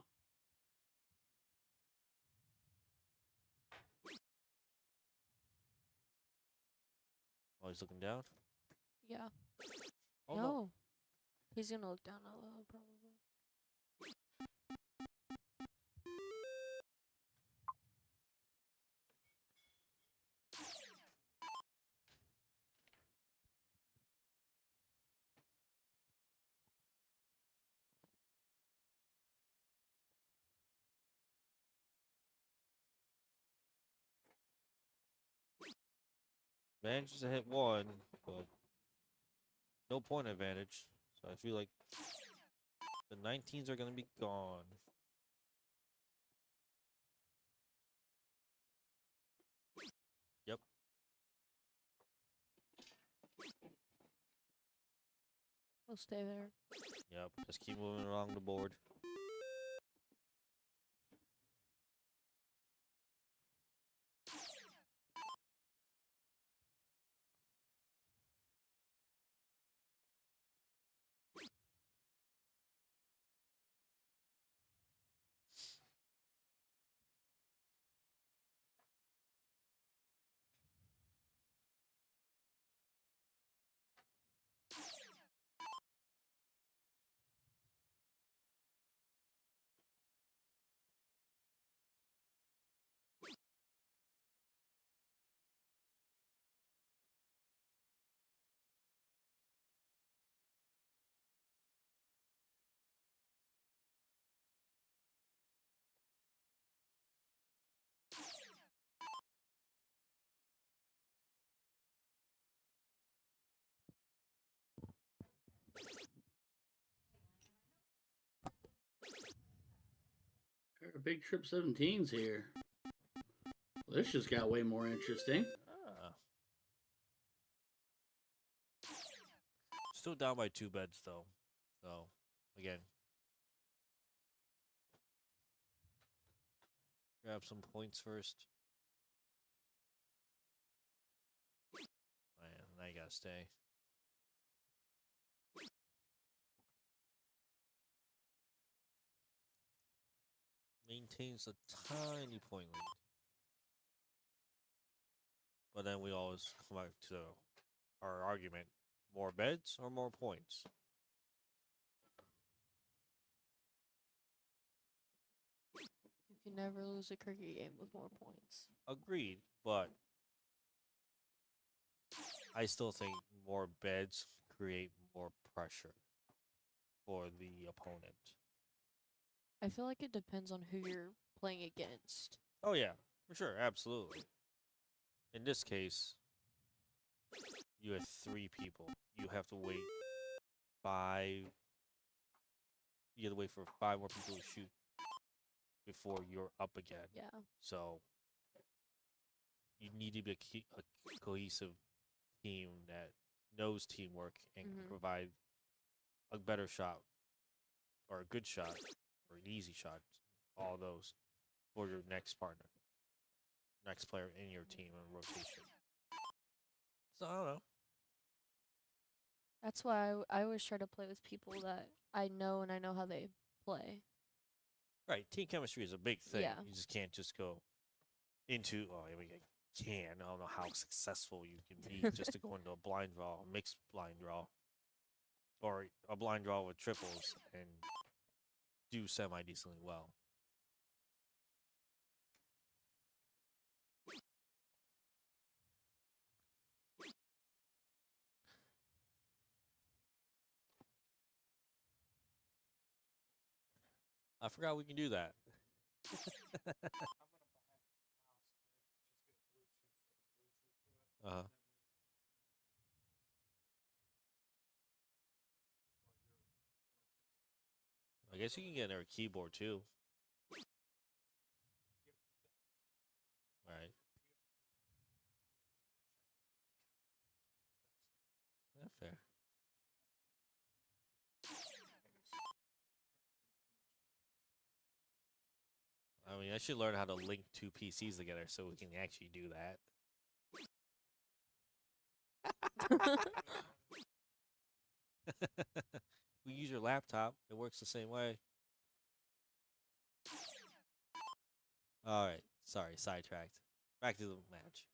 Oh, he's looking down? Yeah. Oh, no. no. He's gonna look down out loud probably. Managed to hit 1, but no point advantage. So I feel like the 19s are going to be gone. Yep. He'll stay there. Yep, just keep moving along the board. Pair of Big Trip 17s here. Well, this just got way more interesting. Ah. Still down by 2 beds though. So again, grab some points first. Man, now you gotta stay. Maintains a tiny point lead. But then we always come back to our argument. More beds or more points? You can never lose a cricket game with more points. Agreed, but I still think more beds create more pressure for the opponent. I feel like it depends on who you're playing against. Oh yeah, for sure, absolutely. In this case, you have 3 people. You have to wait 5. You have to wait for 5 more people to shoot before you're up again. Yeah. So you need to be a cohesive team that knows teamwork and can provide a better shot or a good shot or an easy shot, all those, for your next partner, next player in your team in rotation. So I don't know. That's why I always try to play with people that I know and I know how they play. Right, team chemistry is a big thing. Yeah. You just can't just go into, oh, I mean, I don't know how successful you can be just to go into a blind draw, a mixed blind draw, or a blind draw with triples and do semi-decently well. I forgot we can do that. Uh-huh. I guess you can get our keyboard too. Right. Yeah, fair. I mean, I should learn how to link 2 PCs together so we can actually do that. We use your laptop. It works the same way. All right. Sorry, sidetracked. Back to the match.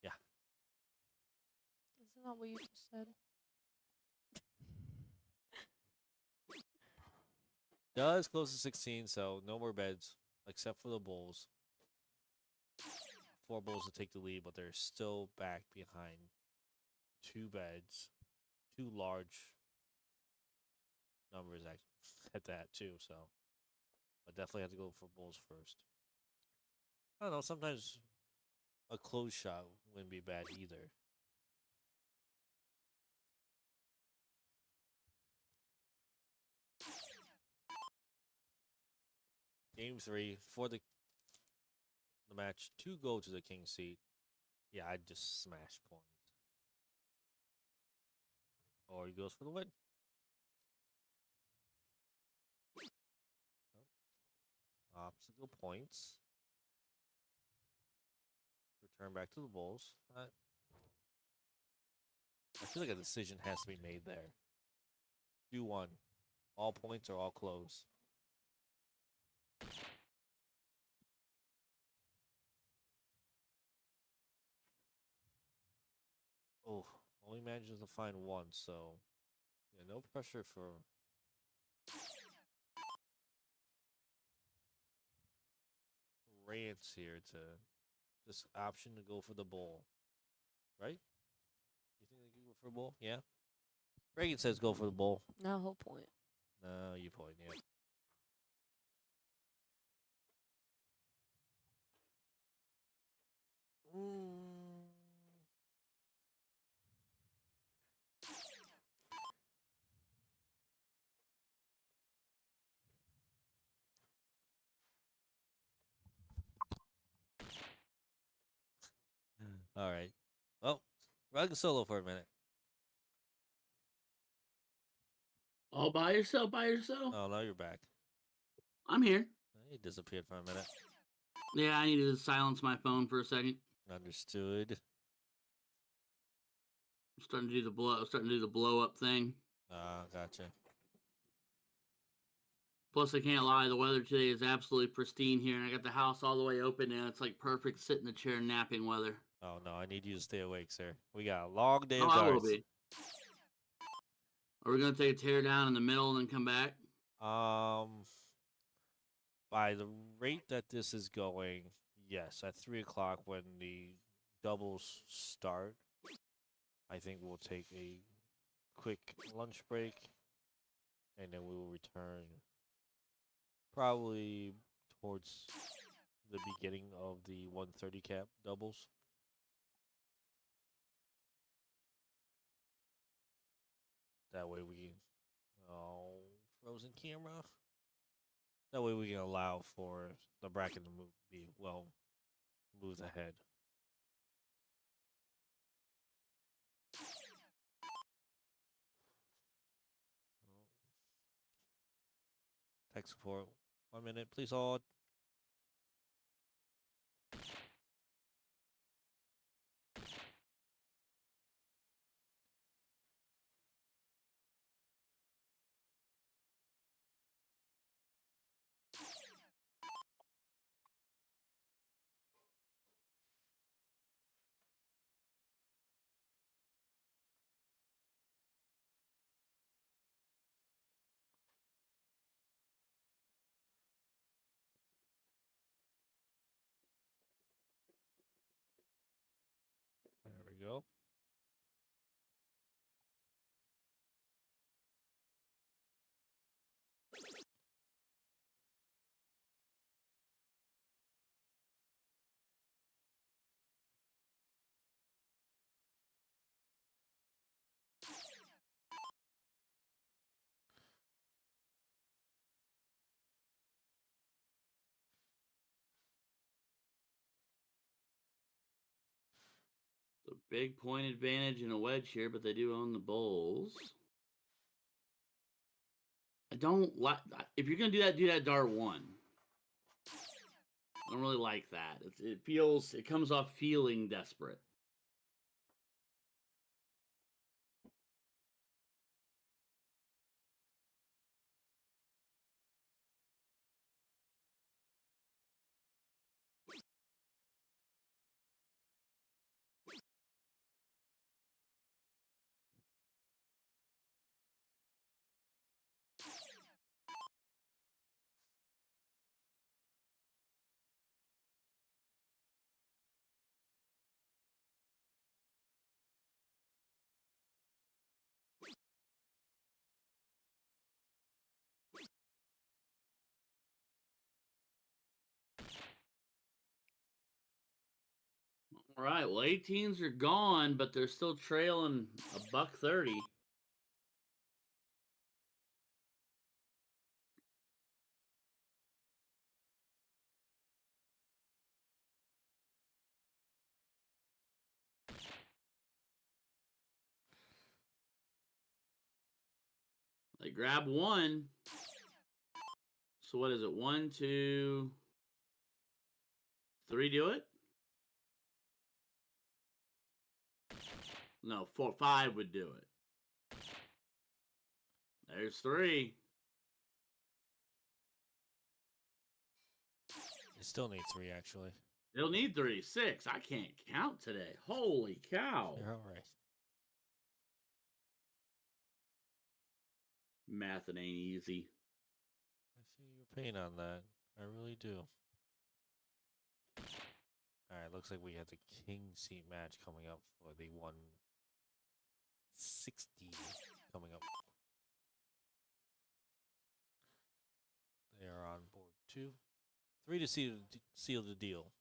Yeah. Isn't that what you just said? Does close to 16, so no more beds except for the Bulls. 4 Bulls to take the lead, but they're still back behind 2 beds, 2 large numbers at that too. So I definitely have to go for Bulls first. I don't know. Sometimes a close shot wouldn't be bad either. Game 3 for the match to go to the king seat. Yeah, I'd just smash points. Or he goes for the win. Obstacle points. Return back to the Bulls. I feel like a decision has to be made there. Do one. All points or all close. Oh, only manages to find one, so yeah, no pressure for Rance here to this option to go for the bull, right? You think they could go for a bull? Yeah. Reagan says go for the bull. No whole point. No, you point, yeah. Mm. All right. Well, Rug solo for a minute. All by yourself, by yourself? Oh, now you're back. I'm here. You disappeared for a minute. Yeah, I needed to silence my phone for a second. Understood. I'm starting to do the blow up thing. Gotcha. Plus, I can't lie, the weather today is absolutely pristine here, and I got the house all the way open, and it's like perfect sit in the chair napping weather. Oh no, I need you to stay awake, sir. We got a long day Oh, of I will darts. be. Are we gonna take a tear down in the middle and then come back? By the rate that this is going, yes, at 3 o'clock when the doubles start, I think we'll take a quick lunch break, and then we will return probably towards the beginning of the 130 cap doubles. That way we frozen camera. That way we can allow for the bracket to be moved ahead. Tech support. 1 minute, please hold. There we go. The big point advantage in a wedge here, but they do own the Bulls. I don't like if you're gonna do that dart one. I don't really like that. It comes off feeling desperate. All right, well, 18s are gone, but they're still trailing $1.30. They grab one. So what is it? 1, 2, 3 do it? No, 4, 5 would do it. There's 3. You still need 3, actually. They'll need 3. 6. I can't count today. Holy cow. You're all right. Math, it ain't easy. I feel your pain on that. I really do. All right, looks like we have the king seat match coming up for the 160 coming up. They are on board 2. 3 to seal the deal.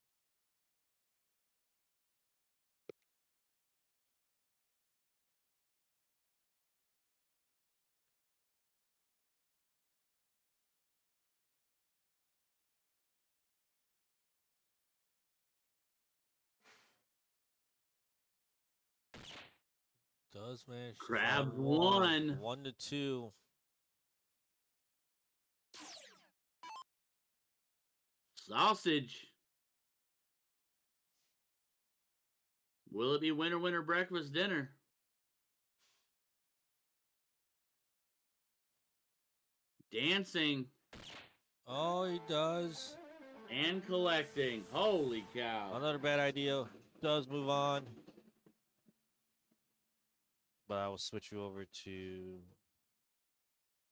Does manage to Grab find one. 1 to 2. Sausage. Will it be winner, winner, breakfast, dinner? Dancing Oh, he does. and collecting. Holy cow. Another bad idea. Does move on. But I will switch you over to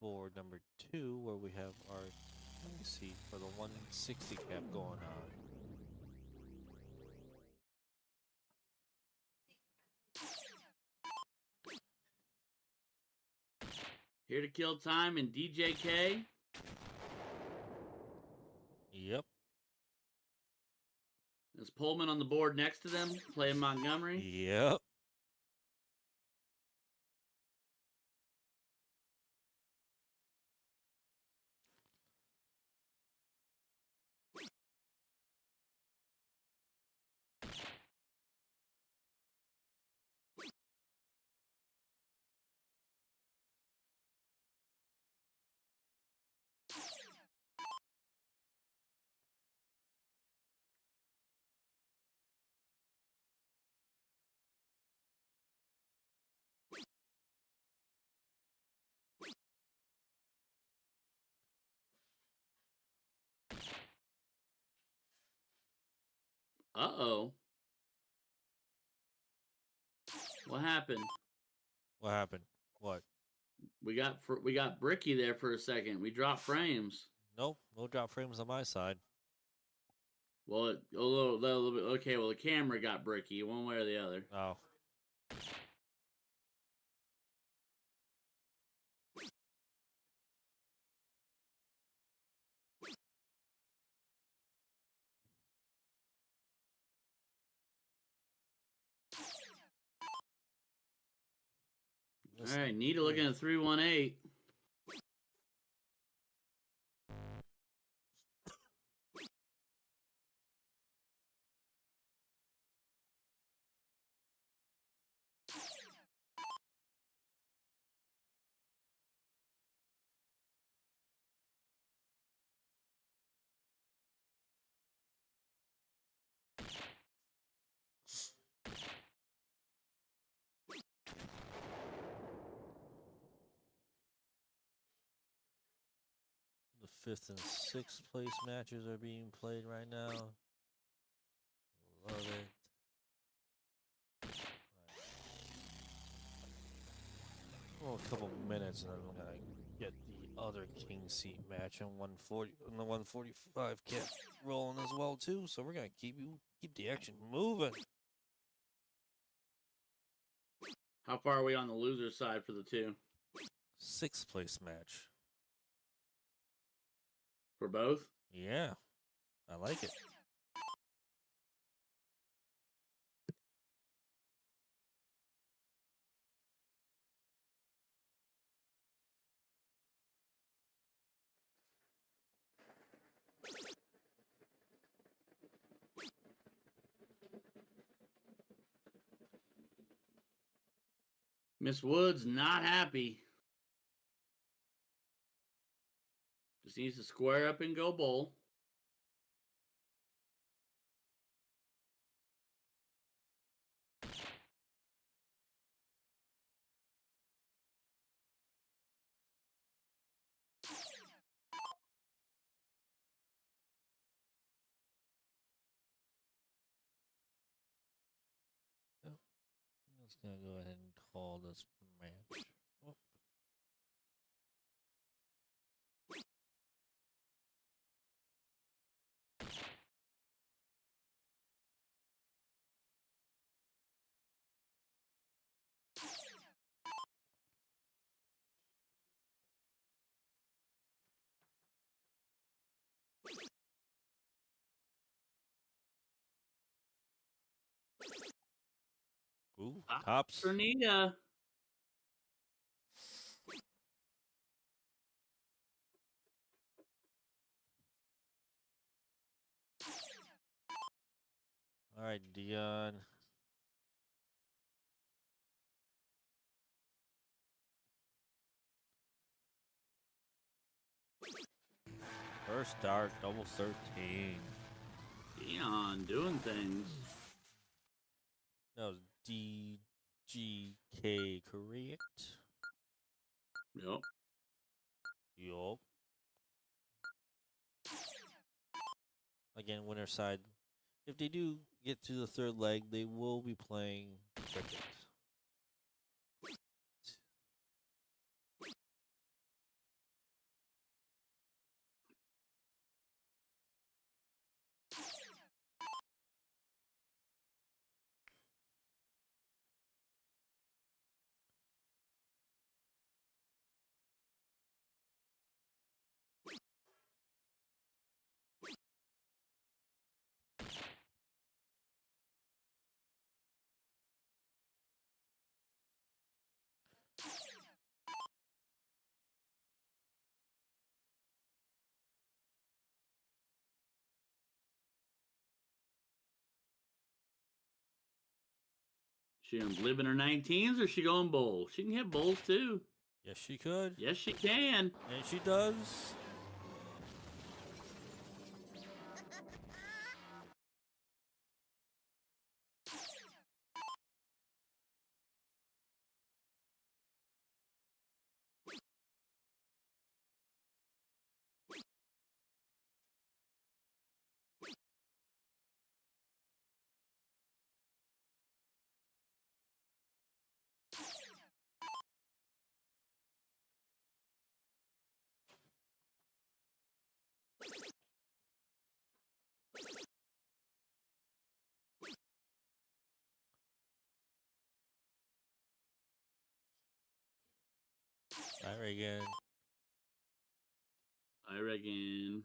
board number 2, where we have our king seat for the 160 cap going on. Here to kill time in DJK. Yep. There's Pullman on the board next to them, playing Montgomery. Yep. Uh-oh. What happened? What happened? What? We got Bricky there for a second. We dropped frames. Nope. No drop frames on my side. Well, a little bit. Okay, well, the camera got Bricky one way or the other. Oh. All right, Nita looking at 318. The 5th and 6th place matches are being played right now. Love it. Well, a couple minutes, and then I'm gonna get the other king seat match on 140 and the 145 cap rolling as well too. So we're gonna keep the action moving. How far are we on the loser side for the 2? 6th place match. For both? Yeah, I like it. Miss Woods not happy. Just needs to square up and go bowl. I'm just gonna go ahead and call this match. Oh. Ooh, tops. For Nita. All right, Dion. First start, double 13. Dion doing things. That was DGK, correct? Yep. Yup. Again, winner side. If they do get to the third leg, they will be playing cricket. She gonna live in her 19s or she going bowl? She can hit bowls too. Yes, she could. Yes, she can. And she does. All right, again. I reckon.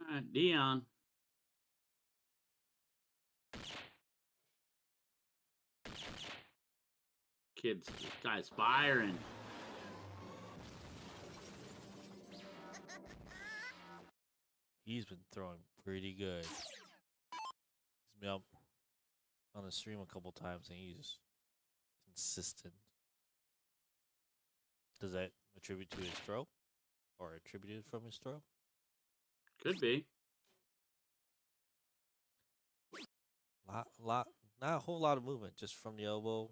All right, Dion. Kids, this guy's firing. He's been throwing pretty good. He's been up on the stream a couple times and he's consistent. Does that attribute to his throw? Or attributed from his throw? Could be. Not a whole lot of movement, just from the elbow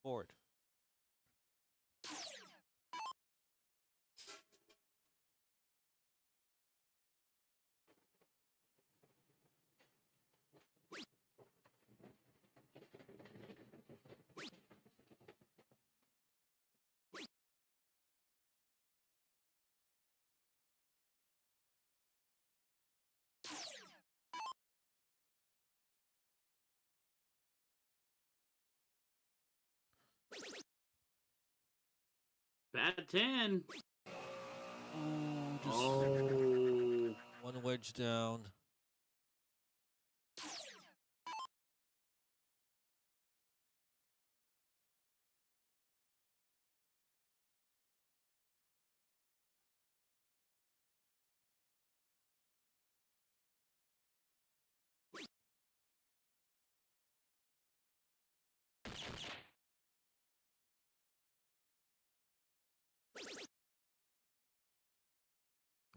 forward. Pat 10. Oh, just Oh. one wedge down.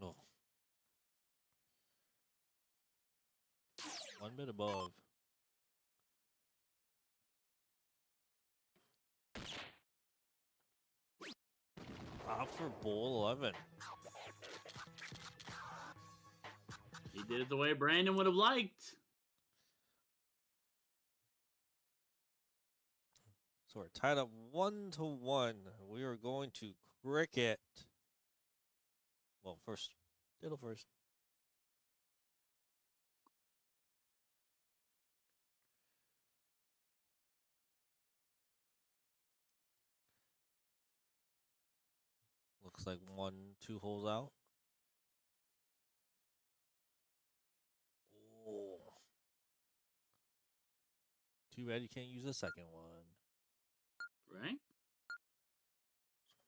Oh. 1 bit above. Opt for bowl 11. He did it the way Brandon would have liked. So we're tied up 1-1. We are going to cricket. Well, first. Diddle first. Looks like 1-2 holes out. Oh. Too bad you can't use the second one. Right?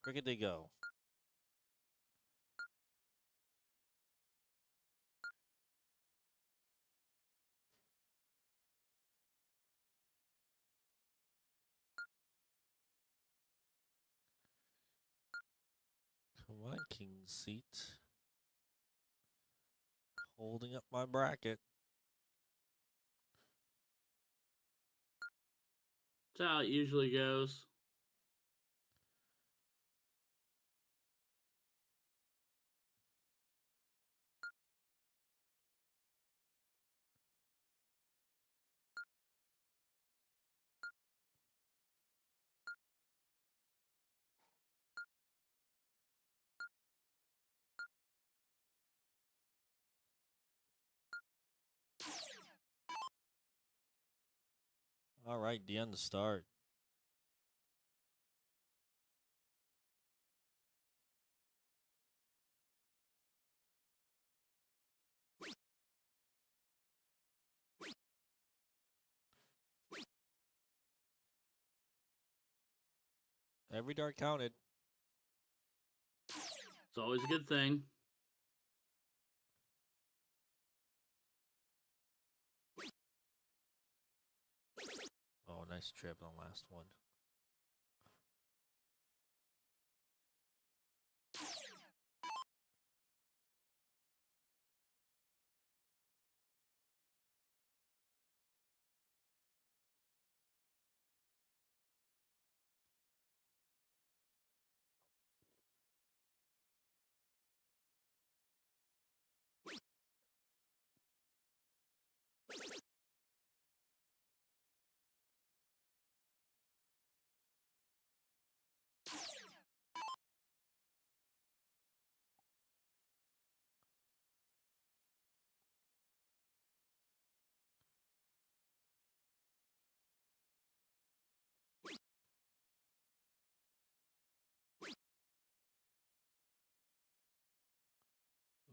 Cricket they go. Come on, king seat. Holding up my bracket. That's how it usually goes. All right, the end to start. Every dart counted. It's always a good thing. Oh, nice trip on last one.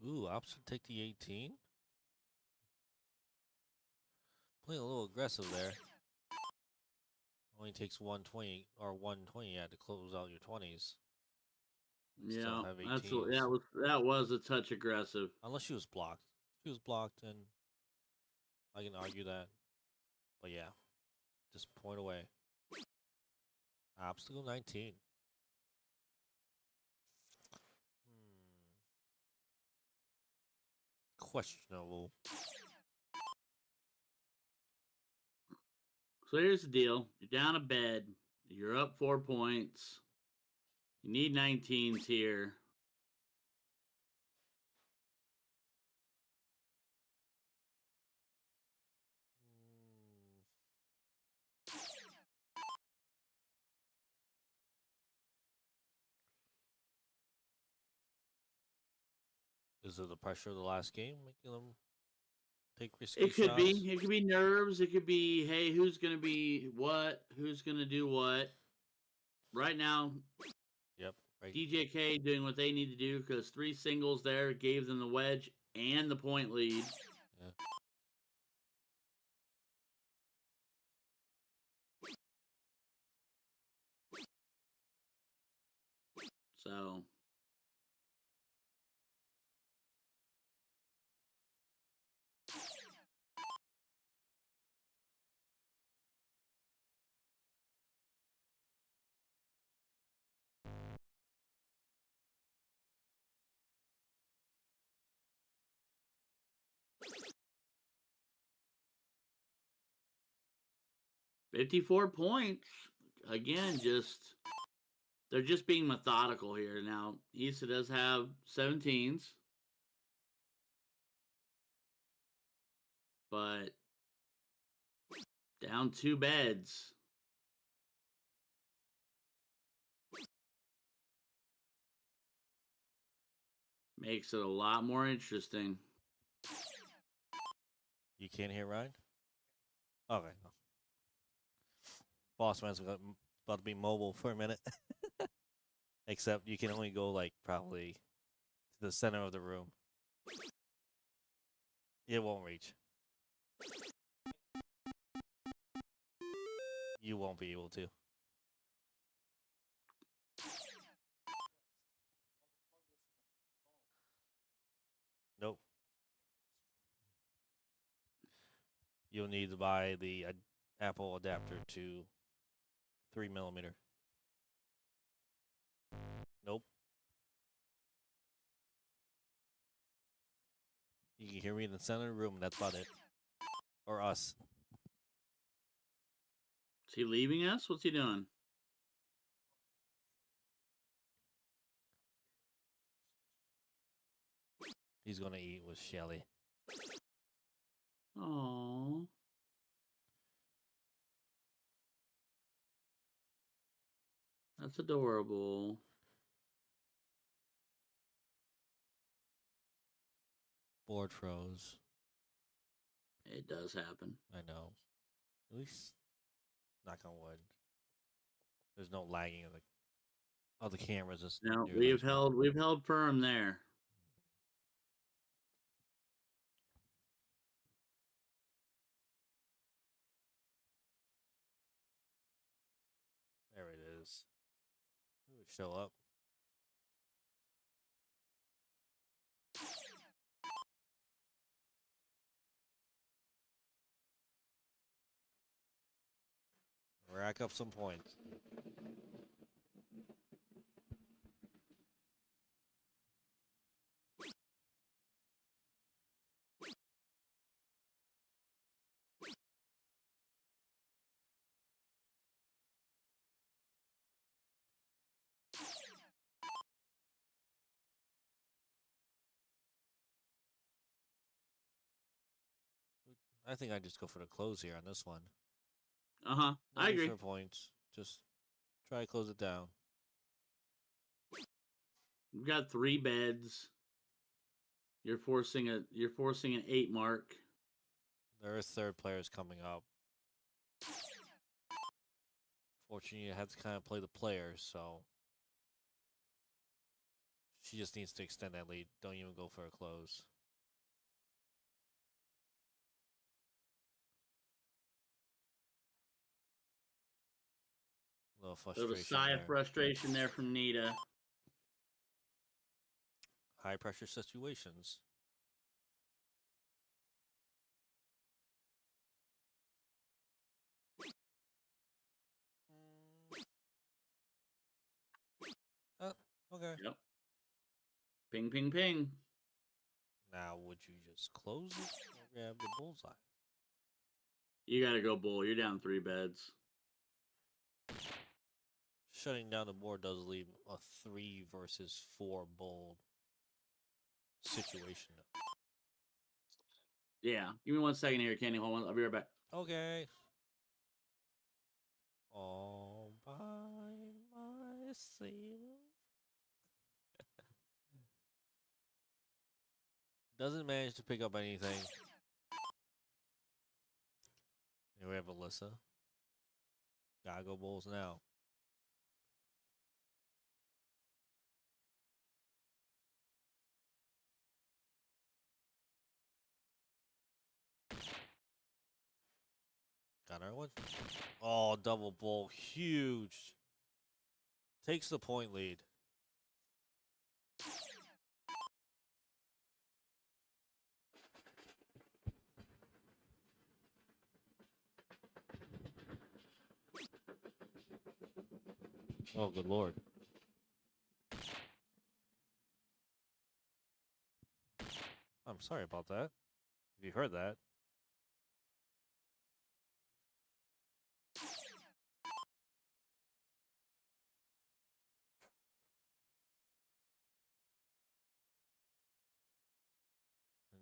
Ooh, option take the 18. Playing a little aggressive there. Only takes 120 or 120 to close out your 20s. Yeah, Still have 18s. that was a touch aggressive. Unless she was blocked. If she was blocked, and I can argue that. But yeah, just point away. Obstacle 19. Questionable. So here's the deal. You're down a bed. You're up 4 points. You need 19s here. Is it the pressure of the last game making them take risky It could shots? be. It could be nerves. It could be, hey, who's going to be what? Who's going to do what? Right now, Yep. Right. DJK doing what they need to do because 3 singles there gave them the wedge and the point lead. Yeah. So 54 points. Again, they're just being methodical here. Now, Issa does have 17s, but down 2 beds. Makes it a lot more interesting. You can't hear Ryan? Okay. Boss man's about to be mobile for a minute. Except you can only go like probably to the center of the room. It won't reach. You won't be able to. Nope. You'll need to buy the Apple adapter to 3mm. Nope. You can hear me in the center of the room. That's about it. Or us. Is he leaving us? What's he doing? He's gonna eat with Shelly. Oh. That's adorable. Board froze. It does happen. I know. At least, knock on wood. There's no lagging of the cameras. It's No, nearly as bad. we've held firm there. There it is. Ooh, show up. Rack up some points. I think I just go for the close here on this one. Uh-huh. No I need agree. for points. Just try to close it down. We've got 3 beds. You're forcing an 8 mark. There are third players coming up. Fortunately, you have to kind of play the players, so she just needs to extend that lead. Don't even go for a close. A little frustration Little sigh there. of frustration there from Nita. High pressure situations. Okay. Yep. Ping, ping, ping. Now, would you just close it or grab the bullseye? You got to go bull. You're down 3 beds. Shutting down the board does leave a 3 versus 4 bull situation. Yeah. Give me 1 second here, Kenny. Hold on. I'll be right back. Okay. All by myself. Doesn't manage to pick up anything. Here we have Alyssa. Gotta go Bulls now. Got our one. Oh, double bull. Huge. Takes the point lead. Oh, good lord. I'm sorry about that. If you heard that.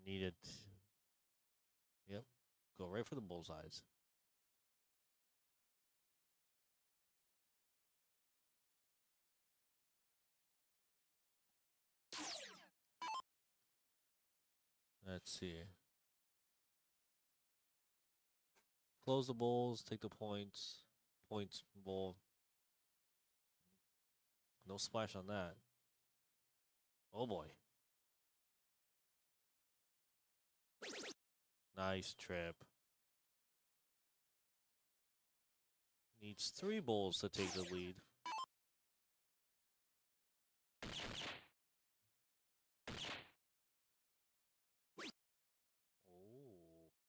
Needed. Yep. Go right for the bullseyes. Let's see. Close the bowls, take the points. Points bowl. No splash on that. Oh boy. Nice trip. Needs 3 bowls to take the lead.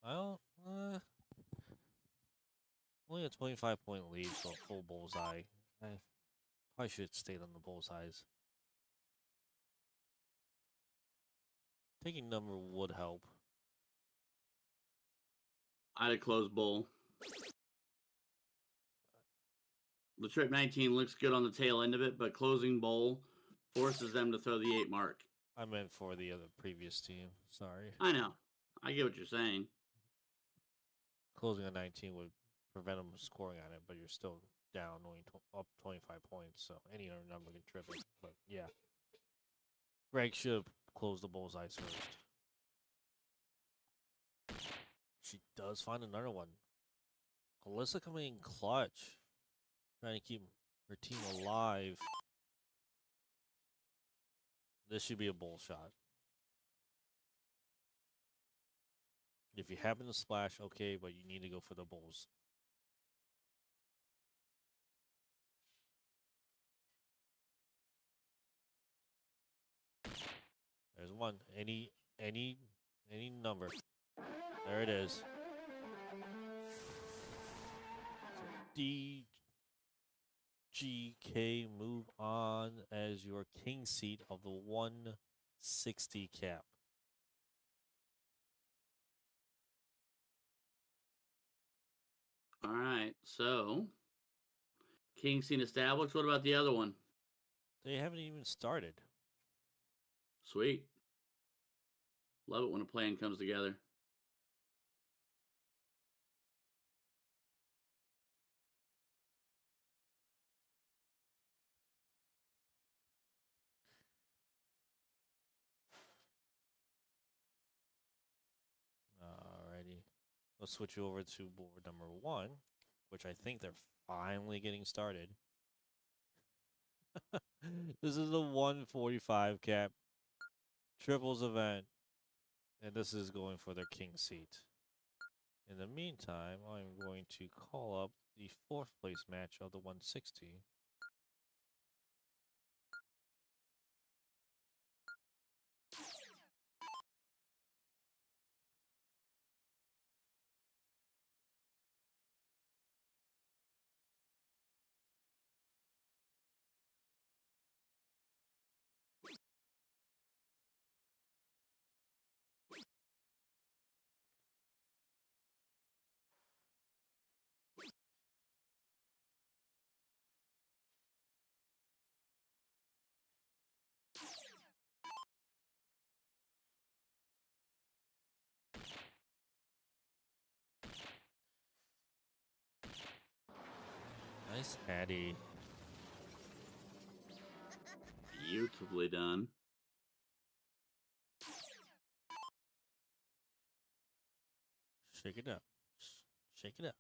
Oh. Well, only a 25-point lead, so a full bullseye. I probably should have stayed on the bullseyes. Taking number would help. I'd have closed bowl. The trip 19 looks good on the tail end of it, but closing bowl forces them to throw the 8 mark. I meant for the other previous team. Sorry. I know. I get what you're saying. Closing a 19 would prevent them scoring on it, but you're still down, only up 25 points, so any other number can trip it. But yeah. Greg should have closed the bullseyes first. She does find another one. Alyssa coming in clutch. Trying to keep her team alive. This should be a bull shot. If you happen to splash, okay, but you need to go for the bulls. There's one. Any number. There it is. DGK move on as your king seat of the 160 cap. All right, so king scene established. What about the other one? They haven't even started. Sweet. Love it when a plan comes together. Alrighty. Let's switch you over to board number 1, which I think they're finally getting started. This is the 145 cap triples event, and this is going for their king seat. In the meantime, I'm going to call up the 4th place match of the 160. Nice Hattie. Beautifully done. Shake it up. Shake it up.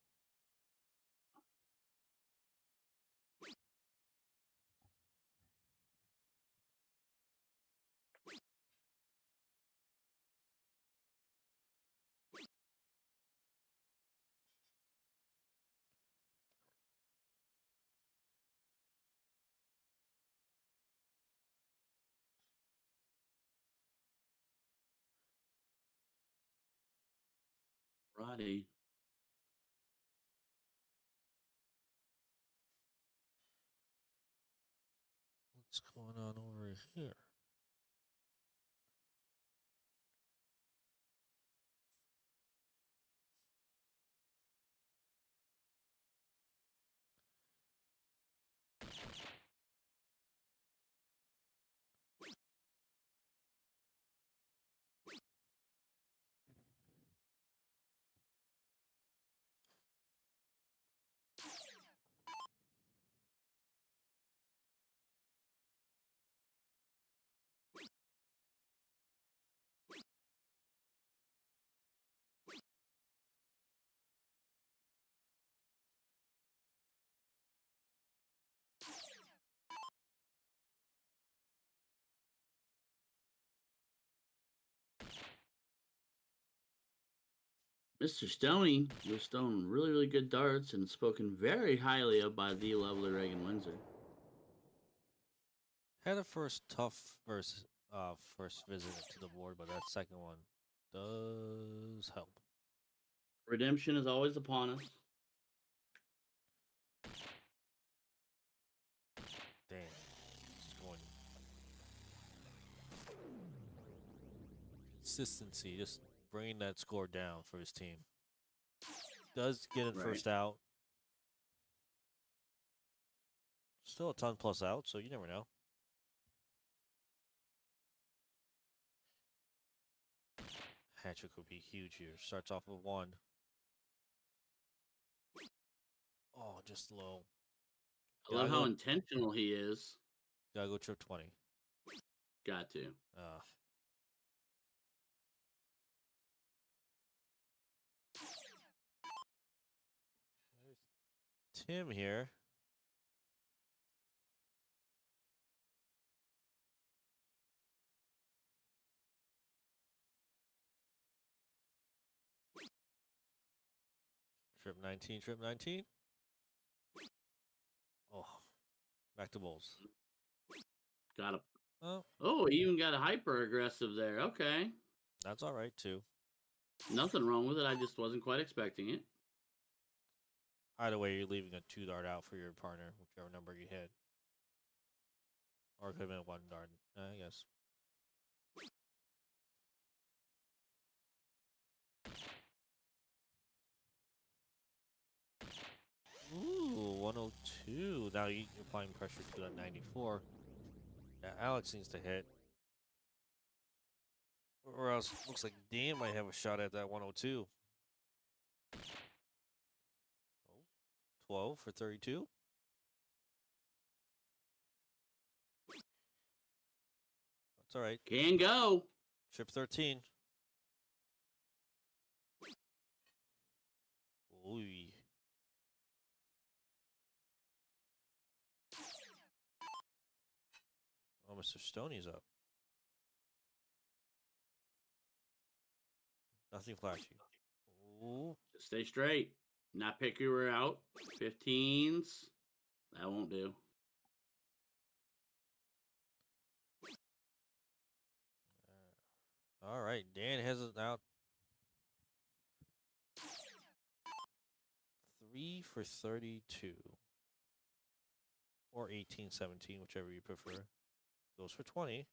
Alrighty. What's going on over here? Mr. Stoney was throwing really, really good darts and spoken very highly of by the lovely Reagan Windsor. Had a first visit to the board, but that second one does help. Redemption is always upon us. Damn. It's going. Consistency, just bringing that score down for his team. Does get it Right. first out. Still a ton plus out, so you never know. Hat-trick would be huge here. Starts off with 1. Oh, just low. I love Gotta how go- intentional he is. Gotta go trip 20. Got to. There's Tim here. Trip 19, trip 19. Oh, back to Bulls. Got a. Oh, Oh, he even got a hyper aggressive there. Okay. that's all right, too. Nothing wrong with it. I just wasn't quite expecting it. Either way, you're leaving a 2 dart out for your partner, whichever number you hit. Or it could have been a 1 dart, I guess. Ooh, 102. Now you're applying pressure to that 94. Yeah, Alex needs to hit. Or else looks like Dan might have a shot at that 102. Oh, 12 for 32. That's all right. Can go. Trip 13. Ooh. Oh, Mr. Stoney's up. Nothing flashy. Ooh. Just stay straight. Not pick you out. 15s. That won't do. All right. Dan has it out. 3 for 32. Or 18, 17, whichever you prefer. Goes for 20.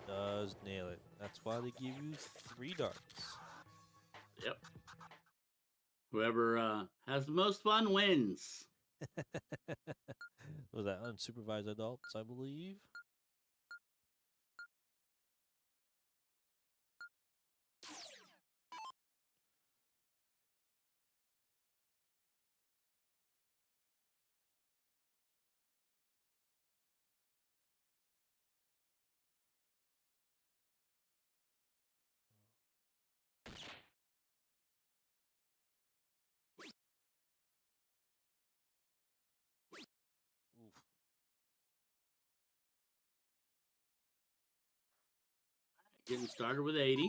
Does nail it. That's why they give you 3 darts. Yep. Whoever has the most fun wins. Was that unsupervised adults, I believe? Oof. Getting started with 80.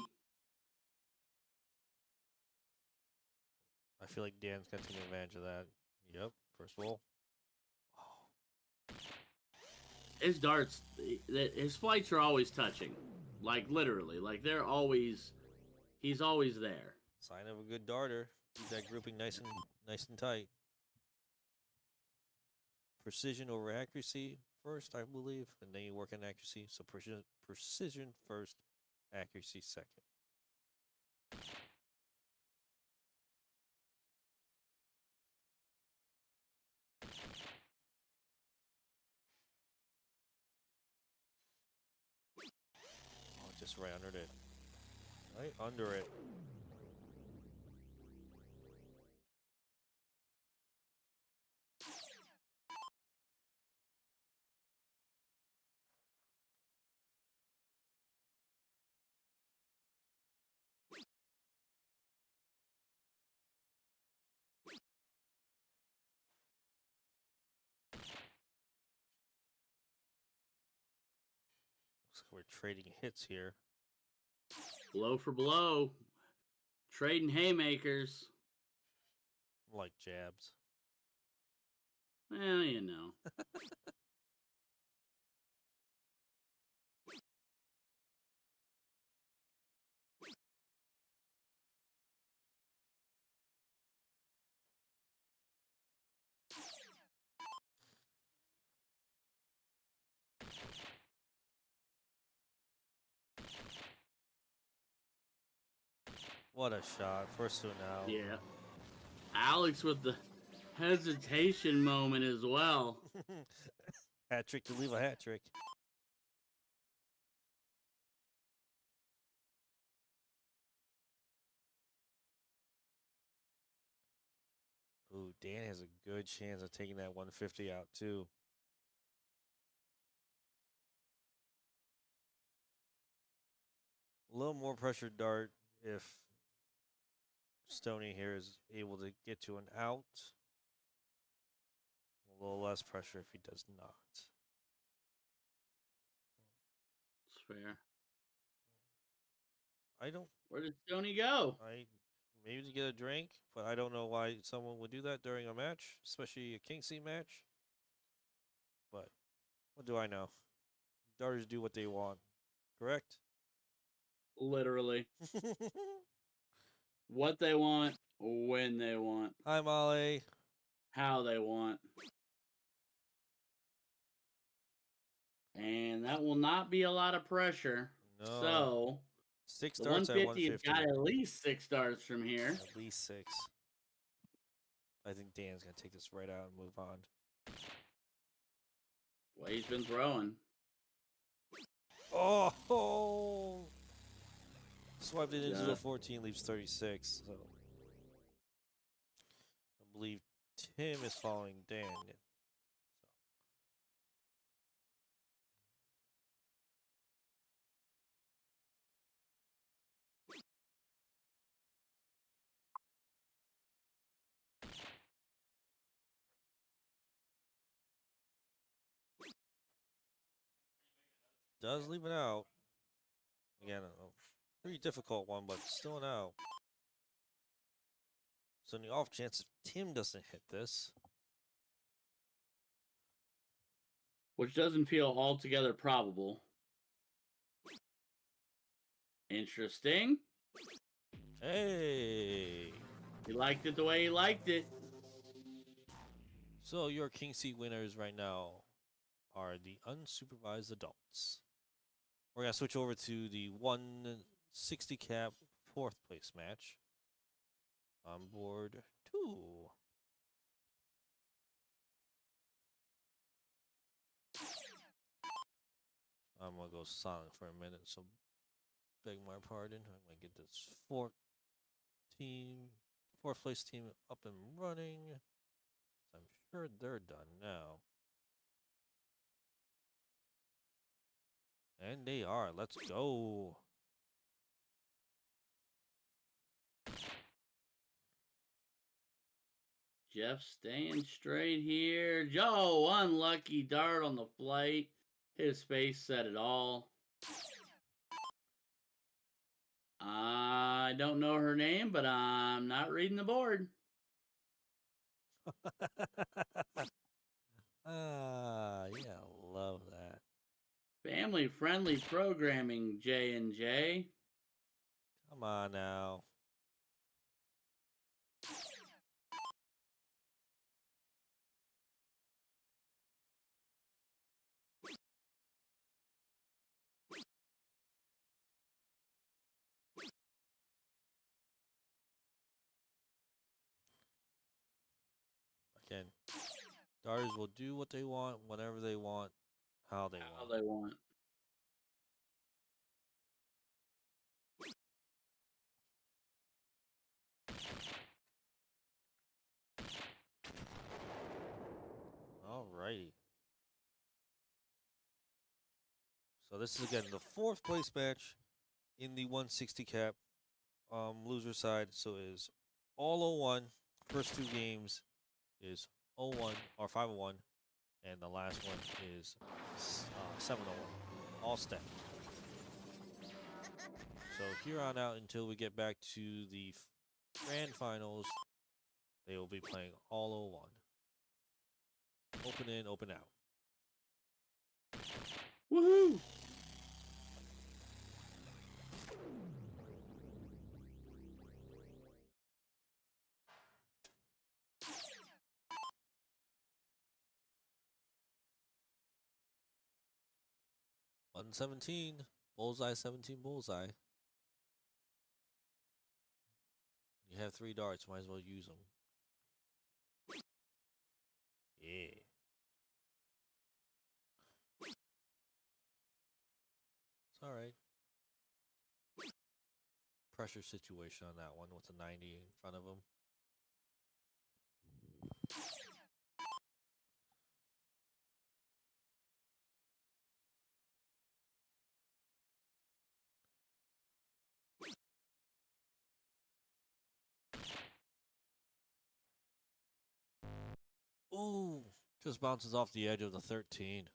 I feel like Dan's going to take advantage of that. Yep. First roll. Oh. his darts, his flights are always touching, like literally, like he's always there. Sign of a good darter. Keep that grouping nice and tight. Precision over accuracy first, I believe, and then you work on accuracy. So precision first, accuracy second. Oh, just right under it. Right under it. Looks like we're trading hits here. Blow for blow, trading haymakers. Like jabs. Well, you know. What a shot. First two now. Yeah. Alex with the hesitation moment as well. Hat trick to leave a hat trick. Ooh, Dan has a good chance of taking that 150 out, too. A little more pressure dart if Stoney here is able to get to an out. A little less pressure if he does not. It's fair. I don't. Where did Stoney go? Maybe to get a drink, but I don't know why someone would do that during a match, especially a King C match. But what do I know? Darters do what they want, correct? Literally. What they want, when they want, Hi, Molly. how they want. And that will not be a lot of pressure. No. So 6 the darts at 150 has 150. got at least 6 darts from here. At least 6. I think Dan's going to take this right out and move on. Well, he's been throwing. Oh! Swiped it into the Yeah. 14, leaves 36. So I believe Tim is following Dan. Does leave it out. Again, a pretty difficult one, but still an out. So in the off chance if Tim doesn't hit this, Which doesn't feel altogether probable. Interesting. hey! He liked it the way he liked it. So your King C winners right now are the unsupervised adults. We're going to switch over to the 160 cap 4th place match. On board 2. I'm going to go silent for a minute, so beg my pardon. I'm going to get this 4th place team up and running. I'm sure they're done now. And they are. Let's go. Jeff staying straight here. Joe, unlucky dart on the plate. His face said it all. I don't know her name, but I'm not reading the board. Yeah, love that. Family-friendly programming, J&J. Come on now. Again, starters will do what they want, whenever they want, how they How want. they want. Alrighty. So this is again the 4th place match in the 160 cap loser side. So it is all 0-1. First 2 games is 0-1 or 5-1, and the last one is 7-0. All stacked. So here on out until we get back to the grand finals, they will be playing all 0-1. Open in, open out. Woohoo! Button 17, bullseye 17, bullseye. You have 3 darts, might as well use them. Yeah. It's alright. Pressure situation on that one with a 90 in front of him. Ooh, just bounces off the edge of the 13.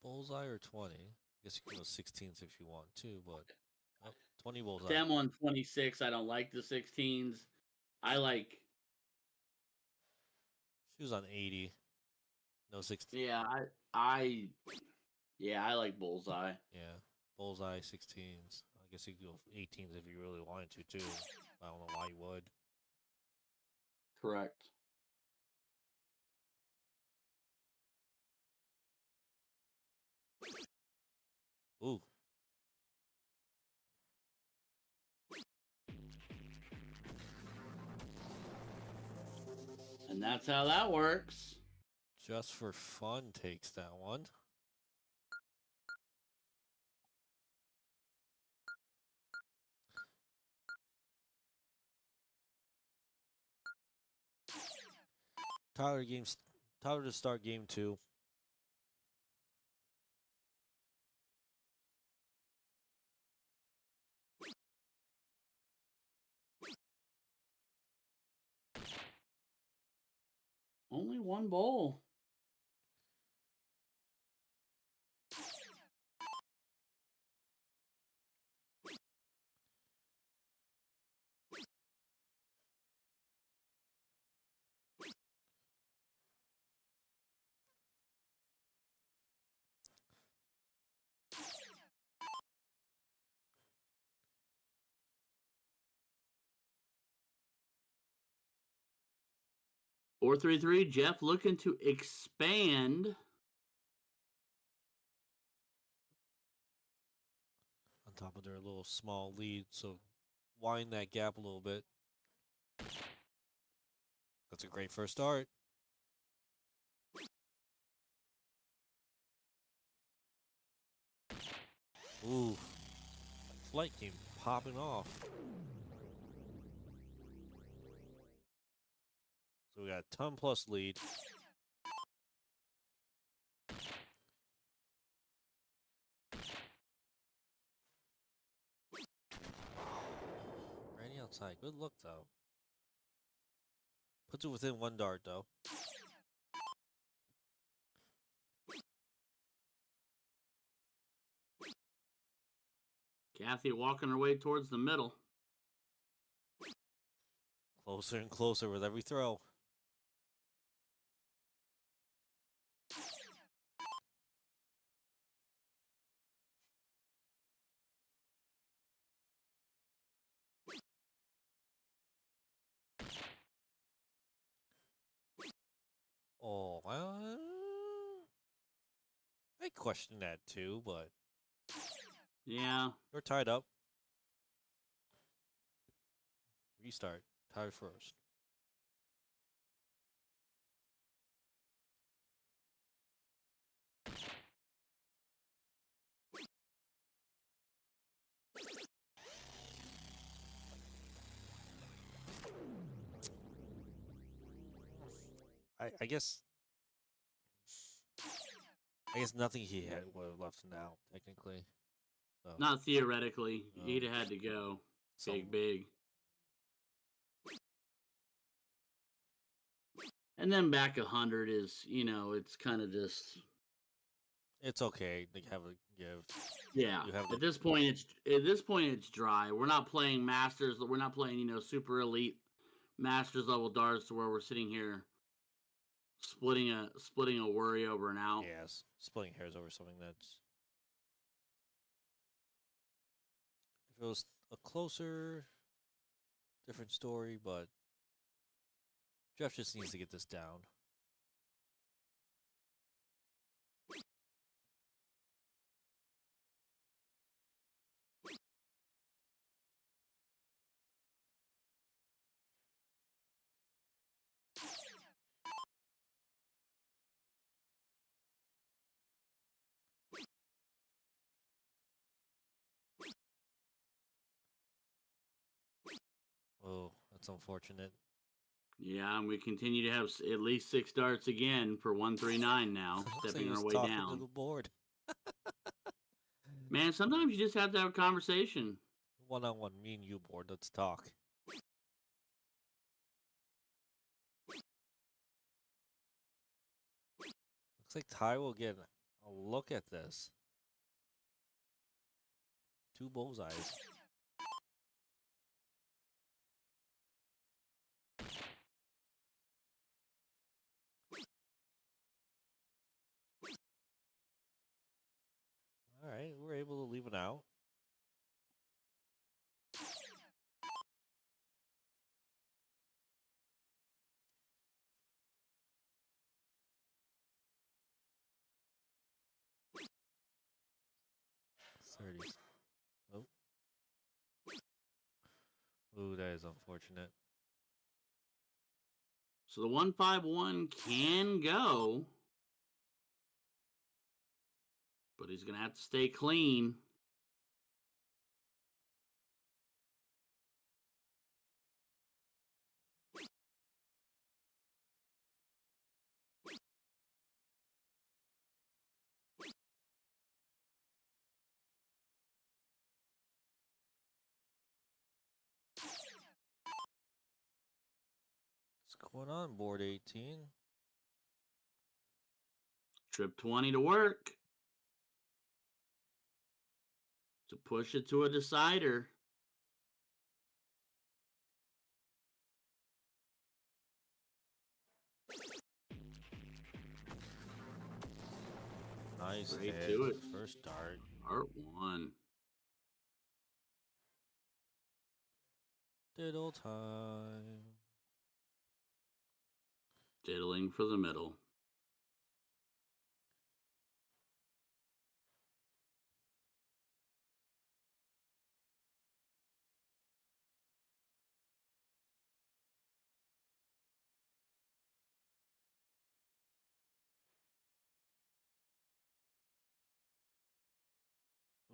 Bullseye or 20? I guess you can go 16s if you want to, but 20 bullseye. Them on 26. I don't like the 16s. I like. She was on 80. No 16. Yeah, I like bullseye. Yeah, bullseye 16s. I guess you could go 18s if you really wanted to too. I don't know why you would. Correct. Ooh. And that's how that works. Just for fun takes that one. Tyler to start game 2. Only one bowl. Four, 3-3. Jeff looking to expand. On top of their little small lead, so wind that gap a little bit. That's a great first start. Ooh. Flight came popping off. So we got a 10 plus lead. Randy outside. Good look, though. Puts it within 1 dart, though. Kathy walking her way towards the middle. Closer and closer with every throw. Oh, I question that too, but Yeah. we're tied up. Restart. Tied first. I guess nothing he had would have left now, technically. So, Not theoretically. No. He'd have had to go. so Big. And then back 100 is, it's kind of just. it's okay to have a give. Yeah. You have At this point, it's dry. We're not playing masters. We're not playing, super elite masters level darts to where we're sitting here splitting a worry over an out. Yes, splitting hairs over something that's. If it was a closer, different story, but Jeff just needs to get this down. Oh, that's unfortunate. Yeah, and we continue to have at least 6 darts again for 139 now, Looks like stepping he our was way talking to down. the board. Man, sometimes you just have to have a conversation. One-on-one, me and you, board. Let's talk. Looks like Ty will get a look at this. 2 bullseyes. All right, we're able to leave it out. Thirties. Oh. Ooh, that is unfortunate. So the 151 can go, but he's going to have to stay clean. What's going on, board 18? Trip 20 to work to push it to a decider. Nice Straight hit. to it. First dart. Part 1. Diddle time. Diddling for the middle.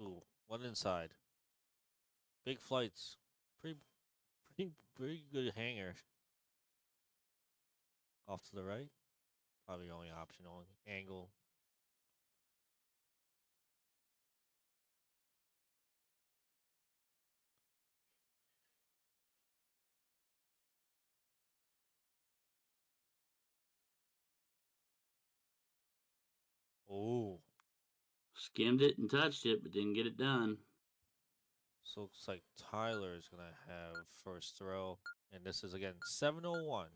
Ooh, one inside. Big flights. Pretty good hanger. Off to the right. Probably only optional angle. Oh. Skimmed it and touched it, but didn't get it done. So looks like Tyler is gonna have first throw, and this is again 7:01.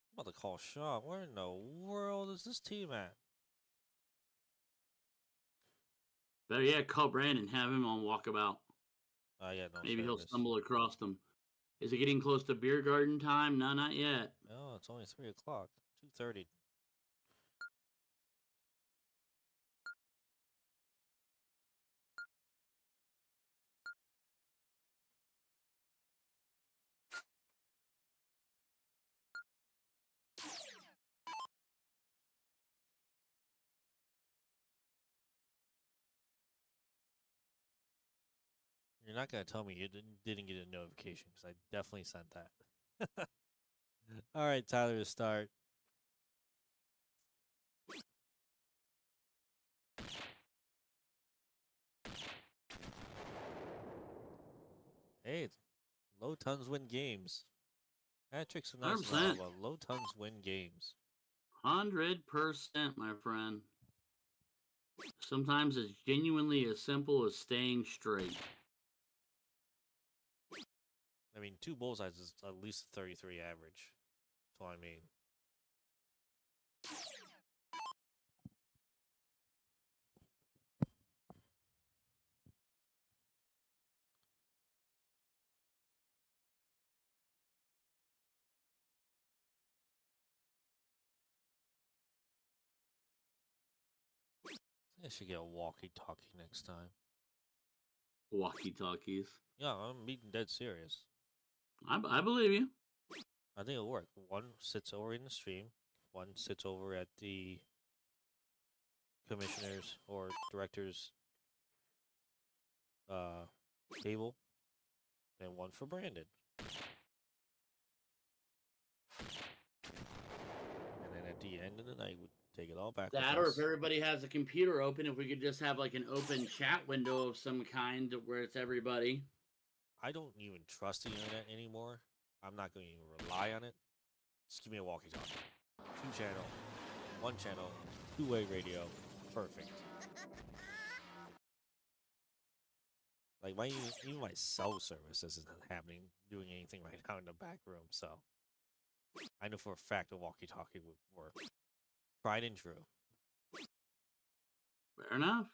I'm about to call shot. Where in the world is this team at? Better yet, call Brandon, have him on walkabout. I got no Maybe he'll service. stumble across them. Is it getting close to beer garden time? No, not yet. No, it's only 3:00. 2:30. You're not gonna tell me you didn't get a notification because I definitely sent that. All right, Tyler, to start. Hey, low tons win games. Patrick's a nice and all, 100%. but low tons win games. 100%, my friend. Sometimes it's genuinely as simple as staying straight. I mean, 2 bullseyes is at least a 33 average. That's what I mean. I should get a walkie-talkie next time. Walkie-talkies. Yeah, I'm being dead serious. I believe you. I think it'll work. One sits over in the stream. One sits over at the commissioners or directors table. And one for Brandon. And then at the end of the night, we take it all back. That, or if everybody has a computer open, if we could just have like an open chat window of some kind where it's everybody. I don't even trust the internet anymore. I'm not going to even rely on it. Just give me a walkie-talkie. 2-channel, 1-channel, 2-way radio. Perfect. Like even my cell service isn't doing anything right now in the back room. So I know for a fact a walkie-talkie would work. Tried and true. Fair enough.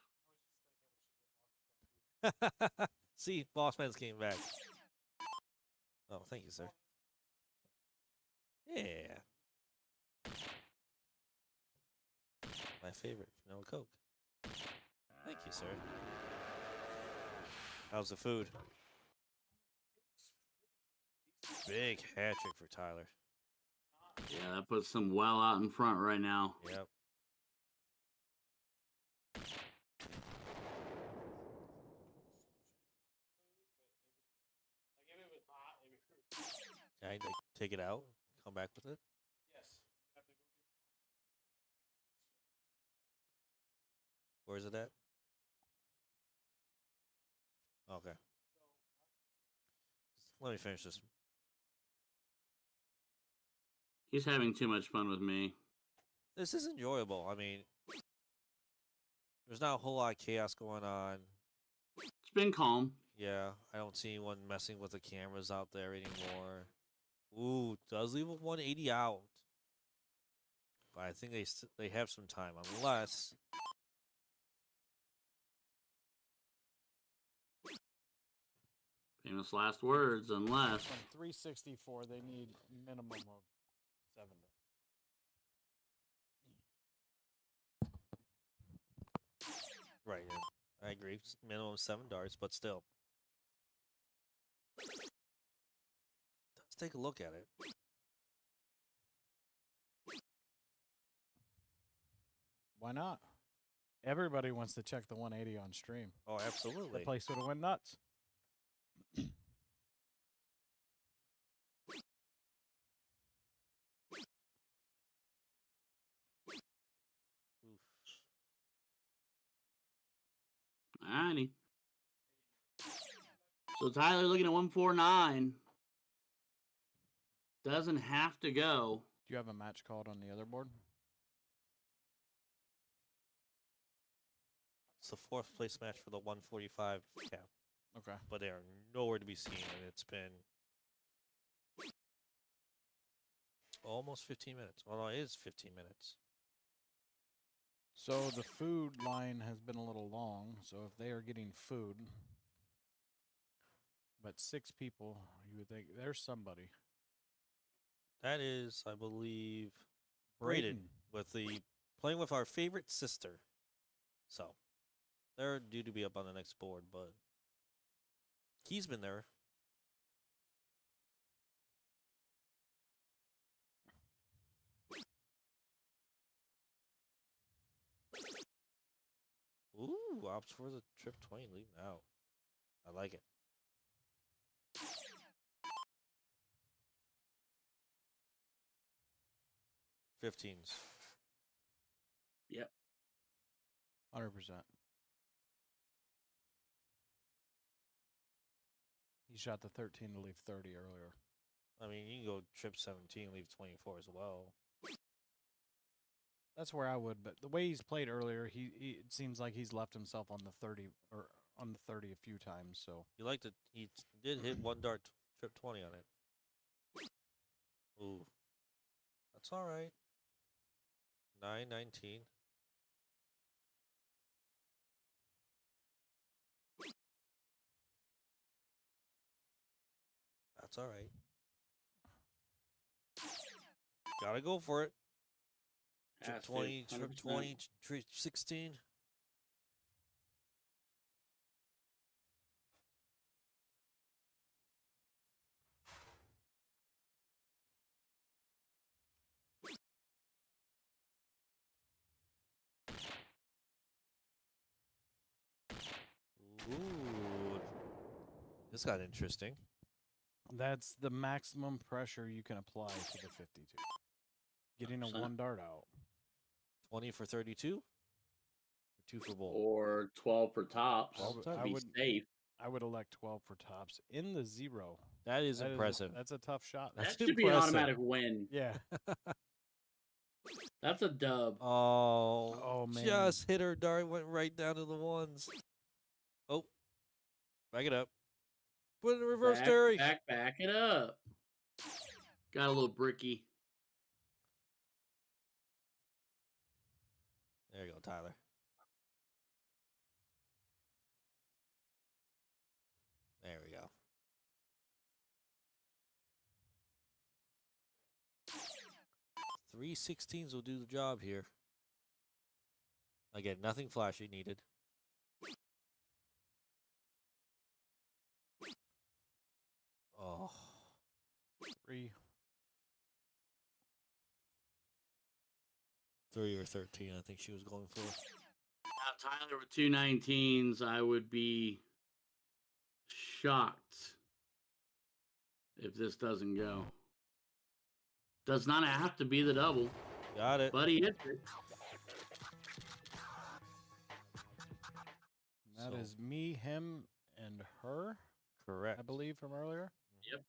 See, Bossman's came back. Oh, thank you, sir. Yeah. My favorite, vanilla Coke. Thank you, sir. How's the food? Big hat trick for Tyler. Yeah, that puts some well out in front right now. Yep. Can I like, take it out? Come back with it? Where is it at? Okay. Let me finish this. He's having too much fun with me. This is enjoyable. I mean, there's not a whole lot of chaos going on. It's been calm. Yeah, I don't see anyone messing with the cameras out there anymore. Ooh, does leave a 180 out. But I think they have some time, unless... Famous last words, unless... From 364, they need minimum of 7. Right, yeah. I agree. Minimum 7 darts, but still. Let's take a look at it. Why not? Everybody wants to check the 180 on stream. Oh, The absolutely. place would have went nuts. Alrighty. So Tyler looking at 149. Doesn't have to go. Do you have a match called on the other board? It's the fourth place match for the 145 cap, Okay. but they are nowhere to be seen, and it's been almost 15 minutes. Well, no, it is 15 minutes. So the food line has been a little long. So if they are getting food, but 6 people, you would think there's somebody. That is, I believe, Braden with the playing with our favorite sister. So they're due to be up on the next board, but he's been there. Ooh, opts for the trip 20, leave him out. I like it. Fifteens. Yep. 100%. He shot the 13 to leave 30 earlier. I mean, you can go trip 17, leave 24 as well. That's where I would, but the way he's played earlier, it seems like he's left himself on the 30 or on the 30 a few times. So You liked it. He did hit one dart trip 20 on it. Ooh. That's all right. 9-19. That's all right. Gotta go for it. Trip Has to, 20, trip 100%. 20, trip 16. Ooh. This got interesting. that's the maximum pressure you can apply to the 52. Getting a 100%. 1 dart out. 20 for 32? Or 2 for bowl? Or 12 for tops. Well, To I be would safe. I would elect 12 for tops in the 0. That is impressive. That's a tough shot. That's That should be an impressive. automatic win. Yeah. That's a dub. Oh, man. Just hit her dart, went right down to the ones. Oh, back it up. Put it in reverse, Terry. Back it up. Got a little bricky. There you go, Tyler. There we go. Three 16s will do the job here. Again, nothing flashy needed. Oh, 3. 3 or 13, I think she was going for. Now, Tyler with 2 19s, I would be shocked if this doesn't go. Does not have to be the double, Got it. but he hits it. That So- is me, him, and her, Correct. I believe, from earlier. Yep.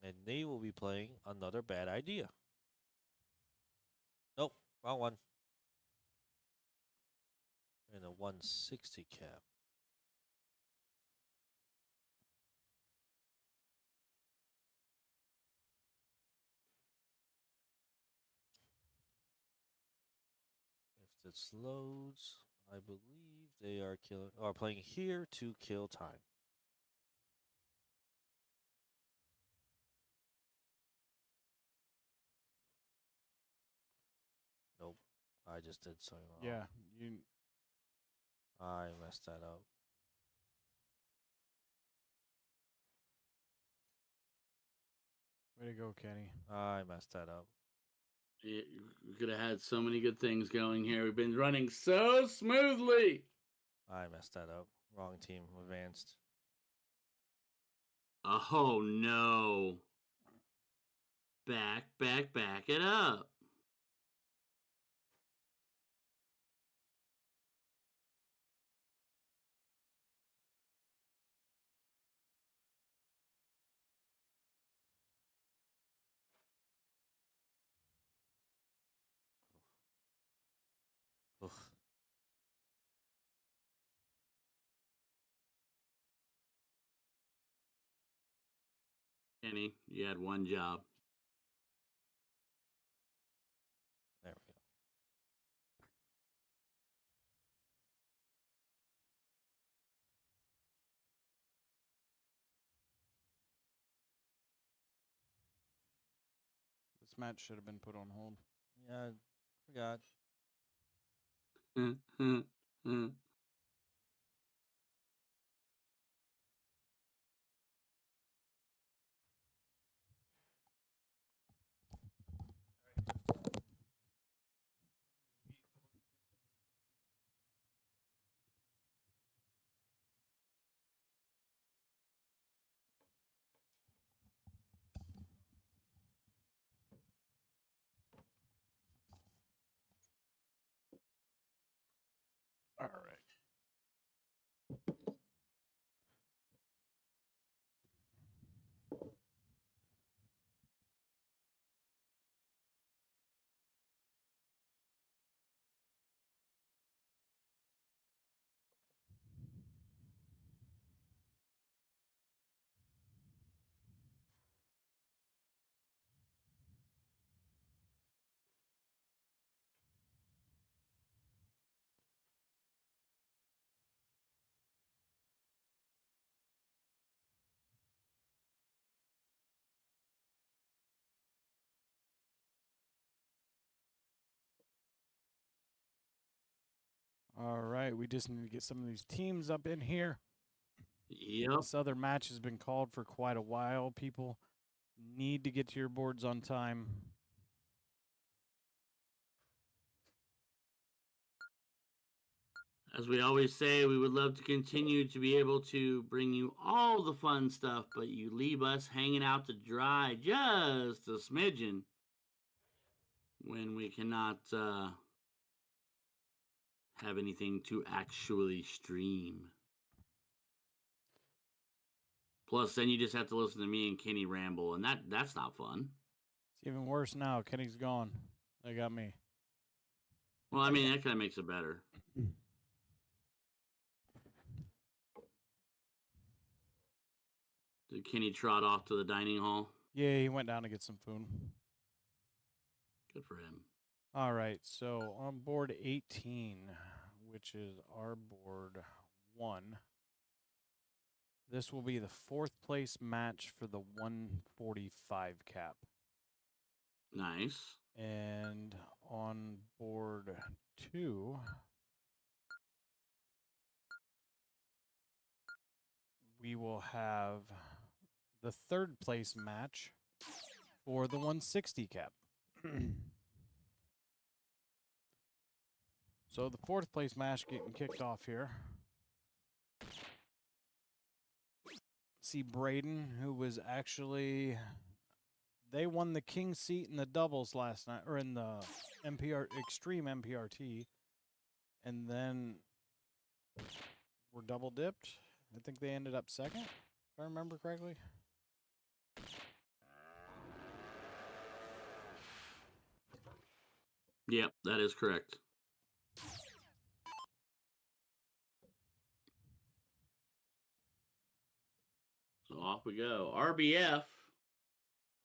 And they will be playing another bad idea. Nope, wrong one. And a 160 cap. If this loads, I believe they are playing here to kill time. Nope, I just did something wrong. Yeah, you. I messed that up. Way to go, Kenny. I messed that up. We could have had so many good things going here. We've been running so smoothly. I messed that up. Wrong team advanced. Oh, no. Back it up. Kenny, you had one job. There we go. This match should have been put on hold. Yeah, I forgot. All right. All right. We just need to get some of these teams up in here. Yep. This other match has been called for quite a while. People need to get to your boards on time. As we always say, we would love to continue to be able to bring you all the fun stuff, but you leave us hanging out to dry just a smidgen when we cannot have anything to actually stream. Plus, then you just have to listen to me and Kenny ramble, and that's not fun. It's even worse now. Kenny's gone. They got me. Well, I mean, that kind of makes it better. Did Kenny trot off to the dining hall? Yeah, he went down to get some food. Good for him. All right. So on board 18, which is our board 1, this will be the 4th place match for the 145 cap. Nice. And on board 2, we will have the 3rd place match for the 160 cap. So the 4th place match getting kicked off here. See Braden, who was actually, they won the king seat in the doubles last night, or in the extreme MPRT, and then were double dipped. I think they ended up 2nd, if I remember correctly. Yep, that is correct. So off we go. RBF.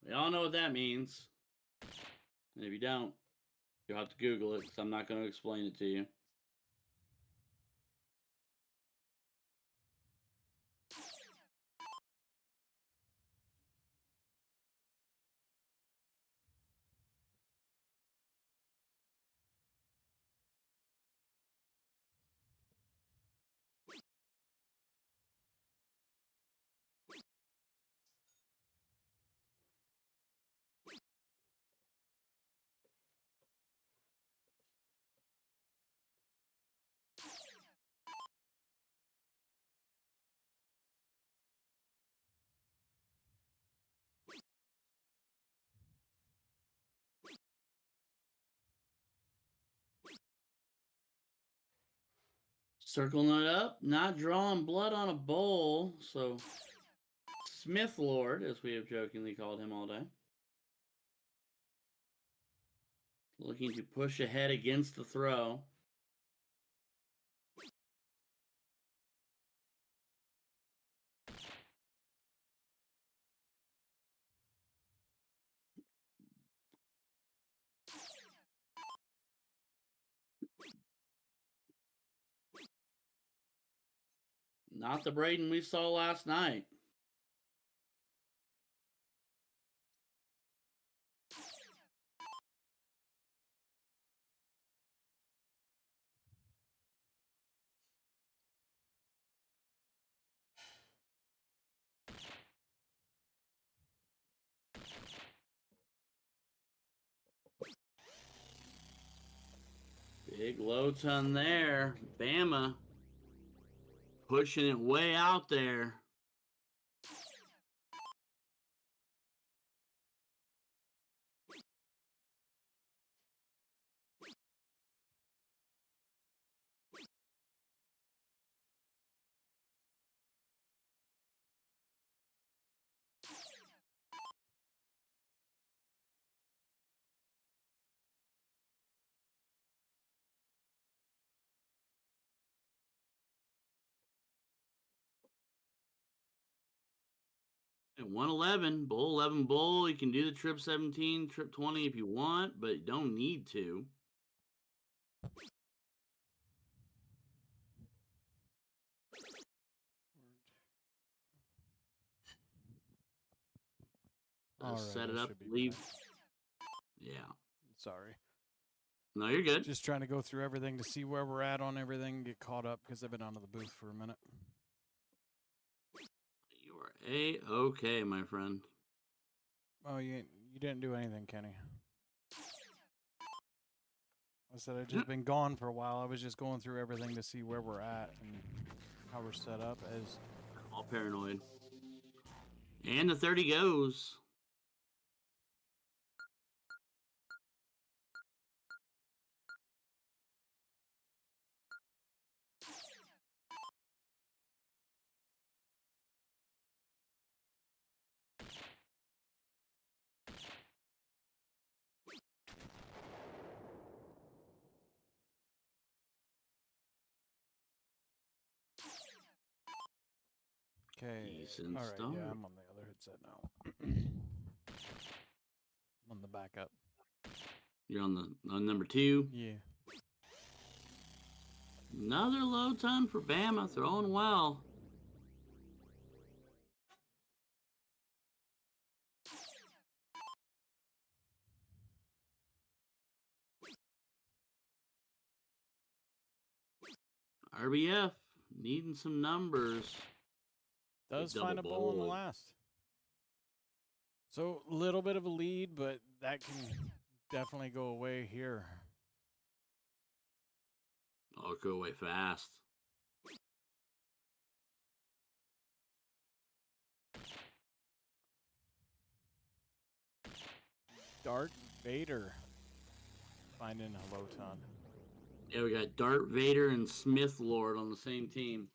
We all know what that means. And if you don't, you'll have to Google it because I'm not going to explain it to you. Circling it up, not drawing blood on a bowl. So Smith Lord, as we have jokingly called him all day. Looking to push ahead against the throw. Not the Braden we saw last night. Big low ton there. Bama pushing it way out there. At 111, bull 11 bull. You can do the trip 17, trip 20 if you want, but you don't need to. All right, Set it I up, should be leave. back. Yeah. Sorry. No, you're good. Just trying to go through everything to see where we're at on everything, get caught up because I've been out of the booth for a minute. You are A-okay, my friend. Oh, you didn't do anything, Kenny. I said I've just been gone for a while. I was just going through everything to see where we're at and how we're set up as All paranoid. And the 30 goes. okay. Decent All right, start. yeah, I'm on the other headset now. I'm on the backup. You're on number 2. Yeah. Another low ton for Bama, throwing well. RBF needing some numbers. Does Double find a bull in the bold. last. So a little bit of a lead, but that can definitely go away here. Oh, go away fast. Dark Vader finding a low ton. Yeah, we got Dart Vader and Smith Lord on the same team.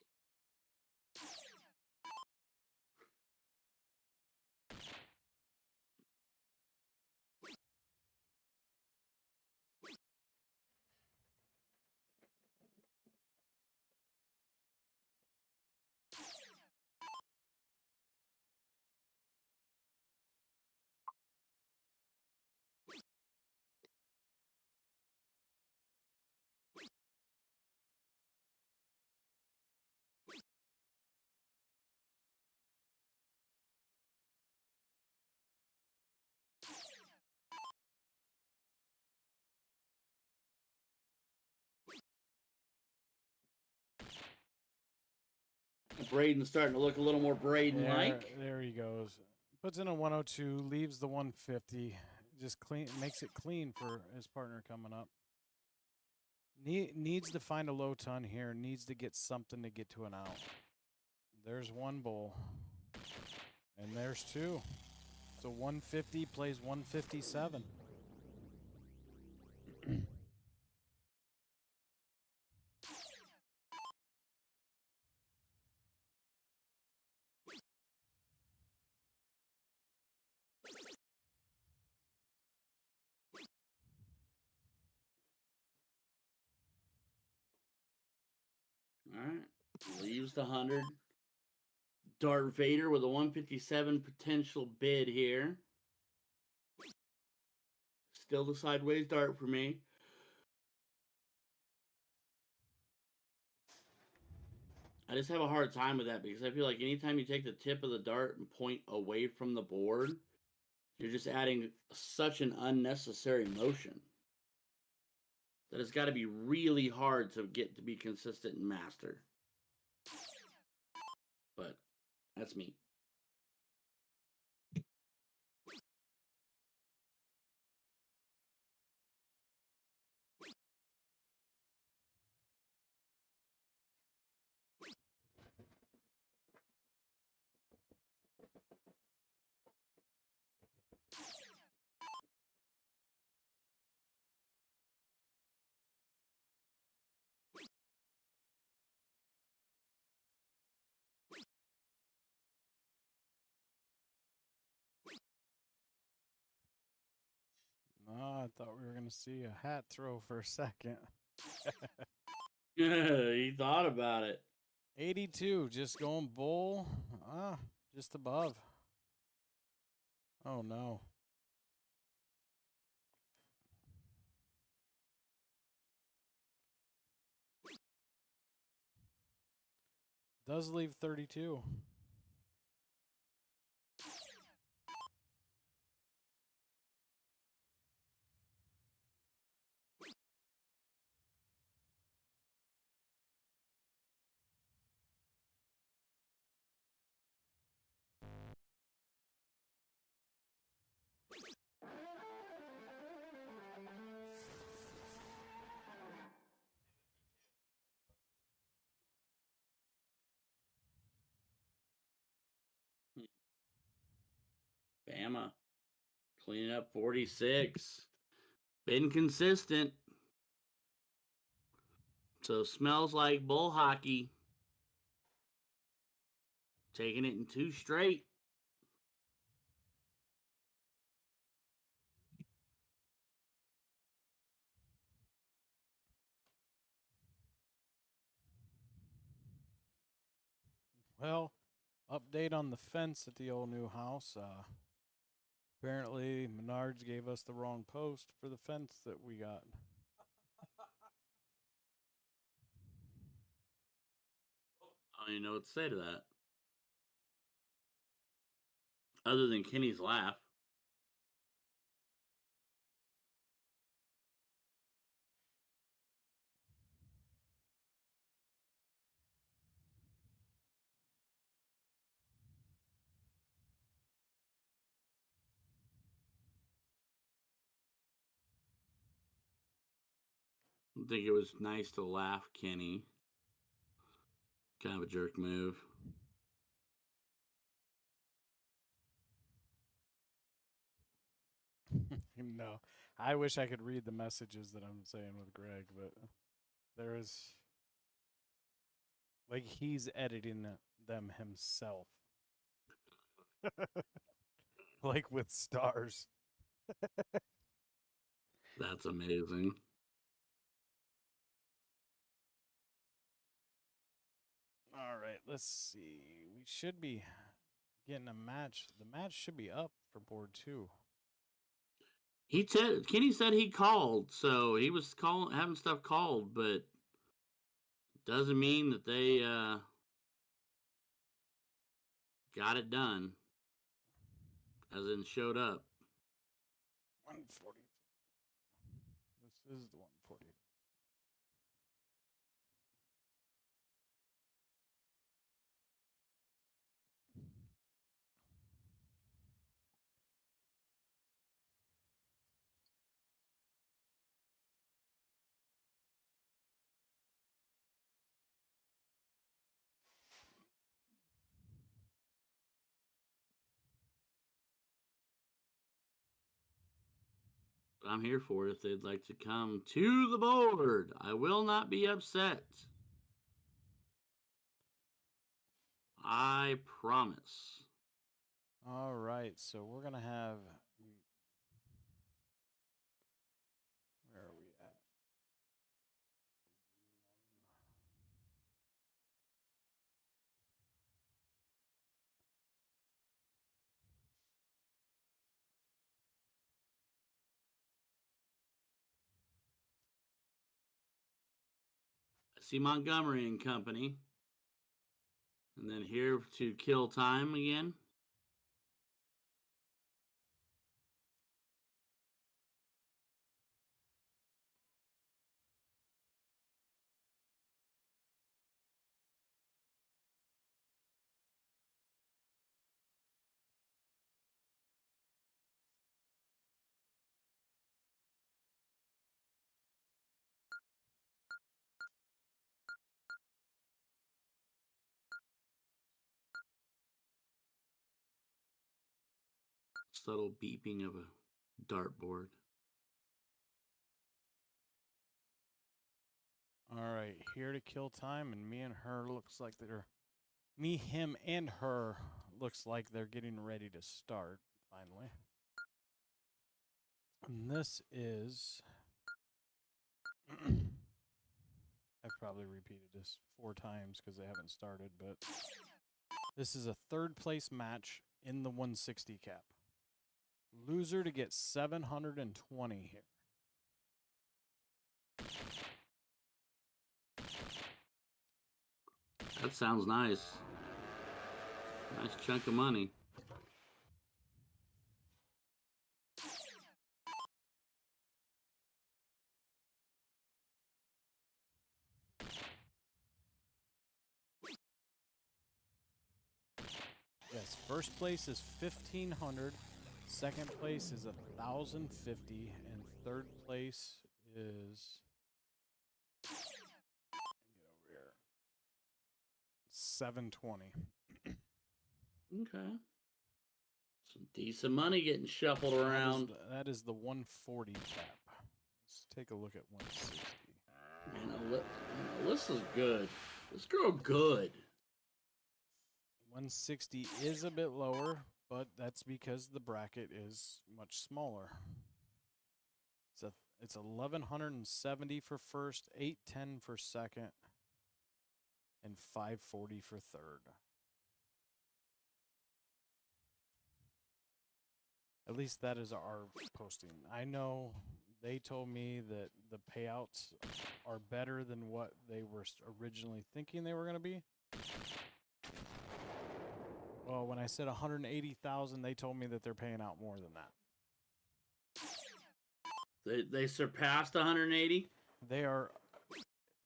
Braden's starting to look a little more Braden-like. There he goes. Puts in a 102, leaves the 150. Just clean, makes it clean for his partner coming up. Needs to find a low ton here. Needs to get something to get to an out. There's one bull. And there's 2. So 150 plays 157. All right. Leaves the 100. Dart Vader with a 157 potential bid here. Still the sideways dart for me. I just have a hard time with that because I feel like anytime you take the tip of the dart and point away from the board, you're just adding such an unnecessary motion that it's got to be really hard to get to be consistent and master. But that's me. Oh, I thought we were going to see a hat throw for a second. He thought about it. 82, just going bull. Just above. Oh, no. Does leave 32. Bama cleaning up 46. Been consistent. So smells like bull hockey. Taking it in 2 straight. Well, update on the fence at the old new house. Apparently, Menards gave us the wrong post for the fence that we got. I don't even know what to say to that. Other than Kenny's laugh. I think it was nice to laugh, Kenny. Kind of a jerk move. No, I wish I could read the messages that I'm saying with Greg, but there is like he's editing them himself, like with stars. That's amazing. All right, let's see. We should be getting a match. The match should be up for board 2. Kenny said he called, so he was having stuff called, but doesn't mean that they got it done, as in showed up. 140. This is the 140. I'm here for it if they'd like to come to the board. I will not be upset. I promise. All right, so we're gonna have. Where are we at? I see Montgomery and Company. And then here to kill time again. Subtle beeping of a dartboard. All right, here to kill time, and me and her looks like they're me, him, and her looks like they're getting ready to start finally. And this is I've probably repeated this 4 times because they haven't started, but this is a 3rd place match in the 160 cap. Loser to get 720 here. That sounds nice. Nice chunk of money. Yes, first place is 1,500. Second place is 1,050, and third place is get over here 720. Okay. Some decent money getting shuffled around. That is the 140 cap. Let's take a look at 160. Man, Alyssa's good. This girl good. 160 is a bit lower, but that's because the bracket is much smaller. It's 1,170 for first, 810 for second, and 540 for third. At least that is our posting. I know they told me that the payouts are better than what they were originally thinking they were going to be. Well, when I said 180,000, they told me that they're paying out more than that. They surpassed 180. They are.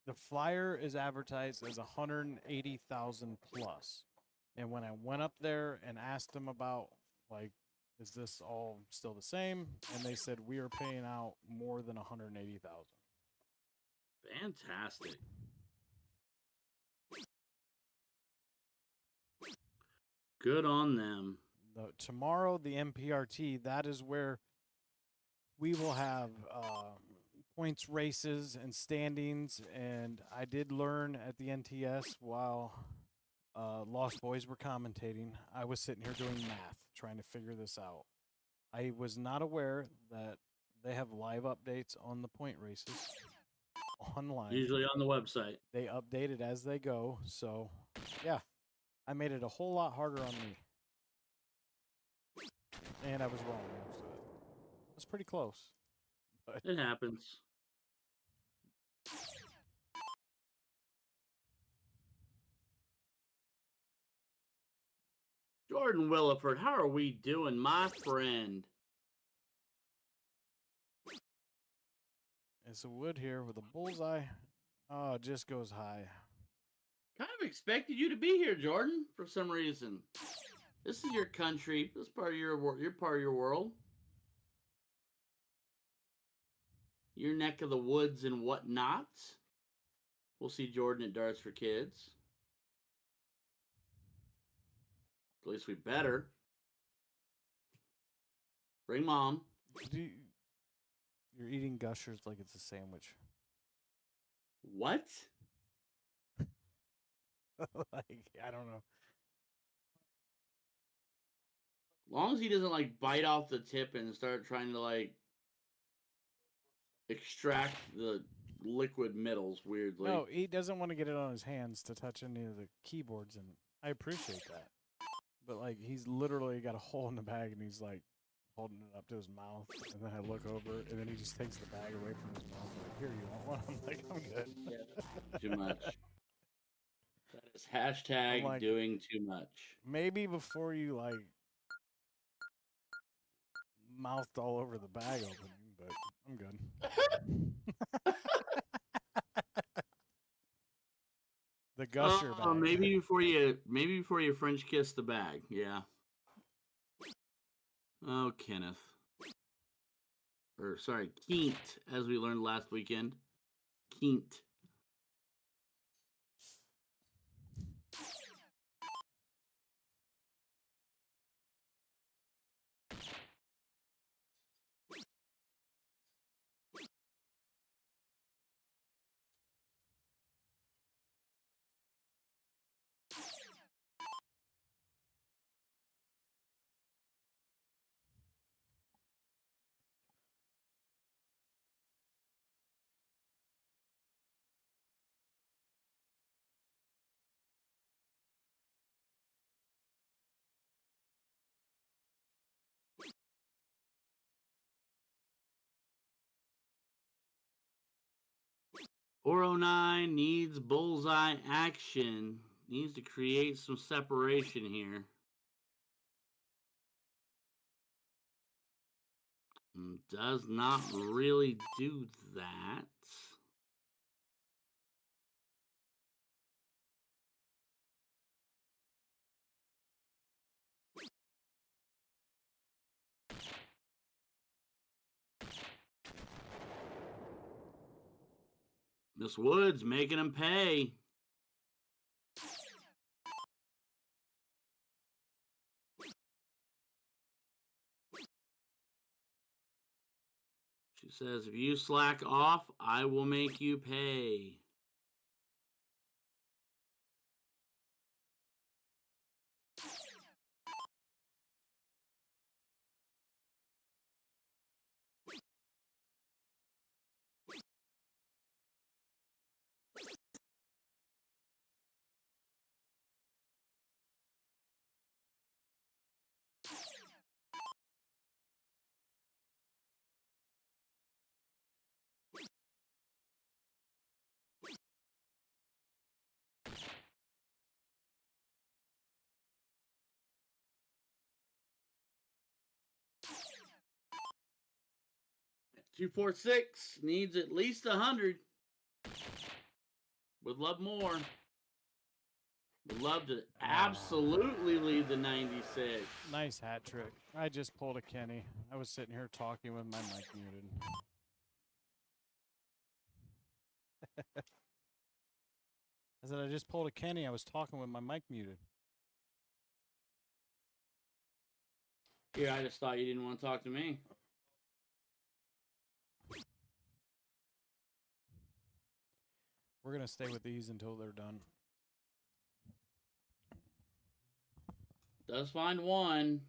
The flyer is advertised as 180,000 plus, and when I went up there and asked them about like, is this all still the same? And they said we are paying out more than 180,000. Fantastic. Good on them. Tomorrow, the MPRT, that is where we will have points races and standings. And I did learn at the NTS while Lost Boys were commentating, I was sitting here doing math, trying to figure this out. I was not aware that they have live updates on the point races online. Usually on the website. They update it as they go. So, yeah, I made it a whole lot harder on me. And I was wrong most of it. It was pretty close. But It happens. Jordan Williford, how are we doing, my friend? it's a wood here with a bullseye. Oh, it just goes high. Kind of expected you to be here, Jordan, for some reason. This is your country. This is part of your part of your world. Your neck of the woods and whatnot. We'll see Jordan at Darts for Kids. At least we better. Bring mom. You're eating Gushers like it's a sandwich. What? Like, I don't know. As long as he doesn't like bite off the tip and start trying to like extract the liquid middles weirdly. No, he doesn't want to get it on his hands to touch any of the keyboards, and I appreciate that. But like, he's literally got a hole in the bag, and he's like holding it up to his mouth, and then I look over, and then he just takes the bag away from his mouth. Like, here, you want one? I'm like, I'm good. Yeah, too much. That is Hashtag like- doing too much. Maybe before you like mouthed all over the bag opening, but I'm good. The gusher bag. Maybe before you French kiss the bag. Yeah. Oh, Kenneth. Or sorry, Keent, as we learned last weekend. Keent. .409 needs bullseye action. Needs to create some separation here. Does not really do that. Miss Woods making him pay. She says, if you slack off, I will make you pay. .246 needs at least 100. Would love more. Would love to absolutely lead the 96. Nice hat trick. I just pulled a Kenny. I was sitting here talking with my mic muted. I said I just pulled a Kenny. I was talking with my mic muted. Here, I just thought you didn't want to talk to me. We're going to stay with these until they're done. Does find one.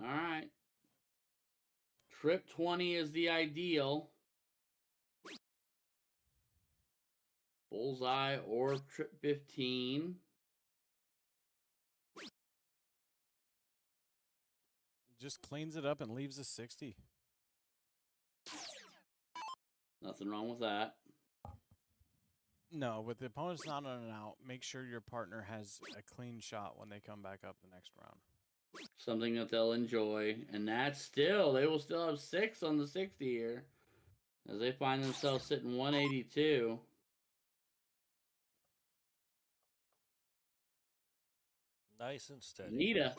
All right. Trip 20 is the ideal. Bullseye or trip 15. Just cleans it up and leaves a 60. Nothing wrong with that. No, with the opponent's not on an out, make sure your partner has a clean shot when they come back up the next round. Something that they'll enjoy. And that's still, they will still have 6 on the 60 here. As they find themselves sitting 182. Nice and steady. Anita.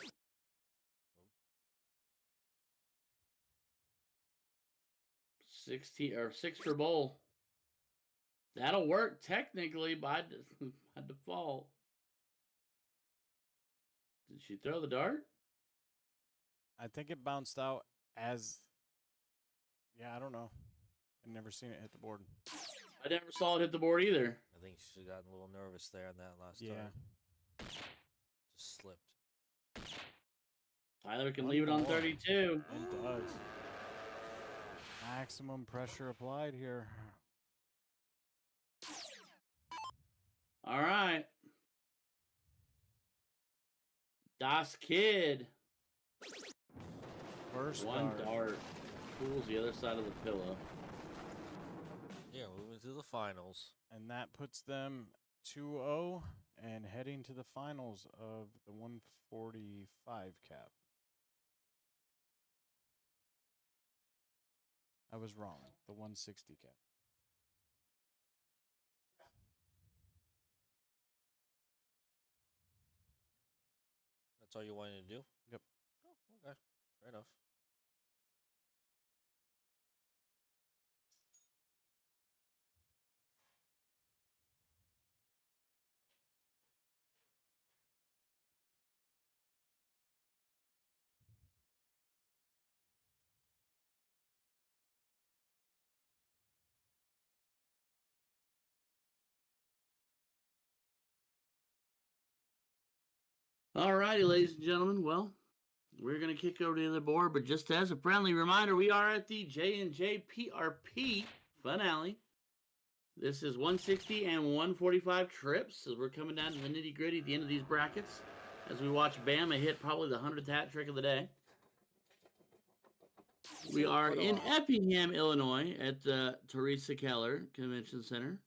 Six for bowl. That'll work technically by default. Did she throw the dart? I think it bounced out as... Yeah, I don't know. I've never seen it hit the board. I never saw it hit the board either. I think she got a little nervous there on that last Yeah. time. Just slipped. Tyler can One leave it on more. 32. It does. Maximum pressure applied here. All right. Das Kid. First One dart. dart pulls the other side of the pillow. Yeah, moving to the finals. And that puts them 2-0 and heading to the finals of the 145 cap. I was wrong. The 160 cap. That's all you wanted to do? Yep. Oh, okay. Fair enough. All righty, ladies and gentlemen. Well, we're going to kick over to the other board, but just as a friendly reminder, we are at the J&J PRP finale. This is 160 and 145 trips, so we're coming down to the nitty-gritty at the end of these brackets as we watch Bama hit probably the 100th hat trick of the day. We are in Effingham, Illinois at the Teresa Keller Convention Center.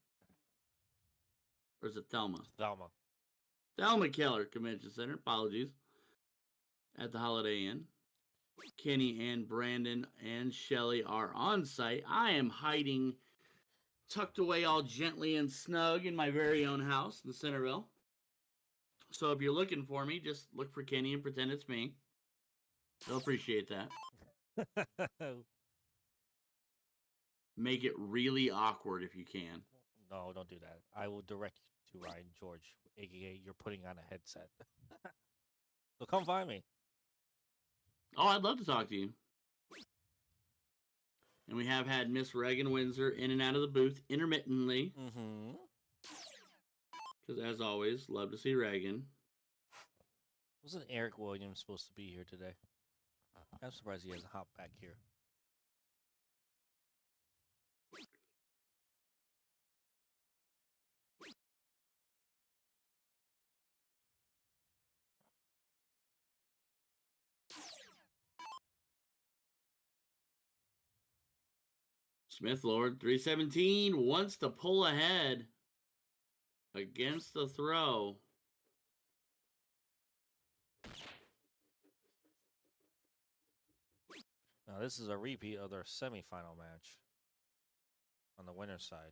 Or is it Thelma? Thelma. Thelma Keller Convention Center. Apologies. At the Holiday Inn. Kenny and Brandon and Shelly are on site. I am hiding, tucked away all gently and snug in my very own house in Centerville. So if you're looking for me, just look for Kenny and pretend it's me. They'll appreciate that. Make it really awkward if you can. No, don't do that. I will direct you to Ryan George, aka you're putting on a headset. So come find me. Oh, I'd love to talk to you. And we have had Miss Reagan Windsor in and out of the booth intermittently. Mm-hmm. Because as always, love to see Reagan. Wasn't Eric Williams supposed to be here today? I'm surprised he hasn't hopped back here. Smith Lord, 317, wants to pull ahead against the throw. Now, this is a repeat of their semifinal match on the winner's side.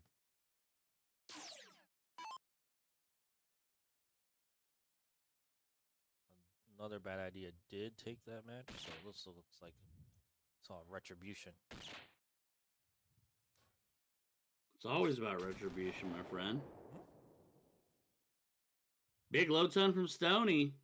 Another bad idea did take that match, so this looks like it's all retribution. It's always about retribution, my friend. Big low ton from Stoney.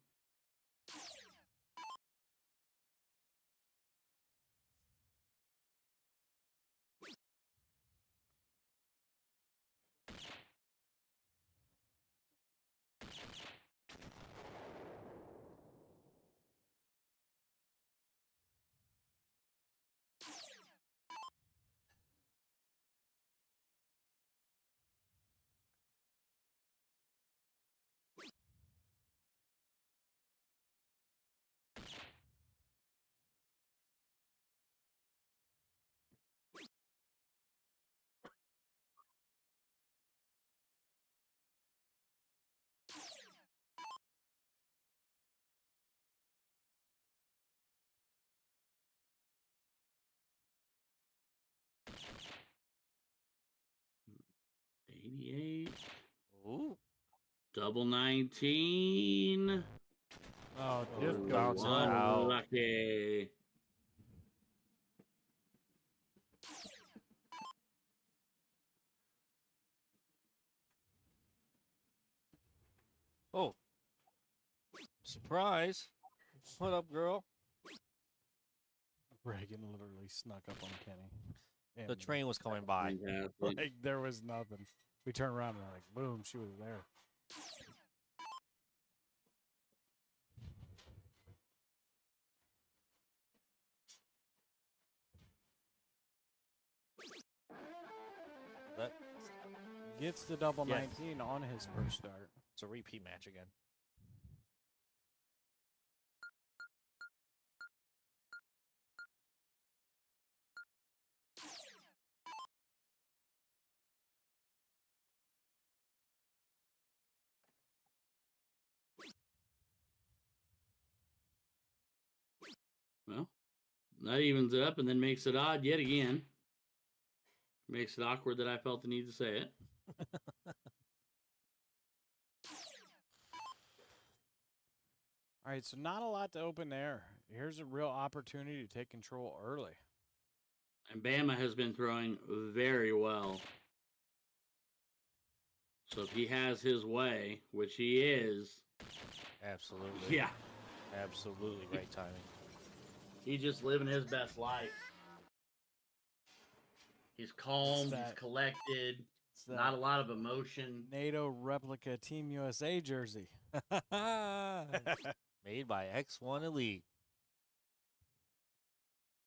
Ooh. Double 19. Oh, Just bouncing out. Unlucky. Oh. Surprise. What up, girl? Reagan literally snuck up on Kenny. The And, train was coming by. Fantastic. like, there was nothing. We turned around and like, boom, she was there. That, Gets the double Yeah. 19 on his first start. it's a repeat match again. That evens it up and then makes it odd yet again. Makes it awkward that I felt the need to say it. All right, so not a lot to open there. Here's a real opportunity to take control early. And Bama has been throwing very well. So if he has his way, which he is, Absolutely. yeah, Absolutely right timing. he's just living his best life. He's calm, he's collected, It's not a that lot of emotion. NATO replica Team USA jersey. Made by X1 Elite.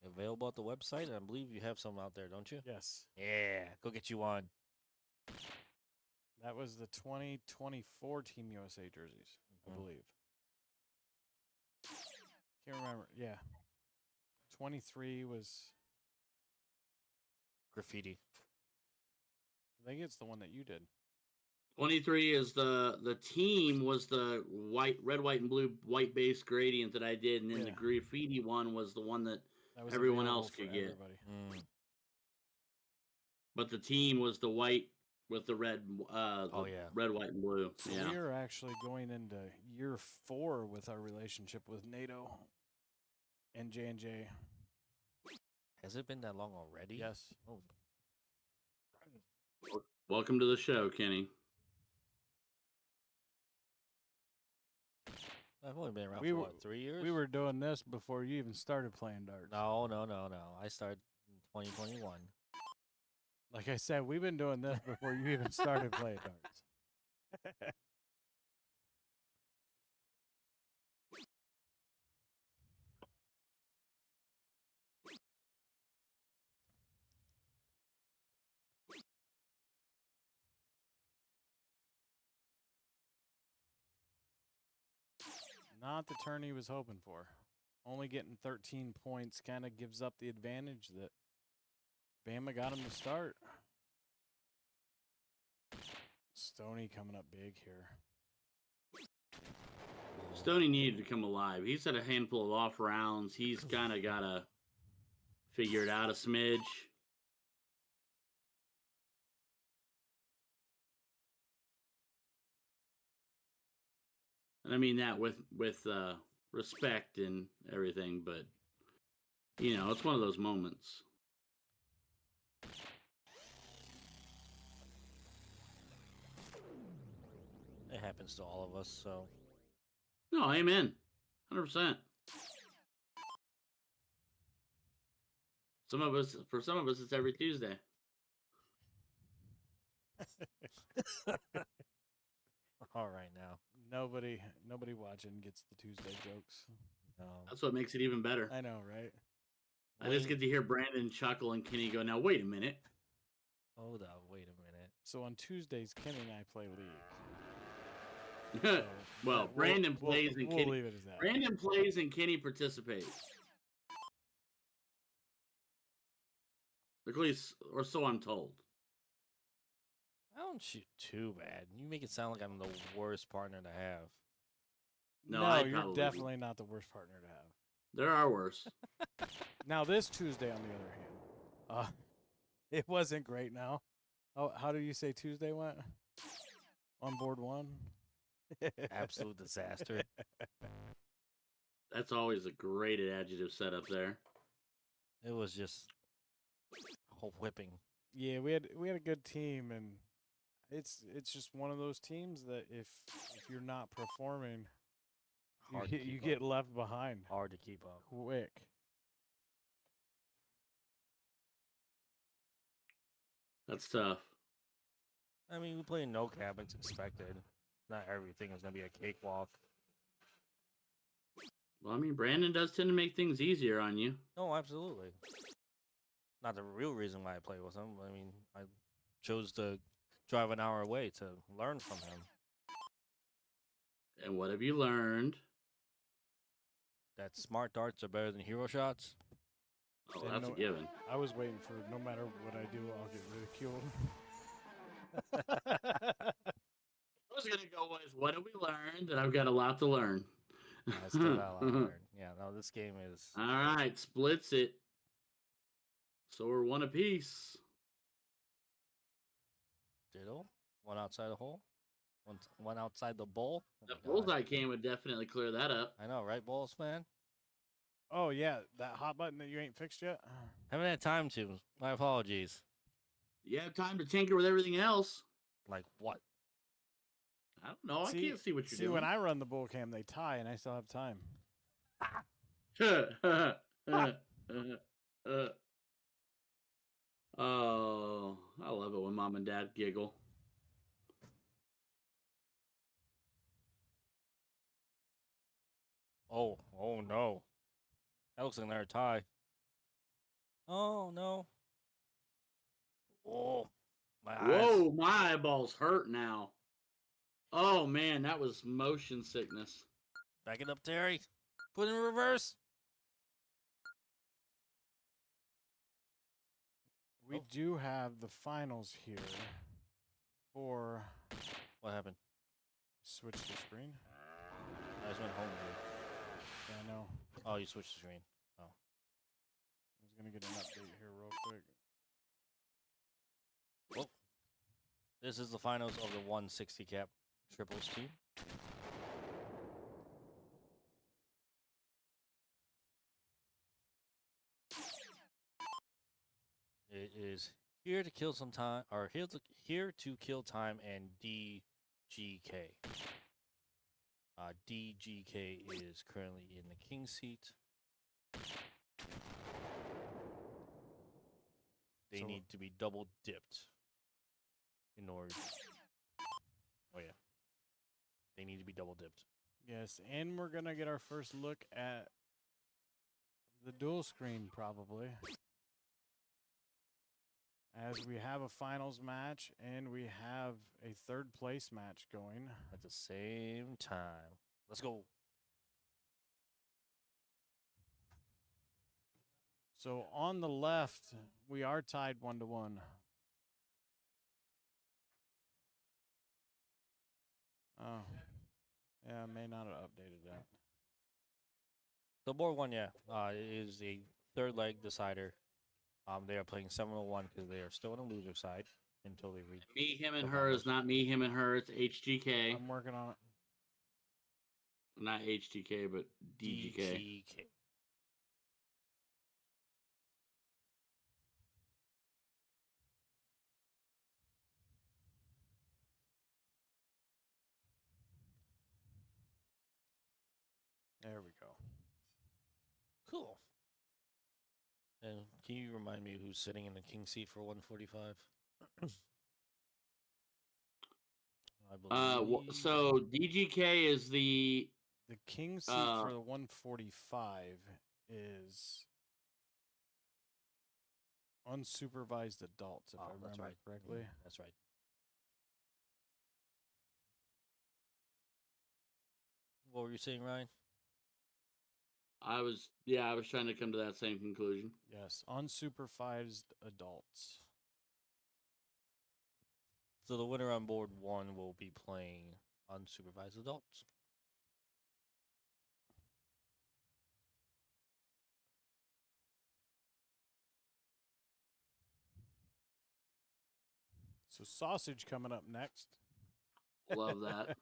Available at the website. I believe you have some out there, don't you? Yes. Yeah, go get you one. That was the 2024 Team USA jerseys, I believe. Can't remember. Yeah. 23 was, Graffiti. I think it's the one that you did. 23 is the team was the red, white, and blue white base gradient that I did, and then the graffiti one was the one that That was everyone available else for could get. everybody. But the team was the white with the red, red, white, and blue. So Yeah. we are actually going into year 4 with our relationship with NATO and J&J. Has it been that long already? Yes. Oh. Welcome to the show, Kenny. I've only been around for what, 3 years? We were doing this before you even started playing darts. No. I started in 2021. Like I said, we've been doing this before you even started playing darts. Not the turn he was hoping for. Only getting 13 points kind of gives up the advantage that Bama got him to start. Stoney coming up big here. Stoney needed to come alive. He's had a handful of off rounds. He's kind of got to figure it out a smidge. And I mean that with respect and everything, but you know, it's one of those moments. It happens to all of us, so. No, amen. 100%. For some of us, it's every Tuesday. All right now. Nobody watching gets the Tuesday jokes. No. That's what makes it even better. I know, right? I just get to hear Brandon chuckle and Kenny go, now wait a minute. Hold up, wait a minute. So on Tuesdays, Kenny and I play League. So well, Brandon plays and we'll Kenny. leave it as that. Brandon plays and Kenny participates. At least, or so I'm told. I don't shoot too bad. You make it sound like I'm the worst partner to have. No, you're definitely not the worst partner to have. There are worse. Now this Tuesday, on the other hand, it wasn't great. Now, how do you say Tuesday went? On board one. Absolute disaster. That's always a great adjective set up there. It was just a whole whipping. Yeah, we had a good team, and it's just one of those teams that if you're not performing, you get left behind. Hard to keep up. Quick. That's tough. I mean, we play in no cap. It's expected. Not everything is going to be a cakewalk. Well, I mean, Brandon does tend to make things easier on you. No, absolutely. Not the real reason why I play with him. I mean, I chose to drive an hour away to learn from him. And what have you learned? That smart darts are better than hero shots. Oh, that's a given. I was waiting for no matter what I do, I'll get ridiculed. I was going to go with, what have we learned? And I've got a lot to learn. I still got a lot to learn. Yeah, no, this game is. All right, splits it. So we're one apiece. Diddle. One outside the hole. One outside the bowl. Oh The my gosh. bullseye can would definitely clear that up. I know, right, Bulls, man? Oh yeah, that hot button that you ain't fixed yet. Haven't had time to. My apologies. You have time to tinker with everything else. Like what? I don't know. I can't see what you're see, doing. when I run the bull cam, they tie, and I still have time. Oh, I love it when mom and dad giggle. Oh no. That looks like another tie. Oh no. Oh, my eyes. Whoa, my eyeballs hurt now. Oh man, that was motion sickness. Back it up, Terry. Put it in reverse. We do have the finals here for. What happened? Switch the screen. I just went home, dude. Yeah, I know. Oh, you switched the screen. Oh. I was gonna get an update here real quick. Well, this is the finals of the 160 cap triples team. It is here to kill some time, or here to kill time, and DGK. DGK is currently in the king seat. They So- need to be double dipped in order. Oh yeah, they need to be double dipped. Yes, and we're gonna get our first look at the dual screen probably. As we have a finals match and we have a third place match going. At the same time. Let's go. So on the left, we are tied 1-1. Oh, yeah, I may not have updated that. The board one, yeah, is a third leg decider. They are playing 7-1 because they are still on the loser side until they reach. Me, him, and the her is finals. not me, him, and her. It's HGK. I'm working on it. Not HGK, but DGK. DGK. There we go. Cool. And can you remind me who's sitting in the king seat for 145? I believe. So DGK is the The king seat for the 145 is unsupervised adults, if I Oh, that's remember right. correctly. That's right. What were you saying, Ryan? I was trying to come to that same conclusion. Yes, unsupervised adults. So the winner on board one will be playing unsupervised adults. So sausage coming up next. Love that.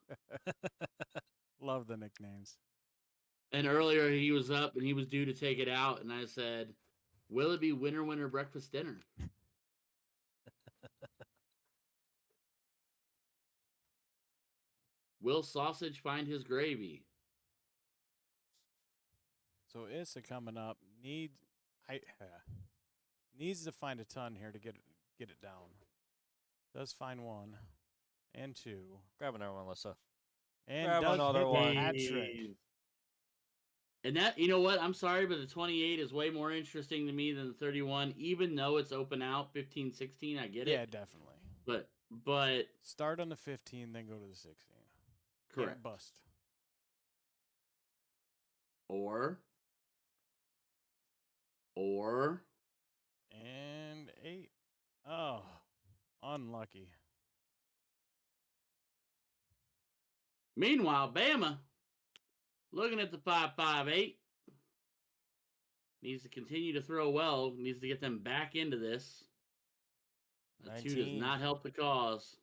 Love the nicknames. And earlier he was up and he was due to take it out, and I said, "Will it be winner, breakfast, dinner?" Will sausage find his gravy? So Issa coming up needs to find a ton here to get it down. Does find one and two. Grab another one, Alyssa. And Grab does another hit the one. hat trick. And that, you know what? I'm sorry, but the 28 is way more interesting to me than the 31, even though it's open out 15, 16. I get Yeah, it. definitely. But Start on the 15, then go to the 16. correct. Get bust. Or And 8. Oh, unlucky. meanwhile, Bama Looking at the 5.58. Needs to continue to throw well. Needs to get them back into this. A 2 does 19. not help the cause.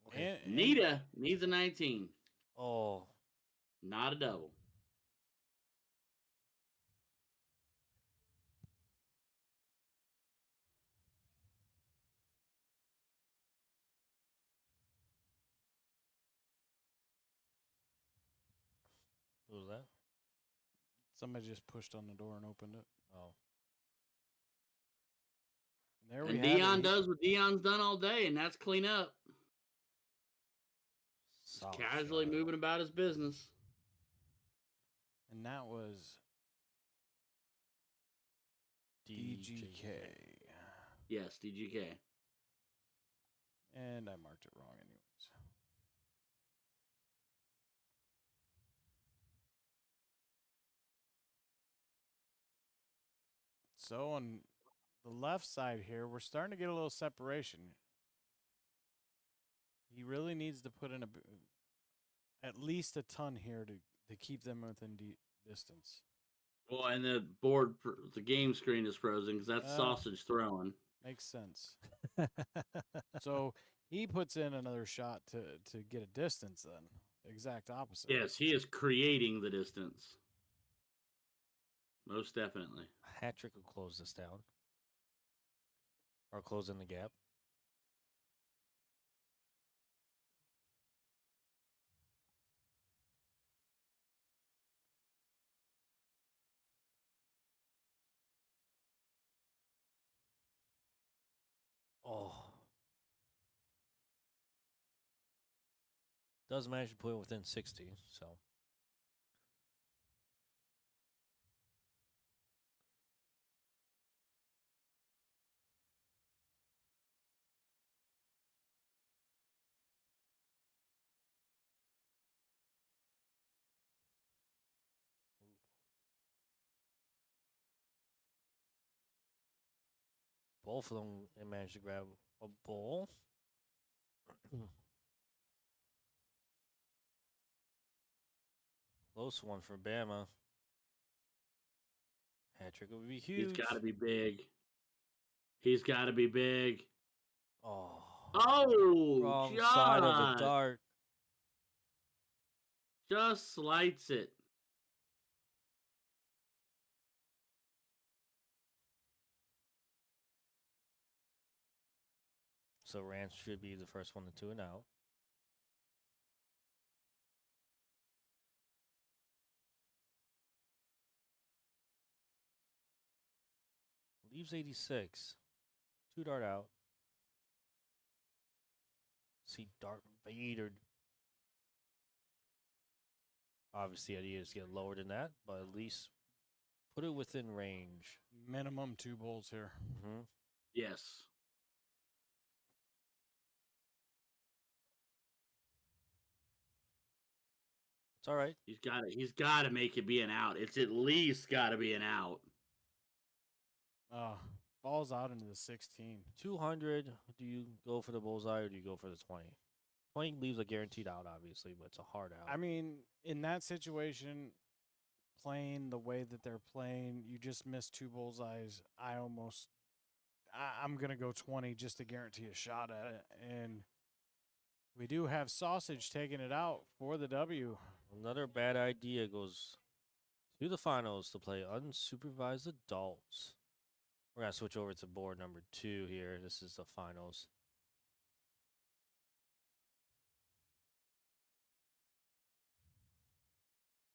Okay. Nita needs a 19. Oh, Not a double. what was that? Somebody just pushed on the door and opened it. Oh, There we And have Dion it. does what Dion's done all day, and that's clean up. solid Casually shot. moving about his business. And that was DGK. Yes, DGK. And I marked it wrong anyways. So on the left side here, we're starting to get a little separation. He really needs to put in at least a ton here to keep them within distance. Well, and the the game screen is frozen because that's sausage throwing. Makes sense. So he puts in another shot to get a distance then. Exact opposite. Yes, he is creating the distance. Most definitely. Hat trick will close this down. Or close in the gap. Oh. Does manage to put it within 60, so. Both of them they managed to grab a ball. Close one for Bama. Hat trick would be huge. He's got to be big. He's got to be big. Oh. Oh, Wrong Josh. side of the dart. Just slights it. So Rance should be the first one to 2 and out. Leaves 86. 2 dart out. See Dart Vader. Obviously, the idea is to get lower than that, but at least put it within range. Minimum 2 bowls here. Mm-hmm. Yes. It's all right. He's got to make it be an out. It's at least got to be an out. Falls out into the 16. 200. Do you go for the bullseye or do you go for the 20? 20 leaves a guaranteed out, obviously, but it's a hard out. I mean, in that situation, playing the way that they're playing, you just missed 2 bullseyes. I'm going to go 20 just to guarantee a shot at it. And we do have Sausage taking it out for the W. Another bad idea goes to the finals to play unsupervised adults. We're going to switch over to board number 2 here. This is the finals.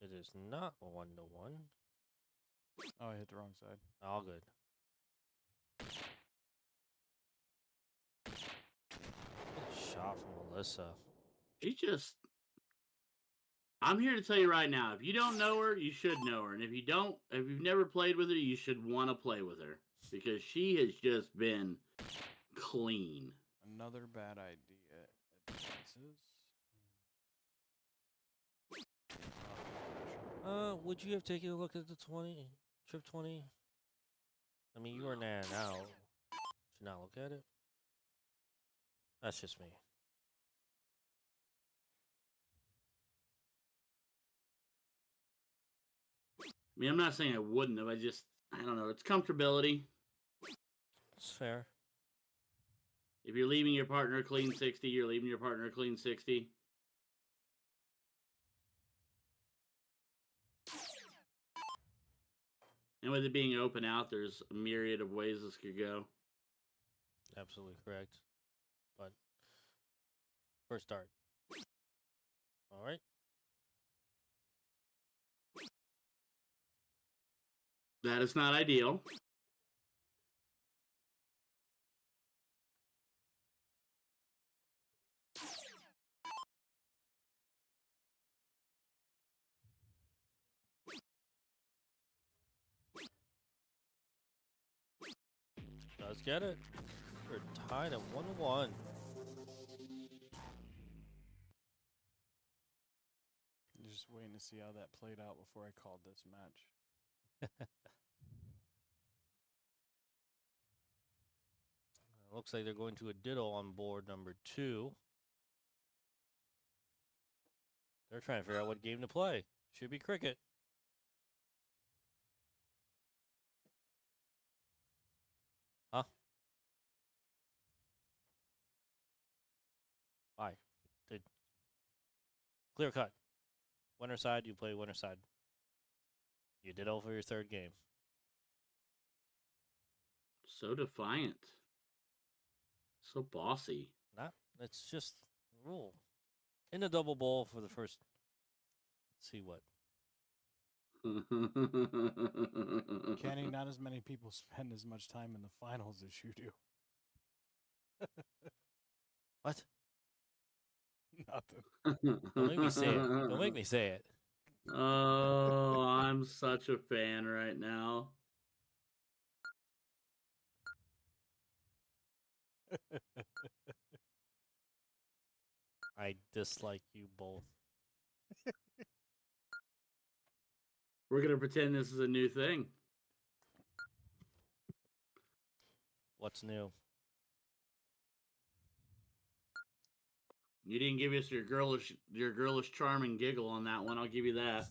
It is not a 1-1. Oh, I hit the wrong side. All good. Shot from Melissa. I'm here to tell you right now, if you don't know her, you should know her. And if you've never played with her, you should want to play with her. Because she has just been clean. Another bad idea. Advances. Would you have taken a look at the 20? Trip 20? I mean, you were now. Should not look at it. That's just me. I mean, I'm not saying I wouldn't have. I don't know. It's comfortability. It's fair. If you're leaving your partner a clean 60, you're leaving your partner a clean 60. And with it being open out, there's a myriad of ways this could go. Absolutely correct. But first start. All right. That is not ideal. Does get it. We're tied at 1-1. Just waiting to see how that played out before I called this match. Looks like they're going to a ditto on board number 2. They're trying to figure out what game to play. Should be cricket. Huh? Why? Clear cut. Winner side, you play winner side. You ditto for your third game. So defiant. So bossy. It's just a rule. In the double bowl for the first. Let's see what. Kenny, not as many people spend as much time in the finals as you do. What? Nothing. Don't make me say it. Don't make me say it. Oh, I'm such a fan right now. I dislike you both. We're going to pretend this is a new thing. What's new? You didn't give us your girlish charm and giggle on that one. I'll give you that.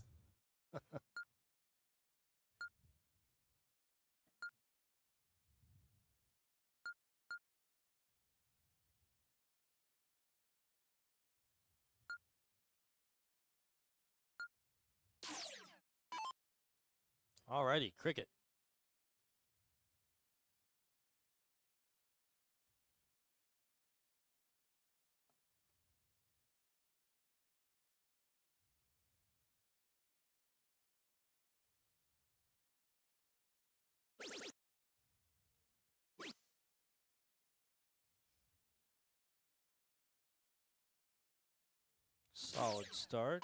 Alrighty, cricket. Solid start.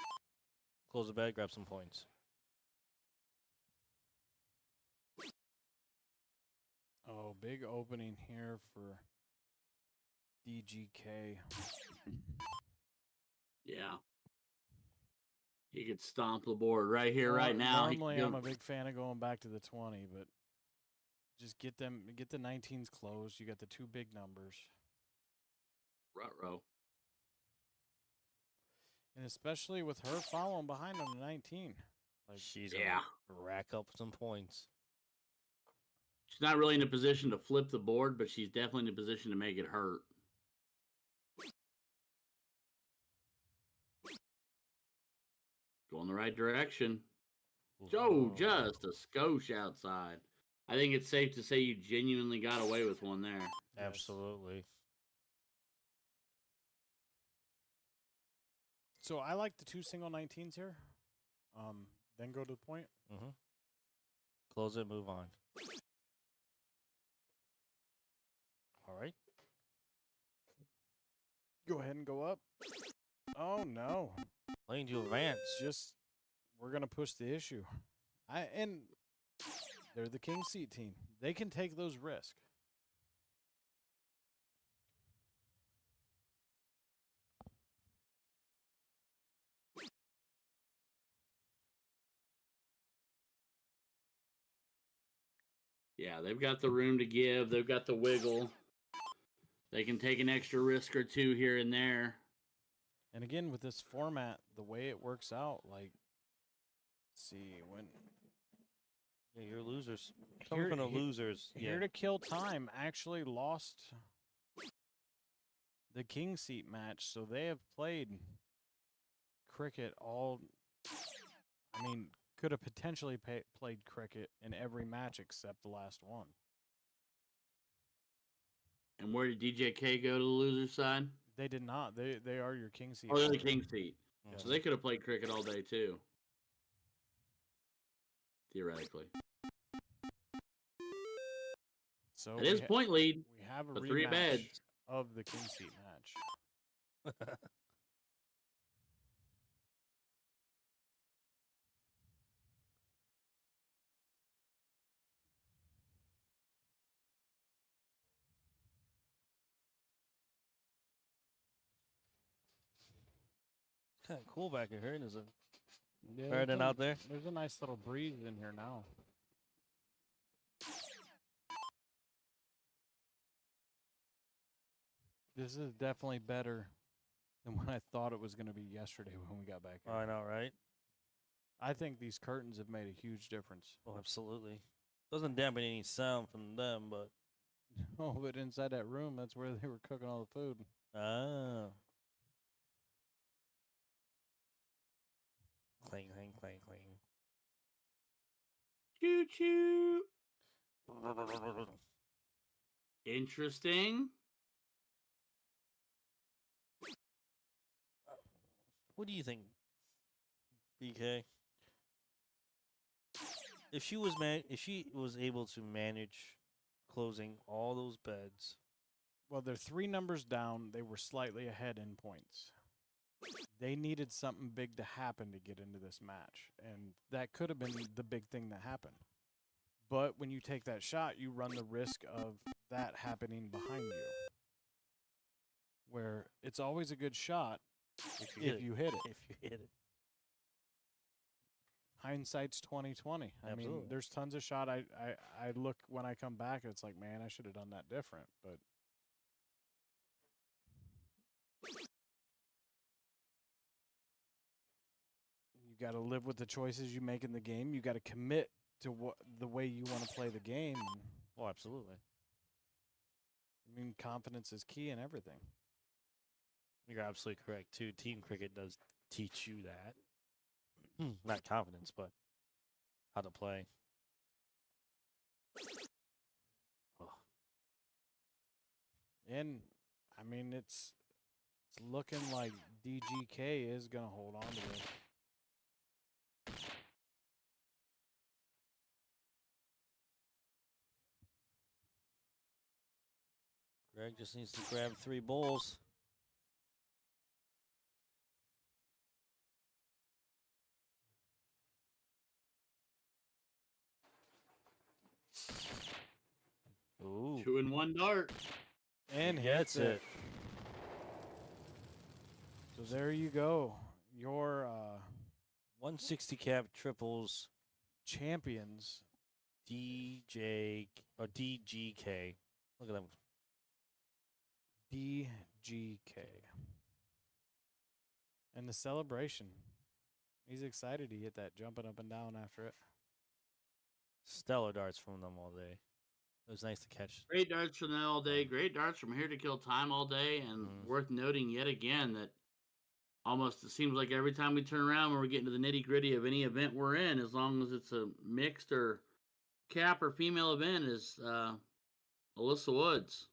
Close the bag, grab some points. Oh, big opening here for DGK. Yeah. He could stomp the board right here, right now. Normally, I'm a big fan of going back to the 20, but just get the 19s closed. You got the two big numbers. Ruh-roh. And especially with her following behind on the 19. She's gonna rack up some points. She's not really in a position to flip the board, but she's definitely in a position to make it hurt. Going the right direction. Joe, just a skosh outside. I think it's safe to say you genuinely got away with one there. Absolutely. So I like the two single 19s here. Then go to the point. Mm-hmm. Close it, move on. All right. Go ahead and go up. Oh, no. Playing to advance. Just, we're going to push the issue. And they're the king seat team. They can take those risks. Yeah, they've got the room to give. They've got the wiggle. They can take an extra risk or two here and there. And again, with this format, the way it works out, let's see, Yeah, you're losers. Coming from the losers. Here Yeah. to Kill Time actually lost the king seat match, so they have played cricket all. I mean, could have potentially played cricket in every match except the last one. And where did DJK go to the loser side? They did not. They are your king seat. Oh, they're the holder. king seat. Yes. So they could have played cricket all day too. Theoretically. So It is point lead. we have a for 3 rematch beds. of the king seat match. Kind of cool back in here, isn't it? Yeah, Better than out there. There's a nice little breeze in here now. This is definitely better than what I thought it was going to be yesterday when we got back here. I know, right? I think these curtains have made a huge difference. Oh, absolutely. Doesn't dampen any sound from them, but Oh, but inside that room, that's where they were cooking all the food. ah. Clang, clang, clang, clang. Choo choo. Interesting. What do you think, BK? If she was able to manage closing all those beds, Well, they're 3 numbers down. They were slightly ahead in points. They needed something big to happen to get into this match, and that could have been the big thing that happened. But when you take that shot, you run the risk of that happening behind you, where it's always a good shot if you if you hit it. if you hit it, Hindsight's 2020. I mean, Absolutely. there's tons of shot. I look when I come back, it's like, man, I should have done that different. But you got to live with the choices you make in the game. You got to commit to the way you want to play the game. oh, absolutely. I mean, confidence is key in everything. You're absolutely correct too. Team cricket does teach you that. Not confidence, but how to play. Oh, And I mean, it's looking like DGK is going to hold on to this. Greg just needs to grab 3 bowls. Ooh, 2 and 1 dart. And gets hits it. So there you go. Your 160 cap triples. champions. DJ or DGK. Look at them. DGK. And the celebration. He's excited to hit that jumping up and down after it. Stellar darts from them all day. It was nice to catch. Great darts from them all day. Great darts from Here to Kill Time all day. And worth noting yet again that almost it seems like every time we turn around when we're getting to the nitty gritty of any event we're in, as long as it's a mixed or cap or female event, is Alyssa Woods.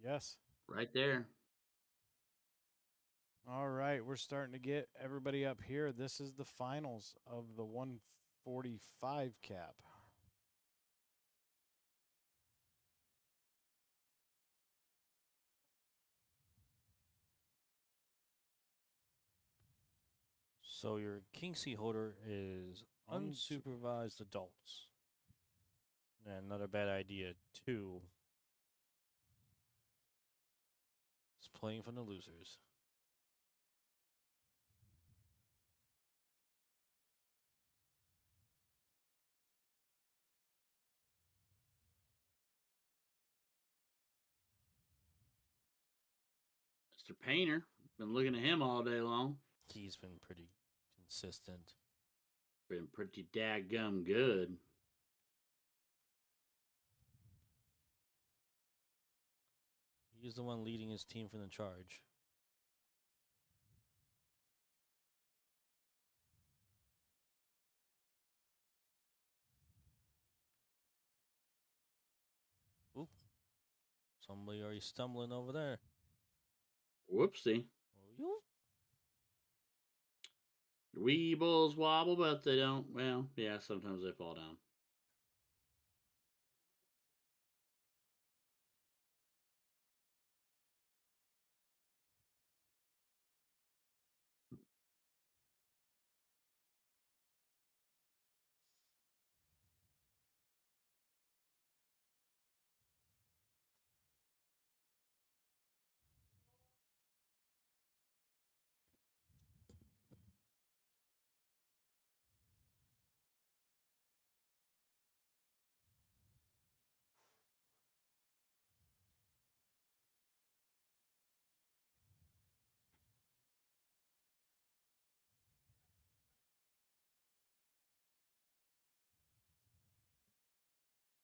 Yes. Right there. All right. We're starting to get everybody up here. This is the finals of the 145 cap. So your King C holder is unsupervised adults. And another bad idea too. It's playing from the losers. Mr. Painter. Been looking at him all day long. He's been pretty consistent. Been pretty daggum good. He's the one leading his team from the charge. Oop. Somebody already stumbling over there. Whoopsie. Oh, Weebles wobble, but they don't. Well, yeah, sometimes they fall down.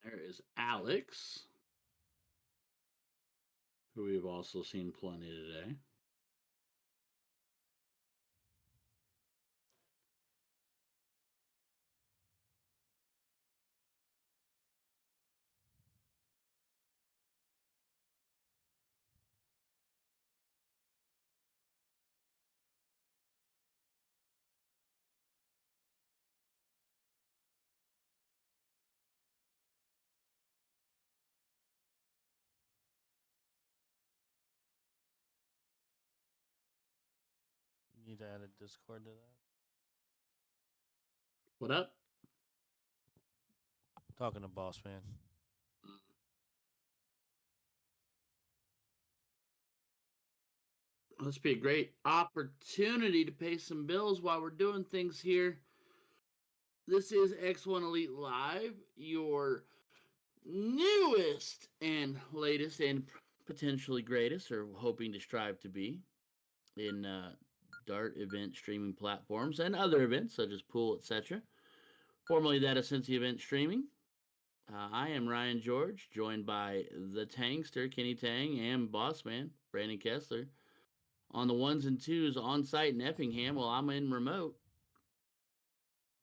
There is Alex, who we've also seen plenty today. you need to add a Discord to that. What up? Talking to Boss Man. Must be a great opportunity to pay some bills while we're doing things here. This is X1 Elite Live, your newest and latest and potentially greatest, or hoping to strive to be, in Dart event streaming platforms and other events such as pool, etc. Formerly that of Cincy Event Streaming. I am Ryan George, joined by the Tangster, Kenny Tang, and Bossman, Brandon Kessler, on the ones and twos on site in Effingham while I'm in remote.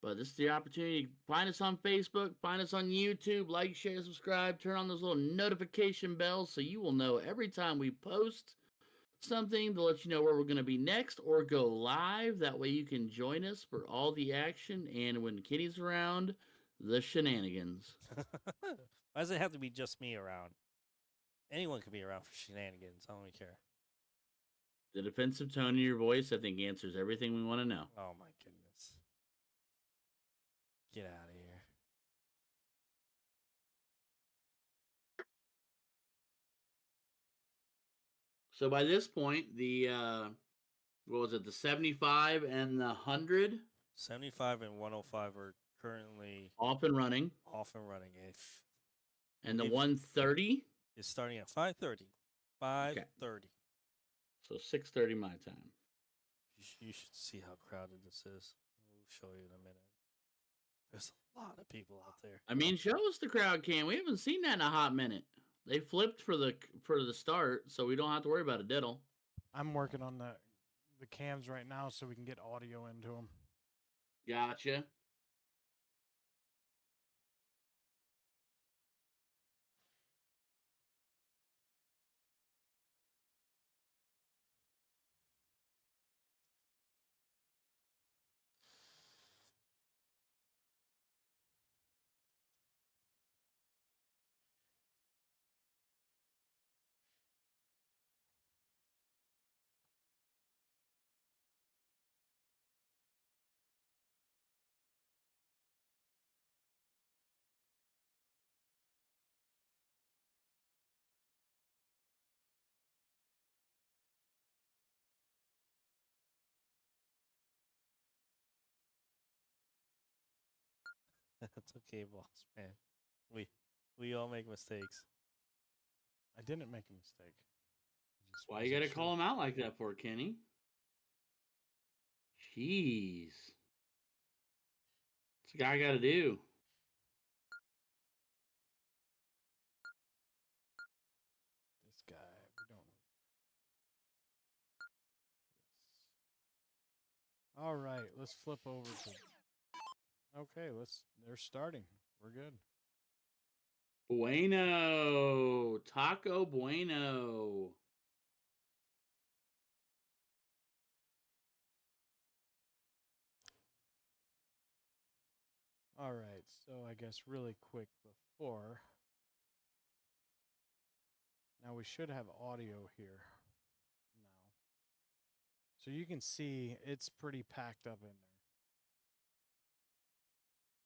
But this is the opportunity. Find us on Facebook, find us on YouTube, like, share, subscribe, turn on those little notification bells so you will know every time we post something to let you know where we're going to be next or go live. That way you can join us for all the action and when Kenny's around, the shenanigans. Why does it have to be just me around? Anyone could be around for shenanigans. I don't really care. The defensive tone of your voice, I think, answers everything we want to know. Oh my goodness. Get out of here. So by this point, the what was it, the 75 and the 100 75 and 105 are currently off and running, off and running. and the if- 130 is starting at 5:30. 5:30. so 6:30 my time. You should see how crowded this is. We'll show you in a minute. There's a lot of people out there. I mean, show us the crowd cam. We haven't seen that in a hot minute. They flipped for the start, so we don't have to worry about a diddle. I'm working on the cams right now so we can get audio into them. Gotcha. That's okay, boss man. We all make mistakes. I didn't make a mistake. I just Why you wasn't gotta sure. call him out like that for, Kenny? Jeez. the guy got to do. This guy, we don't. Yes. All right, let's flip over to. Okay, they're starting. We're good. Bueno. Taco Bueno. All right, so I guess really quick before. Now we should have audio here now. So you can see it's pretty packed up in there.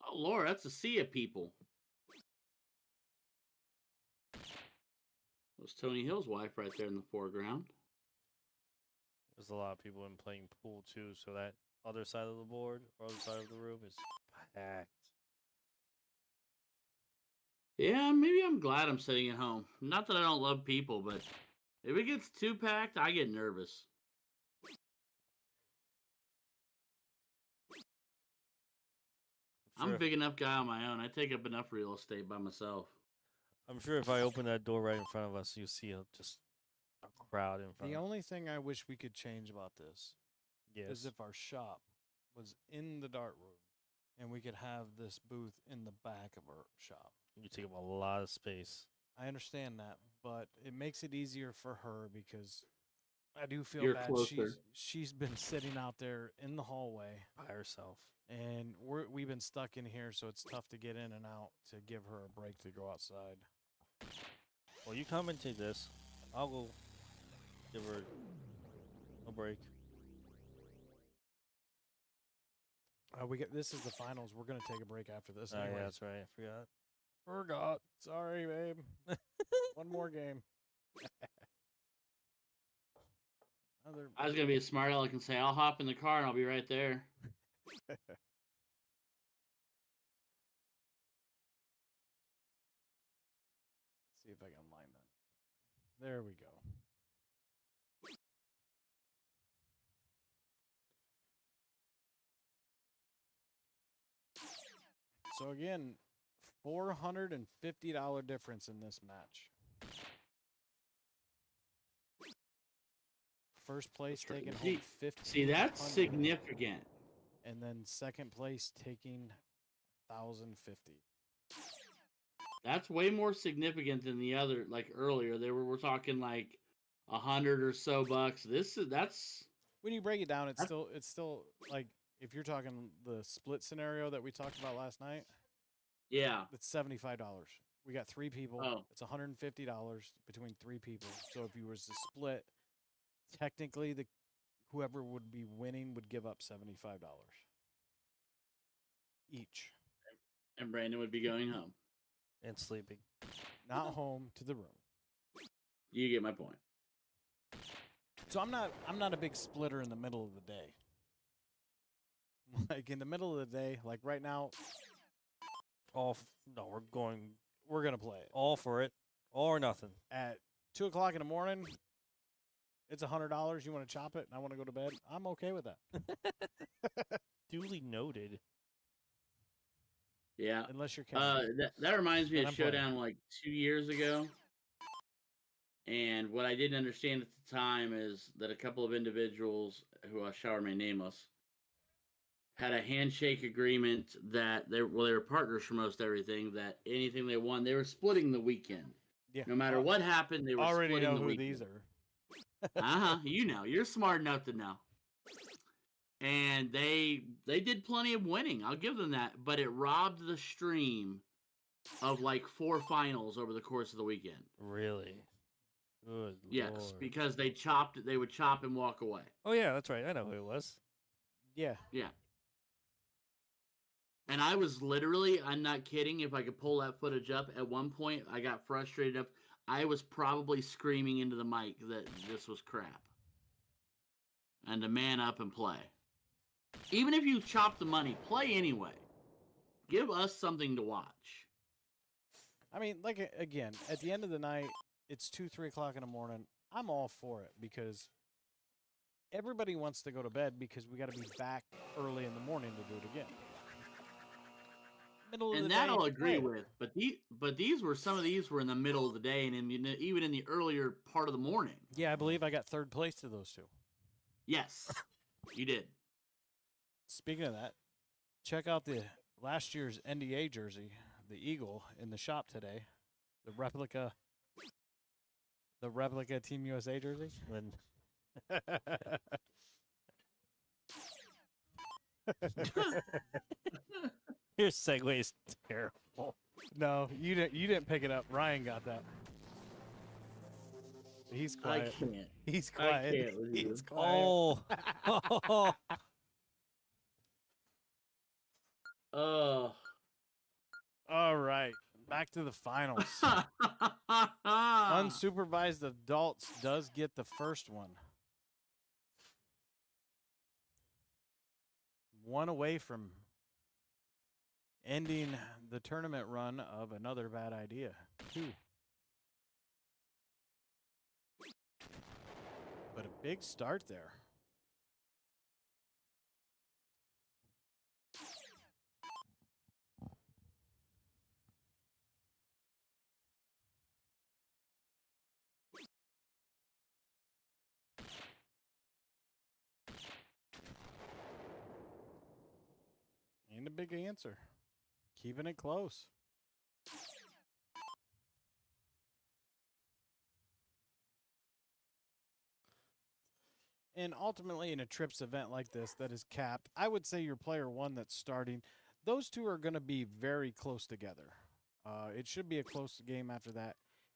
Oh, Lord, that's a sea of people. There's Tony Hill's wife right there in the foreground. There's a lot of people in playing pool too, so that other side of the board or other side of the room is packed. Yeah, maybe I'm glad I'm sitting at home. Not that I don't love people, but if it gets too packed, I get nervous. I'm a big enough guy on my own. I take up enough real estate by myself. I'm sure if I open that door right in front of us, you'll see just a crowd in front. The only thing I wish we could change about this is Yes. if our shop was in the dart room and we could have this booth in the back of our shop. You take up a lot of space. I understand that, but it makes it easier for her because I do feel You're bad. closer. She's been sitting out there in the hallway By herself. and we've been stuck in here, so it's tough to get in and out to give her a break to go outside. Well, you commentate this. I'll go give her a break. This is the finals. We're gonna take a break after this. Oh, yeah, Anyways. that's right. I forgot. Forgot. Sorry, babe. One more game. I was going to be a smart aleck and say, I'll hop in the car and I'll be right there. See if I can line that. There we go. So again, $450 difference in this match. First place taking home 50. See, that's significant. And then second place taking 1,050. That's way more significant than the other. Like earlier, we're talking like $100 or so bucks. That's when you break it down, it's still like if you're talking the split scenario that we talked about last night. Yeah, it's $75. We got 3 people. Oh. It's $150 between 3 people. So if you was to split, technically whoever would be winning would give up $75 each. And Brandon would be going home and sleeping. Not home to the room. You get my point. So I'm not a big splitter in the middle of the day. Like in the middle of the day, like right now, we're gonna play it. All for it, all or nothing. At 2 o'clock in the morning, it's $100. You want to chop it, and I want to go to bed. I'm okay with that. Duly noted. Yeah. Unless you're counting. That reminds me of I'm Showdown like 2 years ago. And what I didn't understand at the time is that a couple of individuals who I shall remain nameless had a handshake agreement that they were partners for most everything, that anything they won, they were splitting the weekend. Yeah. No matter what happened, they were already splitting know the who weekend. these are. You know. You're smart enough to know. And they did plenty of winning. I'll give them that. But it robbed the stream of like 4 finals over the course of the weekend. Really? Good Yes, Lord. because they would chop and walk away. Oh, yeah, that's right. I know who it was. Yeah. Yeah. And I was literally, I'm not kidding, if I could pull that footage up, at one point I got frustrated enough. I was probably screaming into the mic that this was crap. And to man up and play. Even if you chop the money, play anyway. Give us something to watch. I mean, like, again, at the end of the night, it's 2, 3 o'clock in the morning. I'm all for it because everybody wants to go to bed because we got to be back early in the morning to do it again. Middle of the And day. that I'll to agree play it. with. But some of these were in the middle of the day and even in the earlier part of the morning. Yeah, I believe I got third place to those two. Yes, you did. Speaking of that, check out the last year's NDA jersey, the Eagle, in the shop today. The replica Team USA jersey. When your segue is terrible. No, you didn't pick it up. Ryan got that. He's quiet. I can't. He's quiet. I can't with you. He's quiet. Oh, Oh. All right, back to the finals. Unsupervised adults does get the first one. One away from ending the tournament run of another bad idea. 2. But a big start there. Ain't a big answer. Keeping it close. And ultimately, in a trips event like this that is capped, I would say your player 1 that's starting, those two are going to be very close together. It should be a close game after that.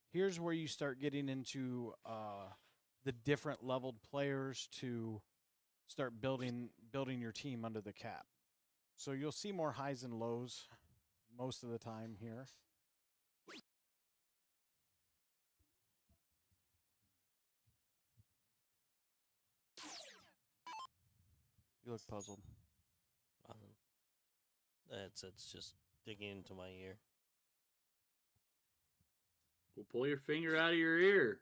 Here's where you start getting into the different leveled players to start building your team under the cap. So you'll see more highs and lows most of the time here. You look puzzled. it's just digging into my ear. Well, pull your finger out of your ear.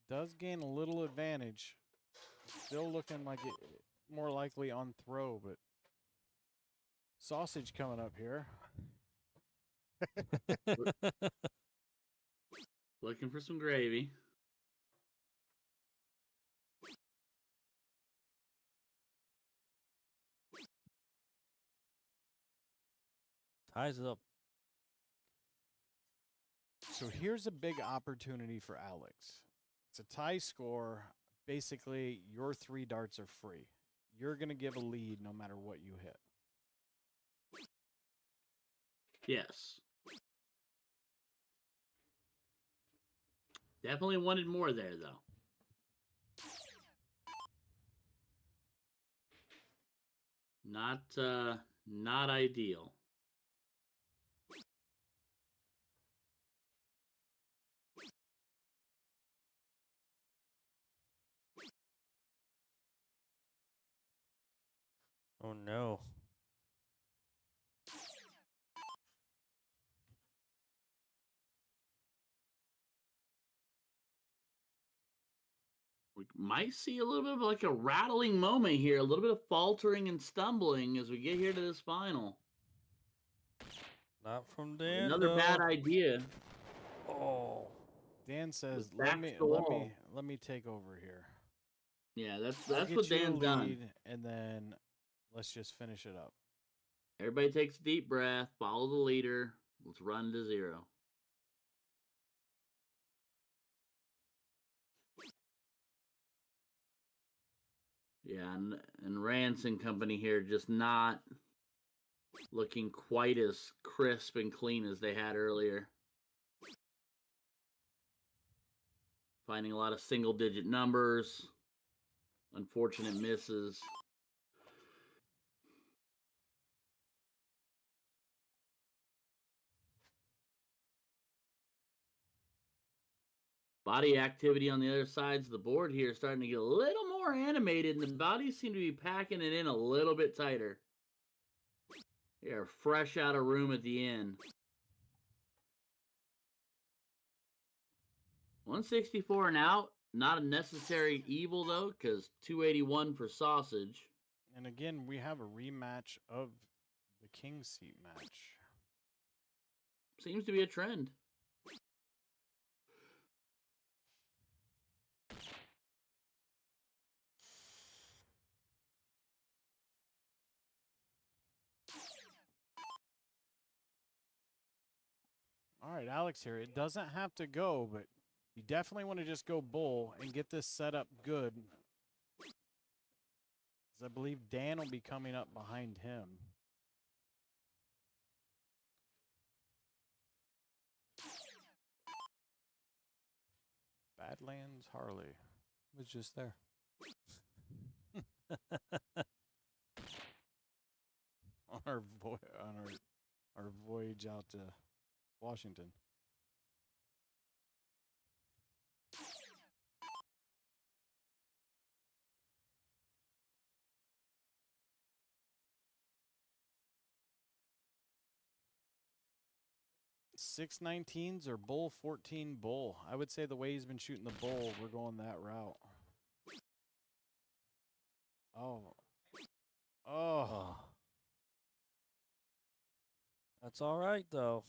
Does gain a little advantage. Still looking like it more likely on throw, but sausage coming up here. Looking for some gravy. Ties it up. So here's a big opportunity for Alex. It's a tie score. Basically, your 3 darts are free. You're going to give a lead no matter what you hit. Yes. Definitely wanted more there, though. Not ideal. Oh no. We might see a little bit of like a rattling moment here, a little bit of faltering and stumbling as we get here to this final. Not from Dan. Another bad idea. Oh. Dan says, Back "Let me to the wall. let me take over here. Yeah, I'll that's get what you a Dan's done. lead, and then let's just finish it up." Everybody takes a deep breath, follow the leader. Let's run to 0. Yeah, and Rance and company here just not looking quite as crisp and clean as they had earlier. Finding a lot of single-digit numbers. Unfortunate misses. Body activity on the other sides of the board here is starting to get a little more animated, and the bodies seem to be packing it in a little bit tighter. They are fresh out of room at the end. 164 and out. Not a necessary evil, though, because 281 for sausage. And again, we have a rematch of the king seat match. Seems to be a trend. All right, Alex here. It doesn't have to go, but you definitely want to just go bull and get this set up good. Because I believe Dan will be coming up behind him. Badlands Harley Was just there. on our voyage out to Washington. Six 19s or bull 14 bull. I would say the way he's been shooting the bull, we're going that route. Oh. Oh. Oh. That's all right, though.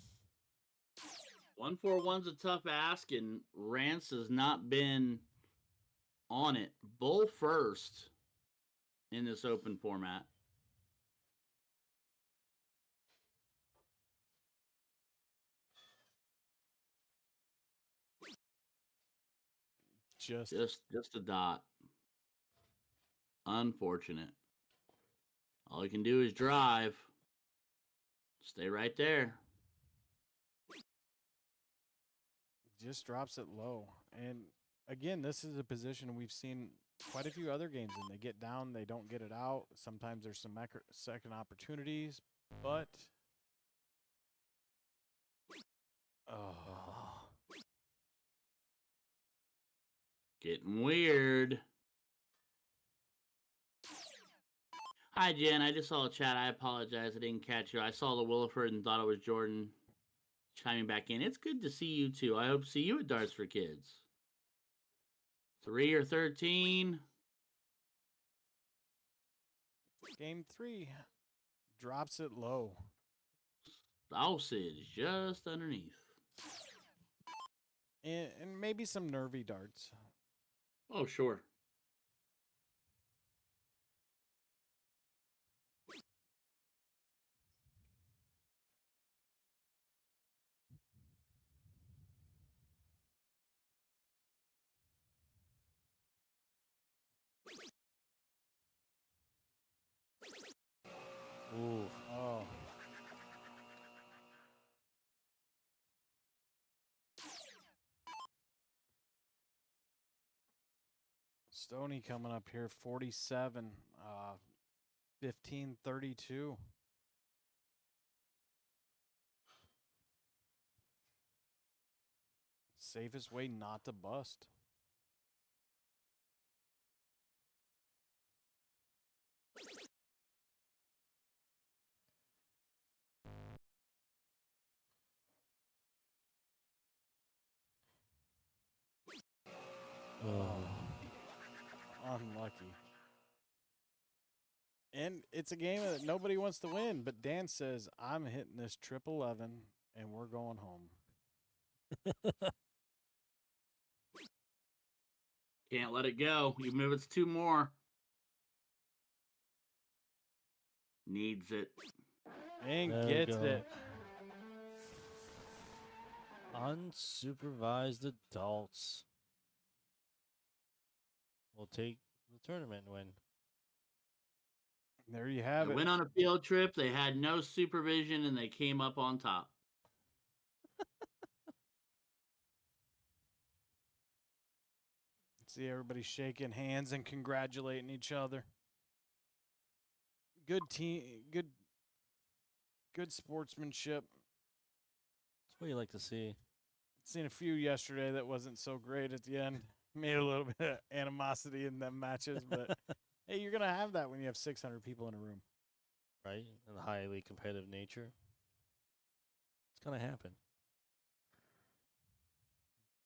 141's a tough ask, and Rance has not been on it. Bull first in this open format. Just a dot. Unfortunate. All he can do is drive. Stay right there. Just drops it low. And again, this is a position we've seen quite a few other games in. They get down, they don't get it out. Sometimes there's some second opportunities, but Getting weird. Hi, Jen. I just saw a chat. I apologize. I didn't catch you. I saw the Williford and thought it was Jordan chiming back in. It's good to see you, too. I hope to see you at Darts for Kids. 3 or 13. Game 3 drops it low. Sausage just underneath. And maybe some nervy darts. Oh, sure. Ooh. Oh. Stoney coming up here, 47, 15-32. Safest way not to bust. Oh. Unlucky. And it's a game that nobody wants to win, but Dan says, I'm hitting this 11 and we're going home. Can't let it go, even if it's 2 more. Needs it. And There we gets go. it. Unsupervised adults will take the tournament win. There you have They it. went on a field trip. They had no supervision, and they came up on top. See everybody shaking hands and congratulating each other. Good team, good sportsmanship. That's what you like to see. Seen a few yesterday that wasn't so great at the end. Made a little bit of animosity in them matches, but hey, you're gonna have that when you have 600 people in a room. Right? And the highly competitive nature. It's going to happen.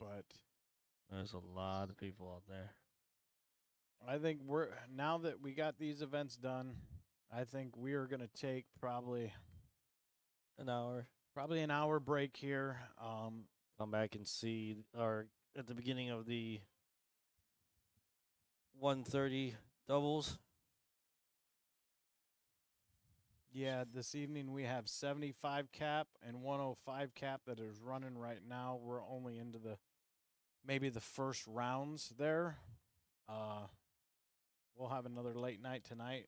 But There's a lot of people out there. I think now that we got these events done, I think we are going to take probably An hour. an hour break here. Come back and see our at the beginning of the 130 doubles. Yeah, this evening we have 75 cap and 105 cap that is running right now. We're only into maybe the first rounds there. We'll have another late night tonight.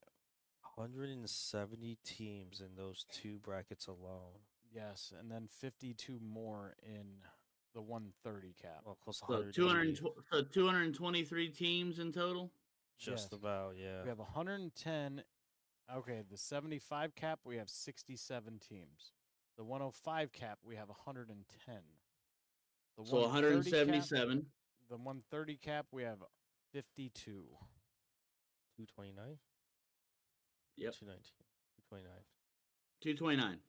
170 teams in those two brackets alone. Yes, and then 52 more in the 130 cap. Well, close to So 180. 223 teams in total. Just Yes. about, yeah. We have 110. Okay, the 75 cap, we have 67 teams. The 105 cap, we have 110. The So 130 cap, 177. the 130 cap, we have 52. 229? Yep. 219. 229. 229.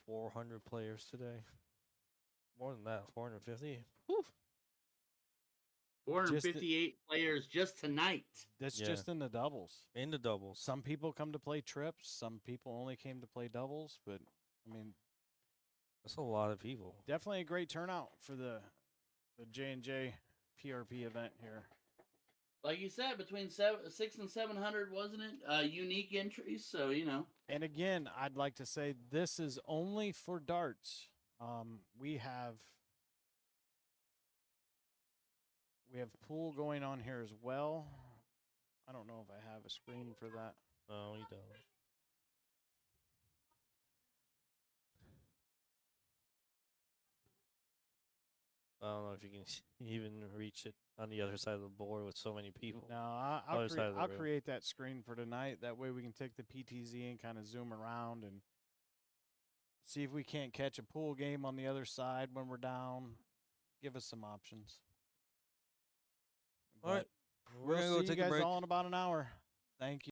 400 players today. More than that, 450. Whew. 458 players just tonight. That's Yeah. just in the doubles. In the doubles. Some people come to play trips. Some people only came to play doubles. But, I mean, That's a lot of people. definitely a great turnout for the J&J PRP event here. Like you said, between 600 and 700, wasn't it? Unique entries, so you know. And again, I'd like to say this is only for darts. We have pool going on here as well. I don't know if I have a screen for that. No, you don't. I don't know if you can even reach it on the other side of the board with so many people. No, Other side of the I'll room. create that screen for tonight. That way we can take the PTZ and kind of zoom around and see if we can't catch a pool game on the other side when we're down. Give us some options. All right. We'll We're going to see go you take a guys break. all in about an hour. Thank you.